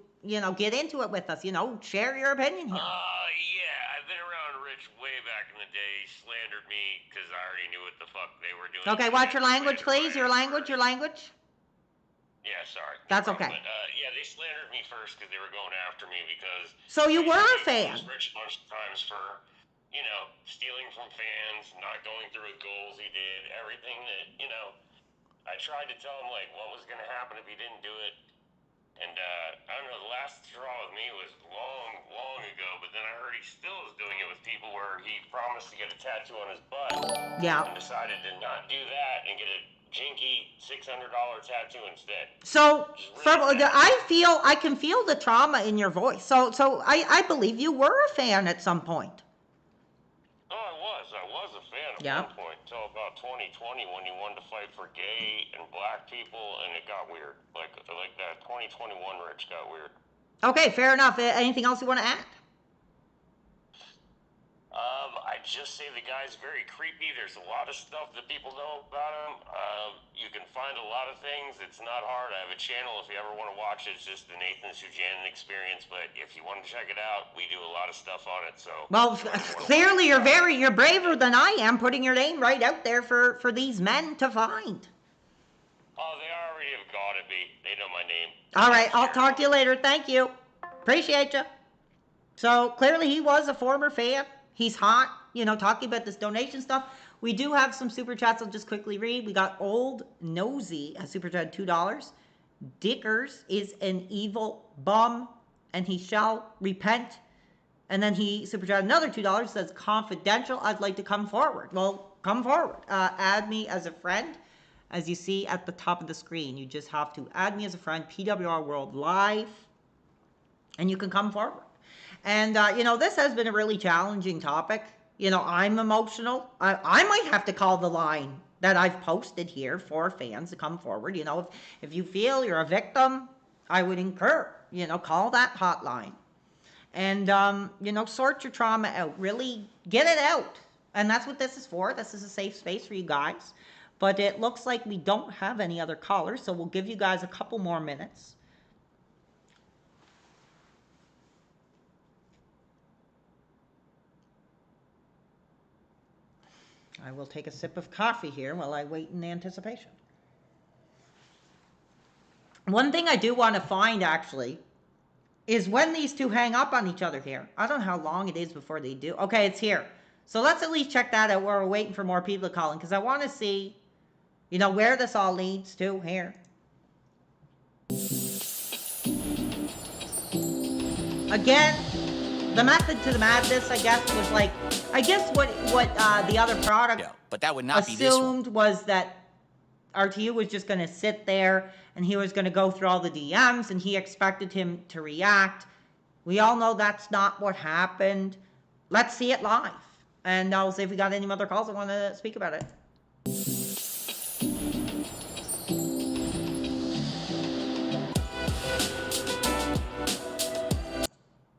get into it with us? Share your opinion here. Yeah, I've been around Rich way back in the day. He slandered me because I already knew what the fuck they were doing. Okay, watch your language, please. Your language. Yeah, sorry. That's okay. But, yeah, they slandered me first because they were going after me because... So you were a fan. Rich a bunch of times for, stealing from fans, not going through his goals he did, everything that, I tried to tell him, what was going to happen if he didn't do it. And, I don't know, the last straw with me was long, long ago, but then I heard he still is doing it with people where he promised to get a tattoo on his butt. Yeah. And decided to not do that and get a jinky $600 tattoo instead. So, I can feel the trauma in your voice. So I believe you were a fan at some point. Oh, I was a fan at one point until about 2020 when he wanted to fight for gay and black people, and it got weird. Like that 2021 Rich got weird. Okay, fair enough. Anything else you want to add? I'd just say the guy's very creepy. There's a lot of stuff that people know about him. You can find a lot of things. It's not hard. I have a channel if you ever want to watch it. It's just the Nathan Sujanin Experience. But if you want to check it out, we do a lot of stuff on it. So well, clearly you're braver than I am, putting your name right out there for these men to find. Oh, they already have got at me. They know my name. All right, I'll talk to you later. Thank you. Appreciate you. So clearly he was a former fan. He's hot, talking about this donation stuff. We do have some super chats I'll just quickly read. We got Old Nosy, a super chat, $2. Dickers is an evil bum, and he shall repent. And then he super chat another $2, says, confidential, I'd like to come forward. Well, come forward. Add me as a friend. As you see at the top of the screen, you just have to add me as a friend, PWR World Live, and you can come forward. And, you know, this has been a really challenging topic. You know, I'm emotional. I might have to call the line that I've posted here for fans to come forward. You know, if you feel you're a victim, I would encourage, you know, call that hotline. And, you know, sort your trauma out. Really get it out. And that's what this is for. This is a safe space for you guys. But it looks like we don't have any other callers, so we'll give you guys a couple more minutes. I will take a sip of coffee here while I wait in anticipation. One thing I do want to find, actually, is when these two hang up on each other here. I don't know how long it is before they do. Okay, it's here. So let's at least check that out while we're waiting for more people to call in, because I want to see, you know, where this all leads to here. Again, the method to the madness, I guess, was like, I guess what the other product but that would not be this one. assumed was that RTU was just going to sit there and he was going to go through all the DMs and he expected him to react. We all know that's not what happened. Let's see it live. And I'll see if we got any other calls that want to speak about it.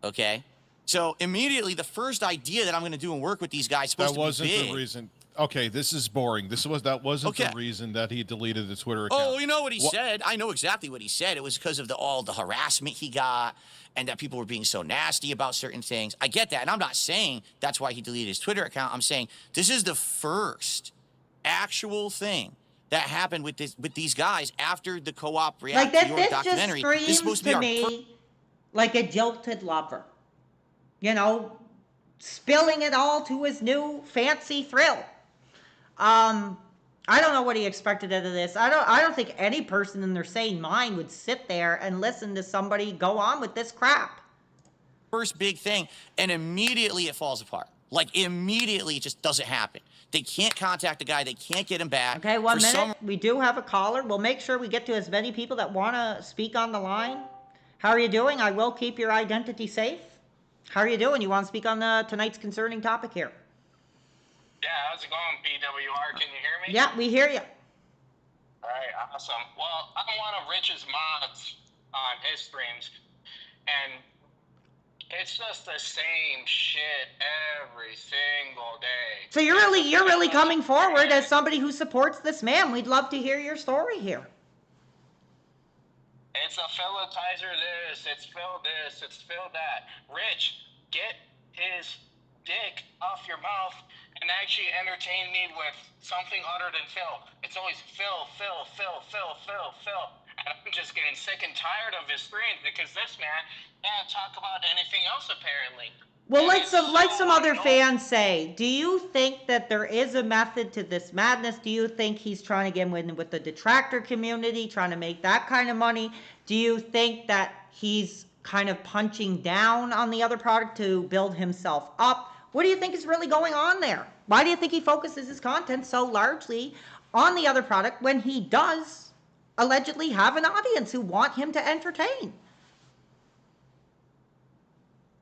Okay. So immediately, the first idea that I'm going to do and work with these guys is supposed that wasn't to be big. the reason. Okay, this is boring. That wasn't the reason that he deleted the Twitter account. Oh, you know what he said? I know exactly what he said. It was because of all the harassment he got and that people were being so nasty about certain things. I get that, and I'm not saying that's why he deleted his Twitter account. I'm saying this is the first actual thing that happened with these guys after the co-op react to your documentary. This just screams to me like a jilted lover. You know, spilling it all to his new fancy thrill. I don't know what he expected out of this. I don't think any person in their sane mind would sit there and listen to somebody go on with this crap. First big thing, and immediately it falls apart. Like, immediately it just doesn't happen. They can't contact the guy. They can't get him back. Okay, 1 minute. We do have a caller. We'll make sure we get to as many people that want to speak on the line. How are you doing? I will keep your identity safe. How are you doing? You want to speak on tonight's concerning topic here? Yeah, how's it going, PWR? Can you hear me? Yeah, we hear you. All right, awesome. Well, I'm one of Rich's mods on his streams, and it's just the same shit every single day. So you're really coming forward as somebody who supports this man. We'd love to hear your story here. It's a Philitizer this, it's Phil this, it's Phil that. Rich, get his dick off your mouth and actually entertain me with something other than Phil. It's always Phil. And I'm just getting sick and tired of his streams because this man can't talk about anything else apparently. Well, like some other fans say, do you think that there is a method to this madness? Do you think he's trying to get in with the detractor community, trying to make that kind of money? Do you think that he's kind of punching down on the other product to build himself up? What do you think is really going on there? Why do you think he focuses his content so largely on the other product when he does allegedly have an audience who want him to entertain?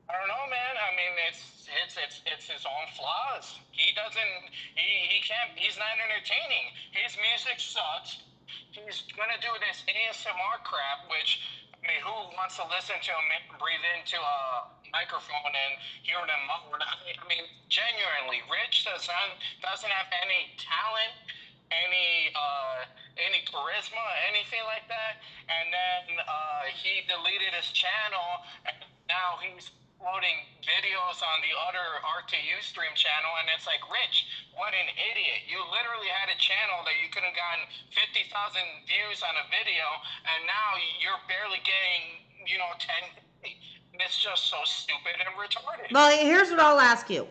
I don't know, man. I mean, it's his own flaws. He can't, he's not entertaining. His music sucks. He's gonna do this ASMR crap, which, I mean, who wants to listen to him breathe into a microphone and hear them muffled? I mean, genuinely, Rich doesn't have any talent, any charisma, anything like that. And then he deleted his channel, and now he's uploading videos on the other RTU stream channel, and it's like, Rich, what an idiot. You literally had a channel that you could have gotten 50,000 views on a video, and now you're barely getting, 10. It's just so stupid and retarded. Well, here's what I'll ask you.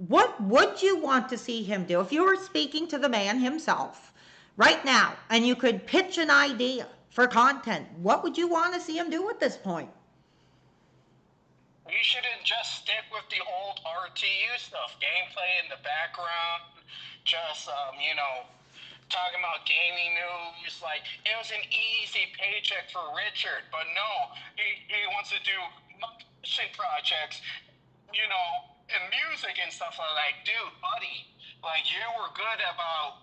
What would you want to see him do? If you were speaking to the man himself right now, and you could pitch an idea for content, what would you want to see him do at this point? You shouldn't just stick with the old RTU stuff. Gameplay in the background, just, talking about gaming news. Like, it was an easy paycheck for Richard, but no, he wants to do motion projects, and music and stuff like that. Dude, buddy, like, you were good about,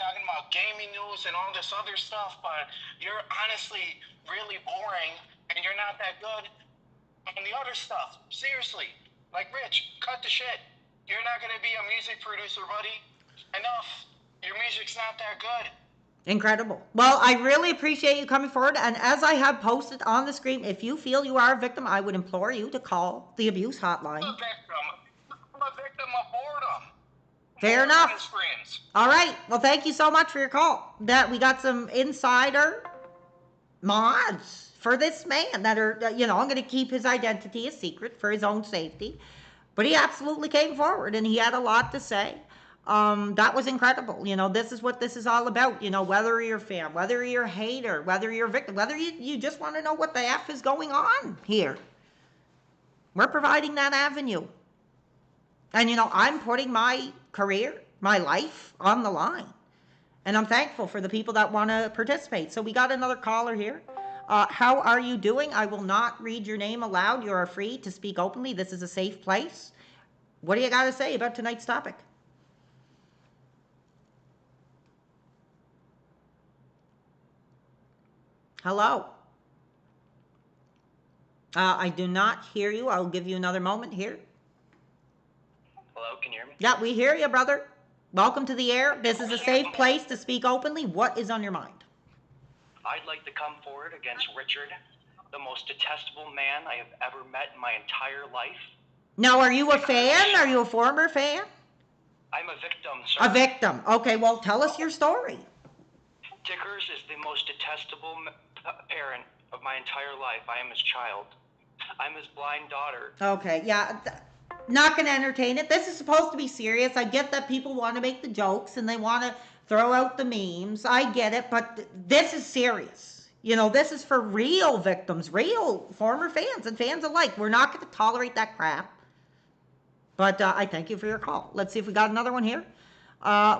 talking about gaming news and all this other stuff, but you're honestly really boring, and you're not that good on the other stuff. Seriously. Like, Rich, cut the shit. You're not going to be a music producer, buddy. Enough. Your music's not that good. Incredible. Well, I really appreciate you coming forward. And as I have posted on the screen, if you feel you are a victim, I would implore you to call the abuse hotline. I'm a victim of boredom. Fair enough. All right. Well, thank you so much for your call. That we got some insider mods for this man that are, I'm going to keep his identity a secret for his own safety. But he absolutely came forward and he had a lot to say. That was incredible. This is what this is all about. Whether you're a fan, whether you're a hater, whether you're a victim, whether you just want to know what the F is going on here. We're providing that avenue. And, I'm putting my career, my life on the line. And I'm thankful for the people that want to participate. So we got another caller here. How are you doing? I will not read your name aloud. You are free to speak openly. This is a safe place. What do you got to say about tonight's topic? Hello. I do not hear you. I'll give you another moment here. Hello, can you hear me? Yeah, we hear you, brother. Welcome to the air. This is a safe place to speak openly. What is on your mind? I'd like to come forward against Richard, the most detestable man I have ever met in my entire life. Now, are you a fan? Are you a former fan? I'm a victim, sir. A victim. Okay, well, tell us your story. Dickers is the most detestable parent of my entire life. I am his child. I'm his blind daughter. Okay, yeah. Not going to entertain it. This is supposed to be serious. I get that people want to make the jokes and they want to throw out the memes. I get it, but this is serious. This is for real victims, real former fans and fans alike. We're not going to tolerate that crap. But I thank you for your call. Let's see if we got another one here.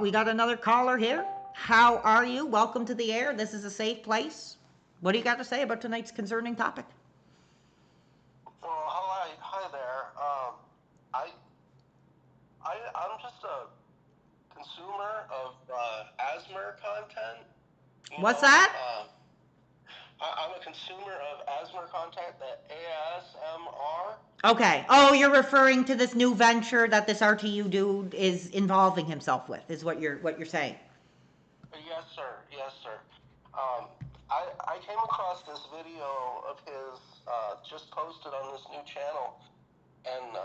We got another caller here. How are you? Welcome to the air. This is a safe place. What do you got to say about tonight's concerning topic? Well, hi there. I'm just a consumer of ASMR content. What's that? I'm a consumer of ASMR content, the ASMR. Okay. Oh, you're referring to this new venture that this RTU dude is involving himself with, is what you're saying. Yes, sir. Yes, sir. I came across this video of his just posted on this new channel, and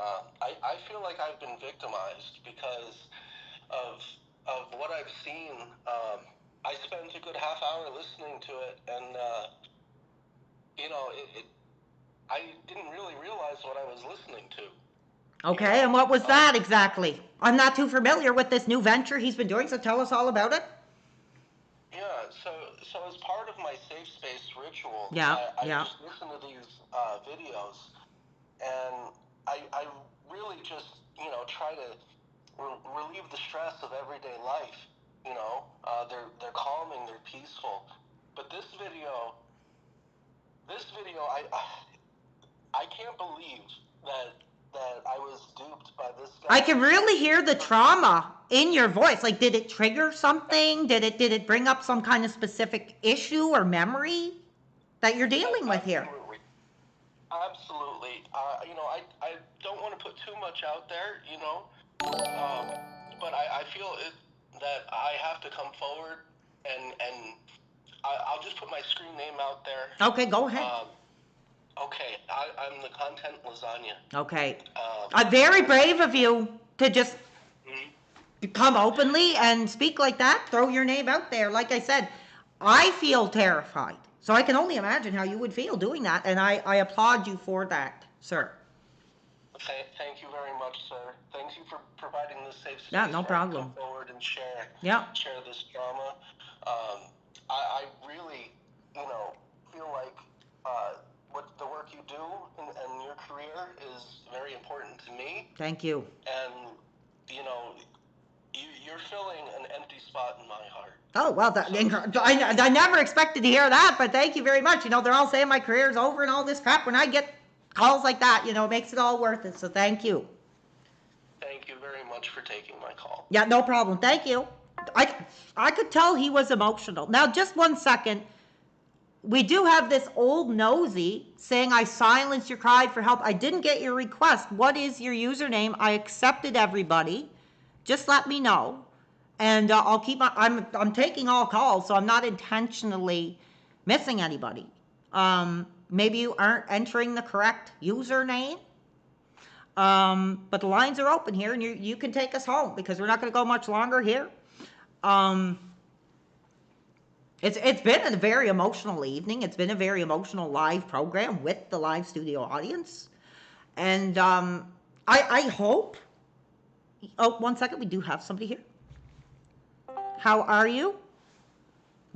I feel like I've been victimized because of what I've seen. I spent a good half hour listening to it, and I didn't really realize what I was listening to. Okay, and what was that exactly? I'm not too familiar with this new venture he's been doing, so tell us all about it. Yeah, so as part of my safe space ritual, I just listen to these videos, and I really just, try to relieve the stress of everyday life. They're calming, they're peaceful. But this video, I can't believe that I was duped by this guy. I can really hear the trauma in your voice. Like, did it trigger something? Did it bring up some kind of specific issue or memory that you're dealing with here? Absolutely. I don't want to put too much out there, but I feel that I have to come forward, and I'll just put my screen name out there. Okay, go ahead. Okay, I'm the content lasagna. Okay. Very brave of you to just come openly and speak like that, throw your name out there. Like I said, I feel terrified. So I can only imagine how you would feel doing that, and I applaud you for that, sir. Thank you very much, sir. Thank you for providing this safe space. Yeah, no problem. Come forward and share this drama. I really, feel like what the work you do and your career is very important to me. Thank you. And, you know, you're filling an empty spot in my heart. Oh, well, I never expected to hear that, but thank you very much. You know, they're all saying my career's over and all this crap. When I get calls like that, you know, it makes it all worth it. So thank you. Thank you very much for taking my call. Yeah, no problem. Thank you. I could tell he was emotional. Now, just 1 second. We do have this old nosy saying, I silenced your cry for help. I didn't get your request. What is your username? I accepted everybody. Just let me know. And I'll keep I'm taking all calls, so I'm not intentionally missing anybody. Maybe you aren't entering the correct username. But the lines are open here, and you can take us home because we're not going to go much longer here. It's been a very emotional evening. It's been a very emotional live program with the live studio audience. And I hope... Oh, 1 second. We do have somebody here. How are you?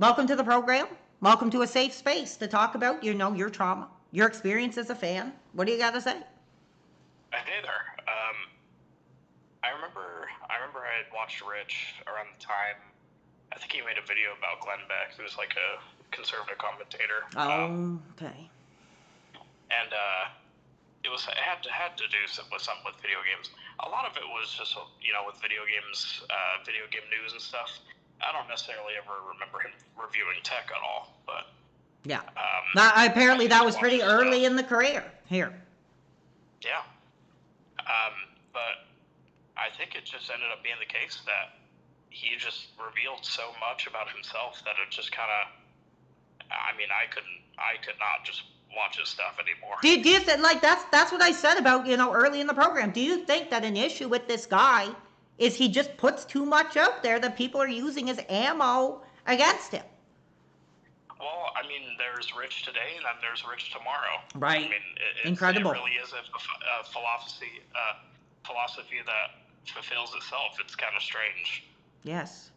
Welcome to the program. Welcome to a safe space to talk about, you know, your trauma, your experience as a fan. What do you got to say? Hey there. I remember I had watched Rich around the time. I think he made a video about Glenn Beck, who was like a conservative commentator. Okay. And it had to do with something with video games. A lot of it was just, you know, with video games, video game news and stuff. I don't necessarily ever remember him reviewing tech at all, but yeah. Apparently that was pretty early in the career here. Yeah. But I think it just ended up being the case that he just revealed so much about himself that it just kind of, I mean, I could not just watch his stuff anymore. Do you think, like, that's what I said about, you know, early in the program. Do you think that an issue with this guy is he just puts too much out there that people are using as ammo against him? Well, I mean, there's Rich today and then there's Rich tomorrow. Right. I mean, Incredible. It really is a philosophy that fulfills itself. It's kind of strange. Yes.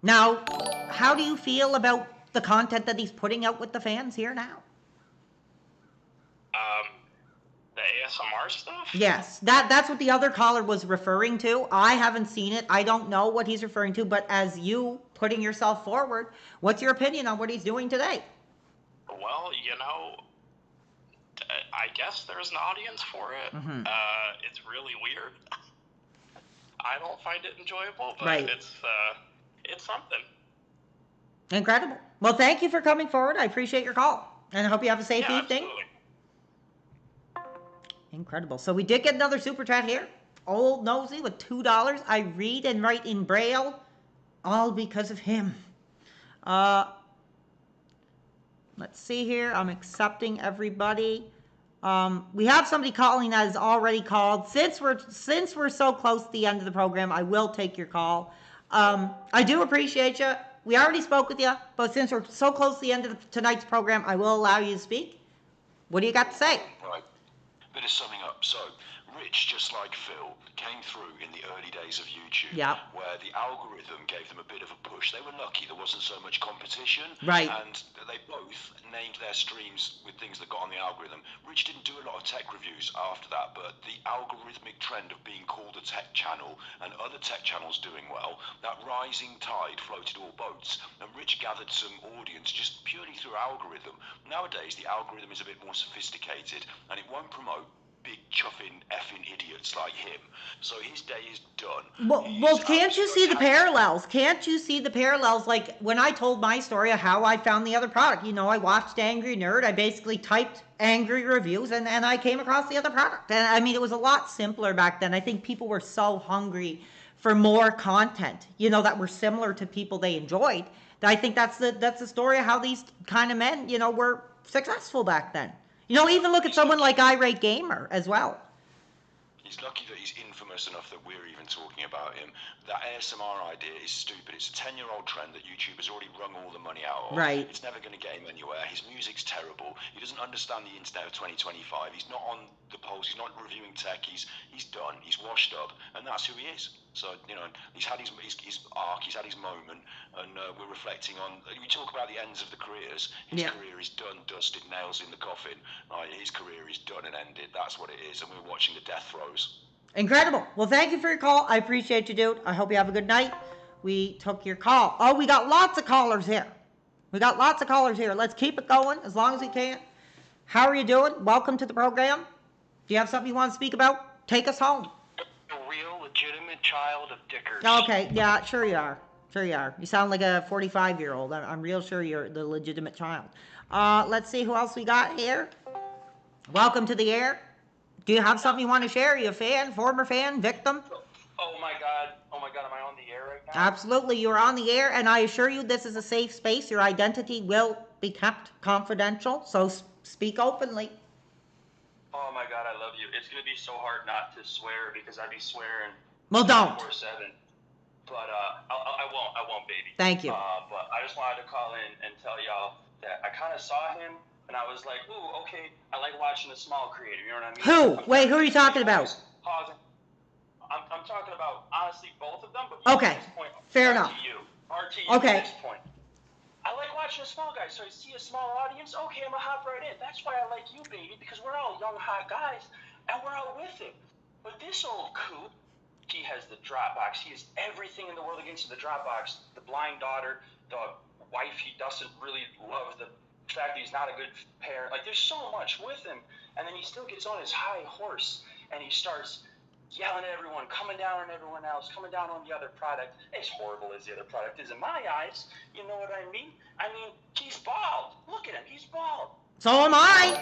Now, how do you feel about the content that he's putting out with the fans here now? The ASMR stuff? Yes, that's what the other caller was referring to. I haven't seen it. I don't know what he's referring to, but as you putting yourself forward, what's your opinion on what he's doing today? Well, you know, I guess there's an audience for it. Mm-hmm. It's really weird. I don't find it enjoyable, but right. It's something. Incredible. Well, thank you for coming forward. I appreciate your call, and I hope you have a safe evening. Absolutely. Incredible. So we did get another super chat here. Old Nosy with $2. I read and write in Braille, all because of him. Let's see here. I'm accepting everybody. We have somebody calling that has already called. Since we're so close to the end of the program, I will take your call. I do appreciate you. We already spoke with you, but since we're so close to the end of tonight's program, I will allow you to speak. What do you got to say? Right. Bit of summing up. So, Rich, just like Phil, came through in the early days of YouTube, where the algorithm gave them a bit of a push. They were lucky there wasn't so much competition, right? And they both named their streams with things that got on the algorithm. Rich didn't do a lot of tech reviews after that, but the algorithmic trend of being called a tech channel and other tech channels doing well, that rising tide floated all boats, and Rich gathered some audience just purely through algorithm. Nowadays, the algorithm is a bit more sophisticated, and it won't promote big chuffing effing idiots like him. So his day is done. Well, can't you see the parallels? Can't you see the parallels? Like when I told my story of how I found the other product, you know, I watched Angry Nerd. I basically typed angry reviews and I came across the other product. And I mean, it was a lot simpler back then. I think people were so hungry for more content, you know, that were similar to people they enjoyed. That I think that's the story of how these kind of men, you know, were successful back then. You know, even look at someone like Irate Gamer as well. He's lucky that he's infamous enough that we're even talking about him. That ASMR idea is stupid. It's a 10-year-old trend that YouTube has already wrung all the money out of. Right. It's never going to get him anywhere. His music's terrible. He doesn't understand the internet of 2025. He's not on the polls. He's not reviewing tech. He's done. He's washed up. And that's who he is. So, he's had his arc, he's had his moment, and we're reflecting on. We talk about the ends of the careers. His career is done, dusted, nails in the coffin. His career is done and ended. That's what it is, and we're watching the death throes. Incredible. Well, thank you for your call. I appreciate you, dude. I hope you have a good night. We took your call. Oh, we got lots of callers here. Let's keep it going as long as we can. How are you doing? Welcome to the program. Do you have something you want to speak about? Take us home. A real legitimate child of Dickers. Okay, yeah, sure you are. You sound like a 45-year-old. I'm real sure you're the legitimate child. Let's see who else we got here. Welcome to the air. Do you have something you want to share? Are you a fan, former fan, victim? Oh my God, am I on the air right now? Absolutely, you're on the air, and I assure you this is a safe space. Your identity will be kept confidential, so speak openly. Oh my God, I love you. It's going to be so hard not to swear because I'd be swearing. Well, don't. 24/7. But I won't, baby. Thank you. But I just wanted to call in and tell y'all that I kind of saw him, and I was like, ooh, okay, I like watching a small creator, you know what I mean? Who? Wait, who are you talking about? I'm talking about, honestly, both of them, but okay, at this point, fair enough. RTU okay. At this point. I like watching a small guy, so I see a small audience, okay, I'm gonna hop right in. That's why I like you, baby, because we're all young, hot guys, and we're all with it. But this old coot, he has the Dropbox. He has everything in the world against the Dropbox. The blind daughter, the wife he doesn't really love, the fact that he's not a good parent. Like, there's so much with him. And then he still gets on his high horse, and he starts yelling at everyone, coming down on everyone else, coming down on the other product. As horrible as the other product is in my eyes, you know what I mean? I mean, he's bald. Look at him. He's bald. So am I.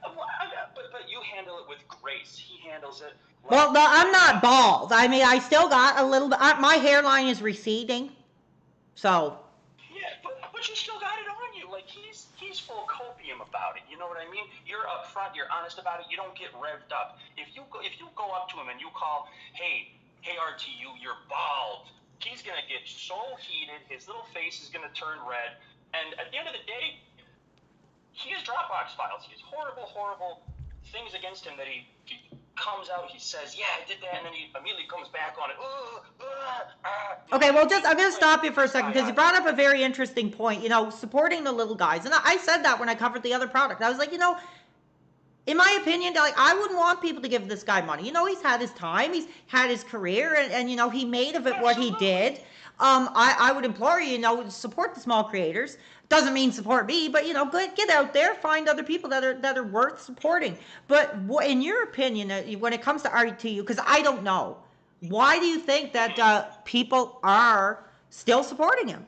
But you handle it with grace. He handles it. Well, no, I'm not bald. I mean, I still got a little bit. My hairline is receding, so. Yeah, but you still got it on you. Like, he's full copium about it. You know what I mean? You're upfront. You're honest about it. You don't get revved up. If you go up to him and you call, hey RTU, you're bald. He's gonna get so heated. His little face is gonna turn red. And at the end of the day, he has Dropbox files. He has horrible things against him that he comes out, he says, yeah, I did that, and then he immediately comes back on it. Okay, well, I'm going to stop you for a second because you brought up a very interesting point, supporting the little guys. And I said that when I covered the other product. I was like, in my opinion, like, I wouldn't want people to give this guy money. He's had his time, he's had his career, and he made of it what he did. I would implore you, support the small creators. Doesn't mean support me, but get out there, find other people that are worth supporting. But in your opinion, when it comes to RTU, because I don't know, why do you think that people are still supporting him?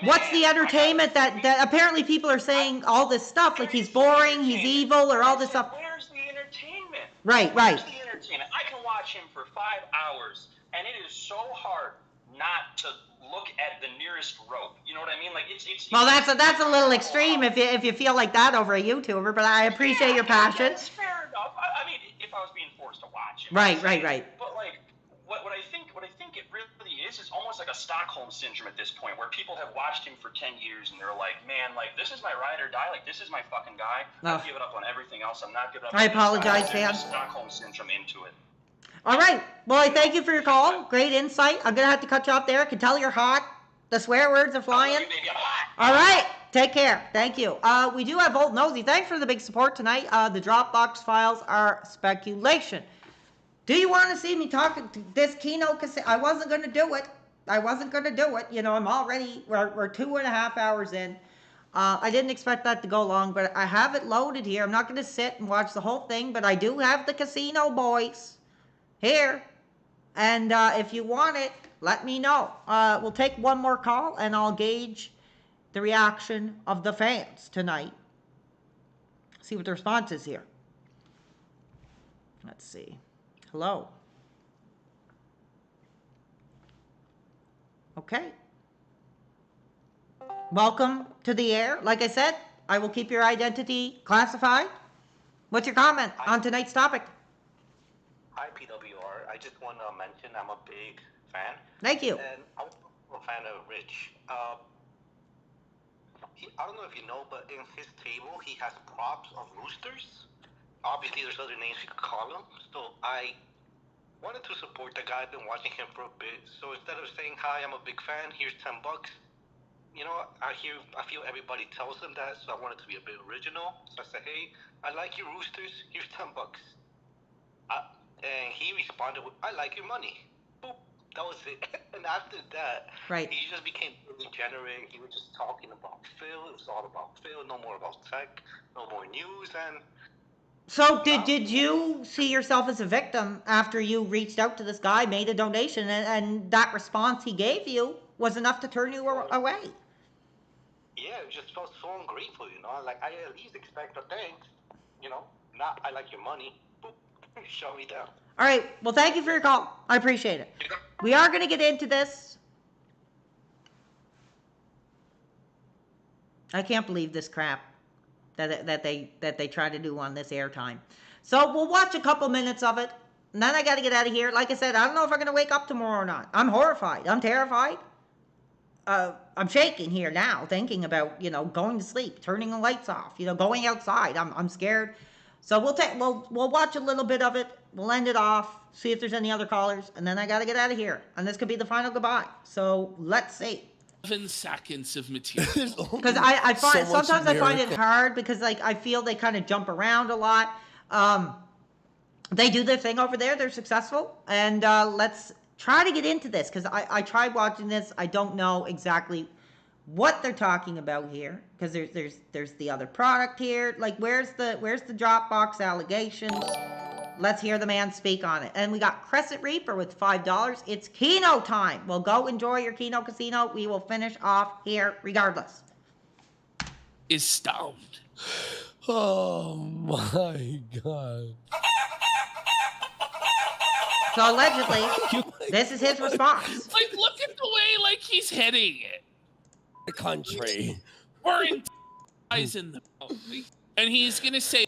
What's the entertainment that apparently people are saying all this stuff, like he's boring, he's evil, or all this stuff? Where's the entertainment? Right. Where's the entertainment? I can watch him for 5 hours, and it is so hard not to look at the nearest rope. You know what I mean? Like, it's well, that's a little extreme if you feel like that over a YouTuber, but I appreciate your passion. That's fair enough. I mean, if I was being forced to watch it. Right. But like, what I think it really is almost like a Stockholm syndrome at this point, where people have watched him for 10 years and they're like, man, like, this is my ride or die. Like, this is my fucking guy. I'm giving up on everything else. I'm not giving up. I apologize, Sam. Stockholm syndrome into it. All right. Well, I thank you for your call. Great insight. I'm gonna have to cut you off there. I can tell you're hot. The swear words are flying. All right. Take care. Thank you. We do have Old Nosy. Thanks for the big support tonight. The Dropbox files are speculation. Do you want to see me talking to this Keno Casino? I wasn't going to do it. I'm already, we're 2.5 hours in. I didn't expect that to go long, but I have it loaded here. I'm not going to sit and watch the whole thing, but I do have the casino boys here. And if you want it, let me know. We'll take one more call, and I'll gauge the reaction of the fans tonight. See what the response is here. Let's see. Hello. Okay. Welcome to the air. Like I said, I will keep your identity classified. What's your comment on tonight's topic? Hi, PWR. I just want to mention I'm a big fan. Thank you. And I'm a fan of Rich. I don't know if you know, but in his table, he has props of roosters. Obviously, there's other names you could call them. So I wanted to support the guy. I've been watching him for a bit. So instead of saying, hi, I'm a big fan, here's $10. You know, I feel everybody tells them that, so I wanted to be a bit original. So I said, hey, I like your roosters, here's $10. And he responded with, I like your money. Boop. That was it. And after that, he just became really generous. He was just talking about Phil. It was all about Phil, no more about tech, no more news. And so did you see yourself as a victim after you reached out to this guy, made a donation, and that response he gave you was enough to turn you away? Yeah, it just felt so ungrateful, you know? Like, I at least expect a thanks, you know? Not, I like your money. Boop. Shut me down. All right. Well, thank you for your call. I appreciate it. We are going to get into this. I can't believe this crap that they try to do on this airtime. So we'll watch a couple minutes of it, and then I got to get out of here. Like I said, I don't know if I'm going to wake up tomorrow or not. I'm horrified. I'm terrified. I'm shaking here now, thinking about, you know, going to sleep, turning the lights off, you know, going outside. I'm scared. So we'll watch a little bit of it. We'll end it off, see if there's any other callers, and then I got to get out of here. And this could be the final goodbye. So let's see. 7 seconds of material. Because I find sometimes I find it hard because like I feel they kind of jump around a lot. They do their thing over there. They're successful, and let's try to get into this because I tried watching this. I don't know exactly what they're talking about here because there's the other product here. Like where's the Dropbox allegations? Let's hear the man speak on it. And we got Crescent Reaper with $5. It's Keno time. Well, go enjoy your Keno Casino. We will finish off here regardless. Is stoned. Oh my god. So allegedly, this is his response. Like, look at the way like he's hitting it. The country. We're in eyes in the mouth. And he's gonna say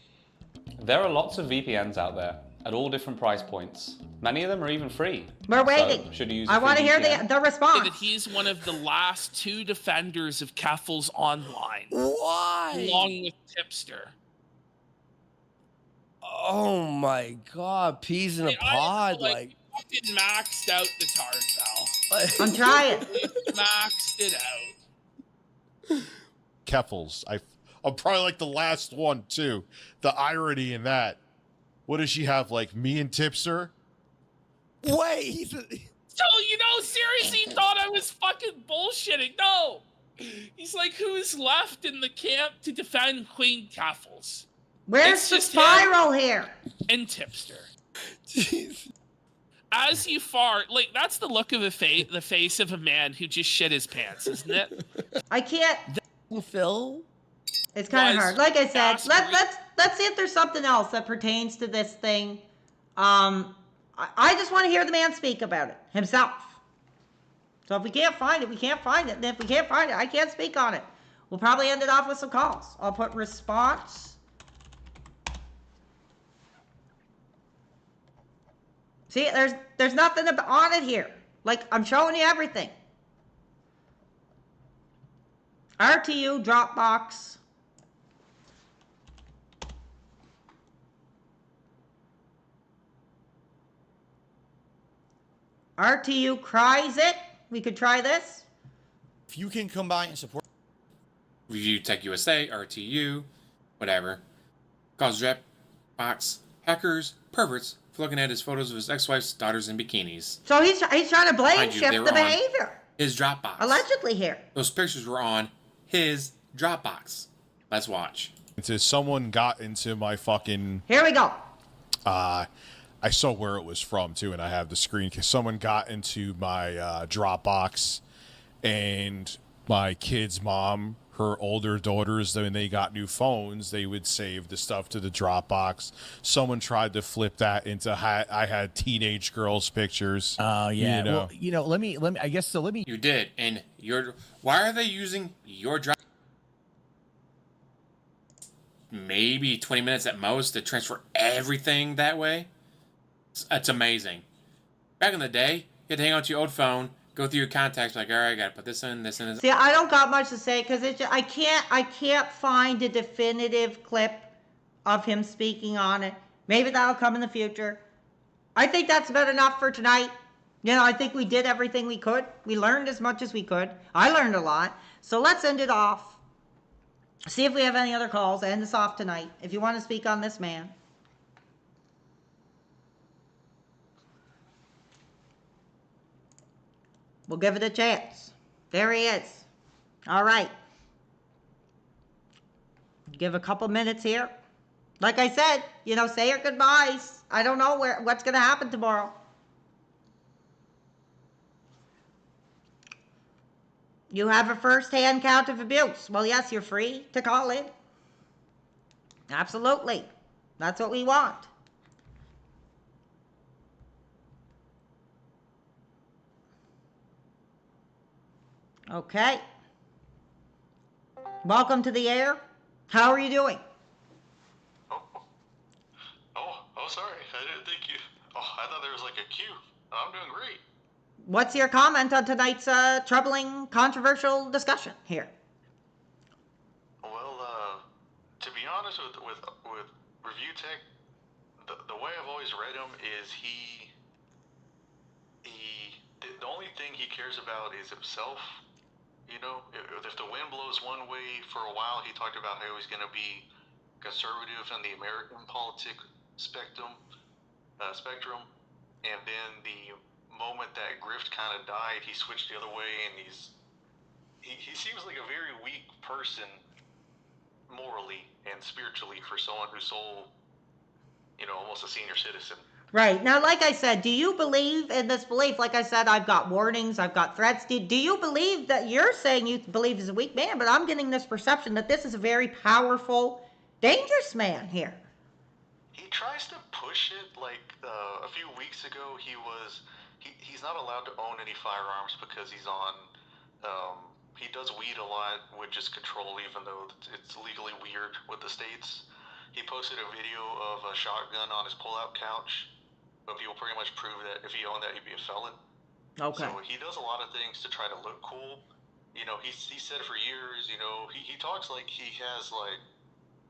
there are lots of VPNs out there at all different price points. Many of them are even free. We're waiting. So, should you use I want to hear the response. That he's one of the last 2 defenders of Keffels Online. Why? Along with Tipster. Oh my god, peas in a pod, like fucking maxed out the tar bell. I'm trying. Maxed it out. Keffels. I'm probably like the last one too. The irony in that. What does she have? Like me and Tipster? Wait. So, you know, seriously, he thought I was fucking bullshitting. No. He's like, who's left in the camp to defend Queen Keffels? Where's the spiral here? And Tipster. Jeez. As you fart, like, that's the look of the face of a man who just shit his pants, isn't it? I can't. Phil? It's kind of hard. Like I said, let's see if there's something else that pertains to this thing. I just want to hear the man speak about it himself. So if we can't find it, we can't find it. And if we can't find it, I can't speak on it. We'll probably end it off with some calls. I'll put response. See, there's nothing on it here. Like, I'm showing you everything. RTU, Dropbox. RTU cries it. We could try this. If you can come by and support Review Tech USA, RTU, whatever. Cause Dropbox hackers, perverts for looking at his photos of his ex-wife's daughters in bikinis. So he's trying to blame Mind you, shift they were the on behavior. His Dropbox. Allegedly here. Those pictures were on his Dropbox. Let's watch. Someone got into my fucking... Here we go. I saw where it was from, too, and I have the screen. Because someone got into my Dropbox, and my kid's mom, her older daughters, when they got new phones, they would save the stuff to the Dropbox. Someone tried to flip that into... I had teenage girls' pictures. Oh, yeah. You know. Well, you know, let me... I guess so. Let me... You did, and why are they using your Dropbox? Maybe 20 minutes at most to transfer everything that way? That's amazing. Back in the day, you had to hang on to your old phone, go through your contacts, like, all right, I gotta put this in, this in, this. See, I don't got much to say because I can't find a definitive clip of him speaking on it. Maybe that'll come in the future. I think that's about enough for tonight. You know, I think we did everything we could. We learned as much as we could. I learned a lot. So let's end it off. See if we have any other calls. End this off tonight. If you want to speak on this man. We'll give it a chance. There he is. All right. Give a couple minutes here. Like I said, you know, say your goodbyes. I don't know what's going to happen tomorrow. You have a first-hand count of abuse. Well, yes, you're free to call in. Absolutely. That's what we want. Okay. Welcome to the air. How are you doing? Oh, sorry. I didn't think you... Oh, I thought there was like a queue. I'm doing great. What's your comment on tonight's troubling, controversial discussion here? Well, to be honest with Review Tech, the way I've always read him is the only thing he cares about is himself. You know, if the wind blows one way for a while, he talked about how he's going to be conservative in the American politics spectrum, and then the moment that grift kind of died, he switched the other way, and he seems like a very weak person morally and spiritually for someone who's so, you know, almost a senior citizen. Right. Now, like I said, do you believe in this belief? Like I said, I've got warnings, I've got threats. Do you believe that you're saying you believe he's a weak man, but I'm getting this perception that this is a very powerful, dangerous man here. He tries to push it. Like a few weeks ago, he's not allowed to own any firearms because he's on. He does weed a lot, which is controlled, even though it's legally weird with the states. He posted a video of a shotgun on his pull-out couch, but people pretty much prove that if he owned that, he'd be a felon. Okay. So he does a lot of things to try to look cool. You know, he said for years, you know, he talks like he has like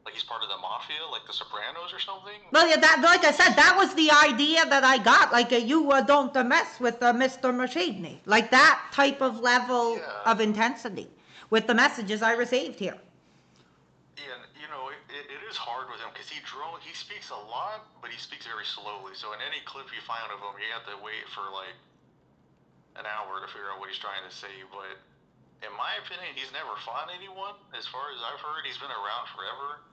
he's part of the mafia, like the Sopranos or something. Well, yeah, that, like I said, that was the idea that I got. Like, you don't mess with Mr. Machine. Like that type of level of intensity with the messages I received here. Yeah, you know, it is hard with him because he speaks a lot, but he speaks very slowly. So in any clip you find of him, you have to wait for like an hour to figure out what he's trying to say. But in my opinion, he's never fought anyone. As far as I've heard, he's been around forever.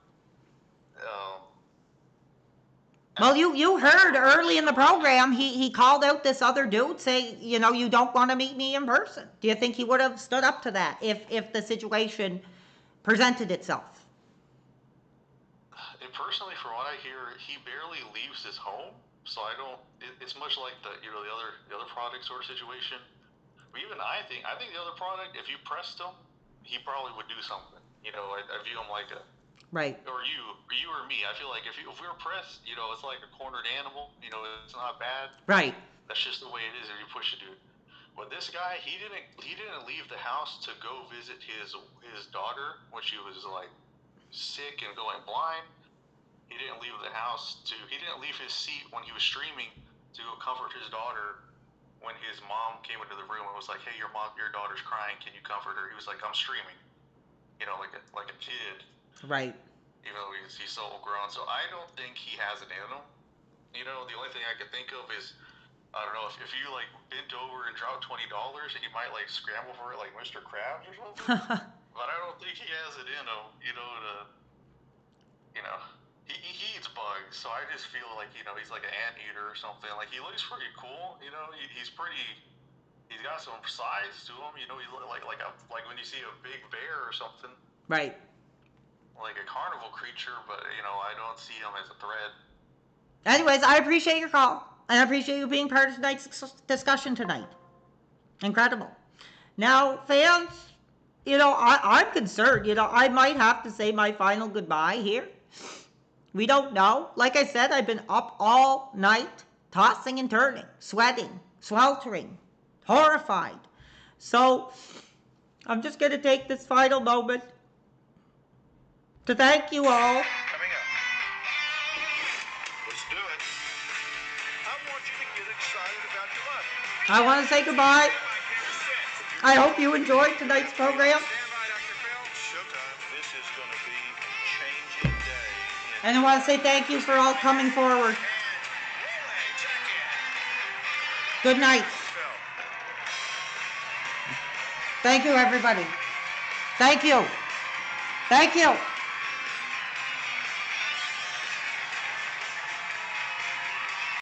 Well, you heard early in the program, he called out this other dude saying, you know, you don't want to meet me in person. Do you think he would have stood up to that if the situation presented itself? And personally, from what I hear, he barely leaves his home. So I don't. It's much like the other product sort of situation. But even I think the other product, if you pressed him, he probably would do something. You know, I view him like a. Right. Or you or me. I feel like if we were pressed, you know, it's like a cornered animal. You know, it's not bad. Right. That's just the way it is if you push a dude. But this guy, he didn't leave the house to go visit his daughter when she was like sick and going blind. He didn't leave the house he didn't leave his seat when he was streaming to go comfort his daughter when his mom came into the room and was like, "Hey, your daughter's crying. Can you comfort her?" He was like, "I'm streaming." You know, like a kid. Right. Even though he's so grown. So I don't think he has it in him. You know, the only thing I can think of is, I don't know, if you like bent over and dropped $20 and you might like scramble for it like Mr. Krabs or something. But I don't think he has it in him, you know, he eats bugs, so I just feel like, you know, he's like an anteater or something. Like, he looks pretty cool, you know, he's got some size to him, you know, he look like when you see a big bear or something. Right. Like a carnival creature, but, you know, I don't see him as a threat. Anyways, I appreciate your call, and I appreciate you being part of tonight's discussion tonight. Incredible. Now, fans, you know, I'm concerned. You know, I might have to say my final goodbye here. We don't know. Like I said, I've been up all night, tossing and turning, sweating, sweltering, horrified. So, I'm just going to take this final moment to thank you all. Coming up. Let's do it. I want to say goodbye. I hope you enjoyed tonight's program. And I want to say thank you for all coming forward. Good night. Thank you, everybody. Thank you. Thank you.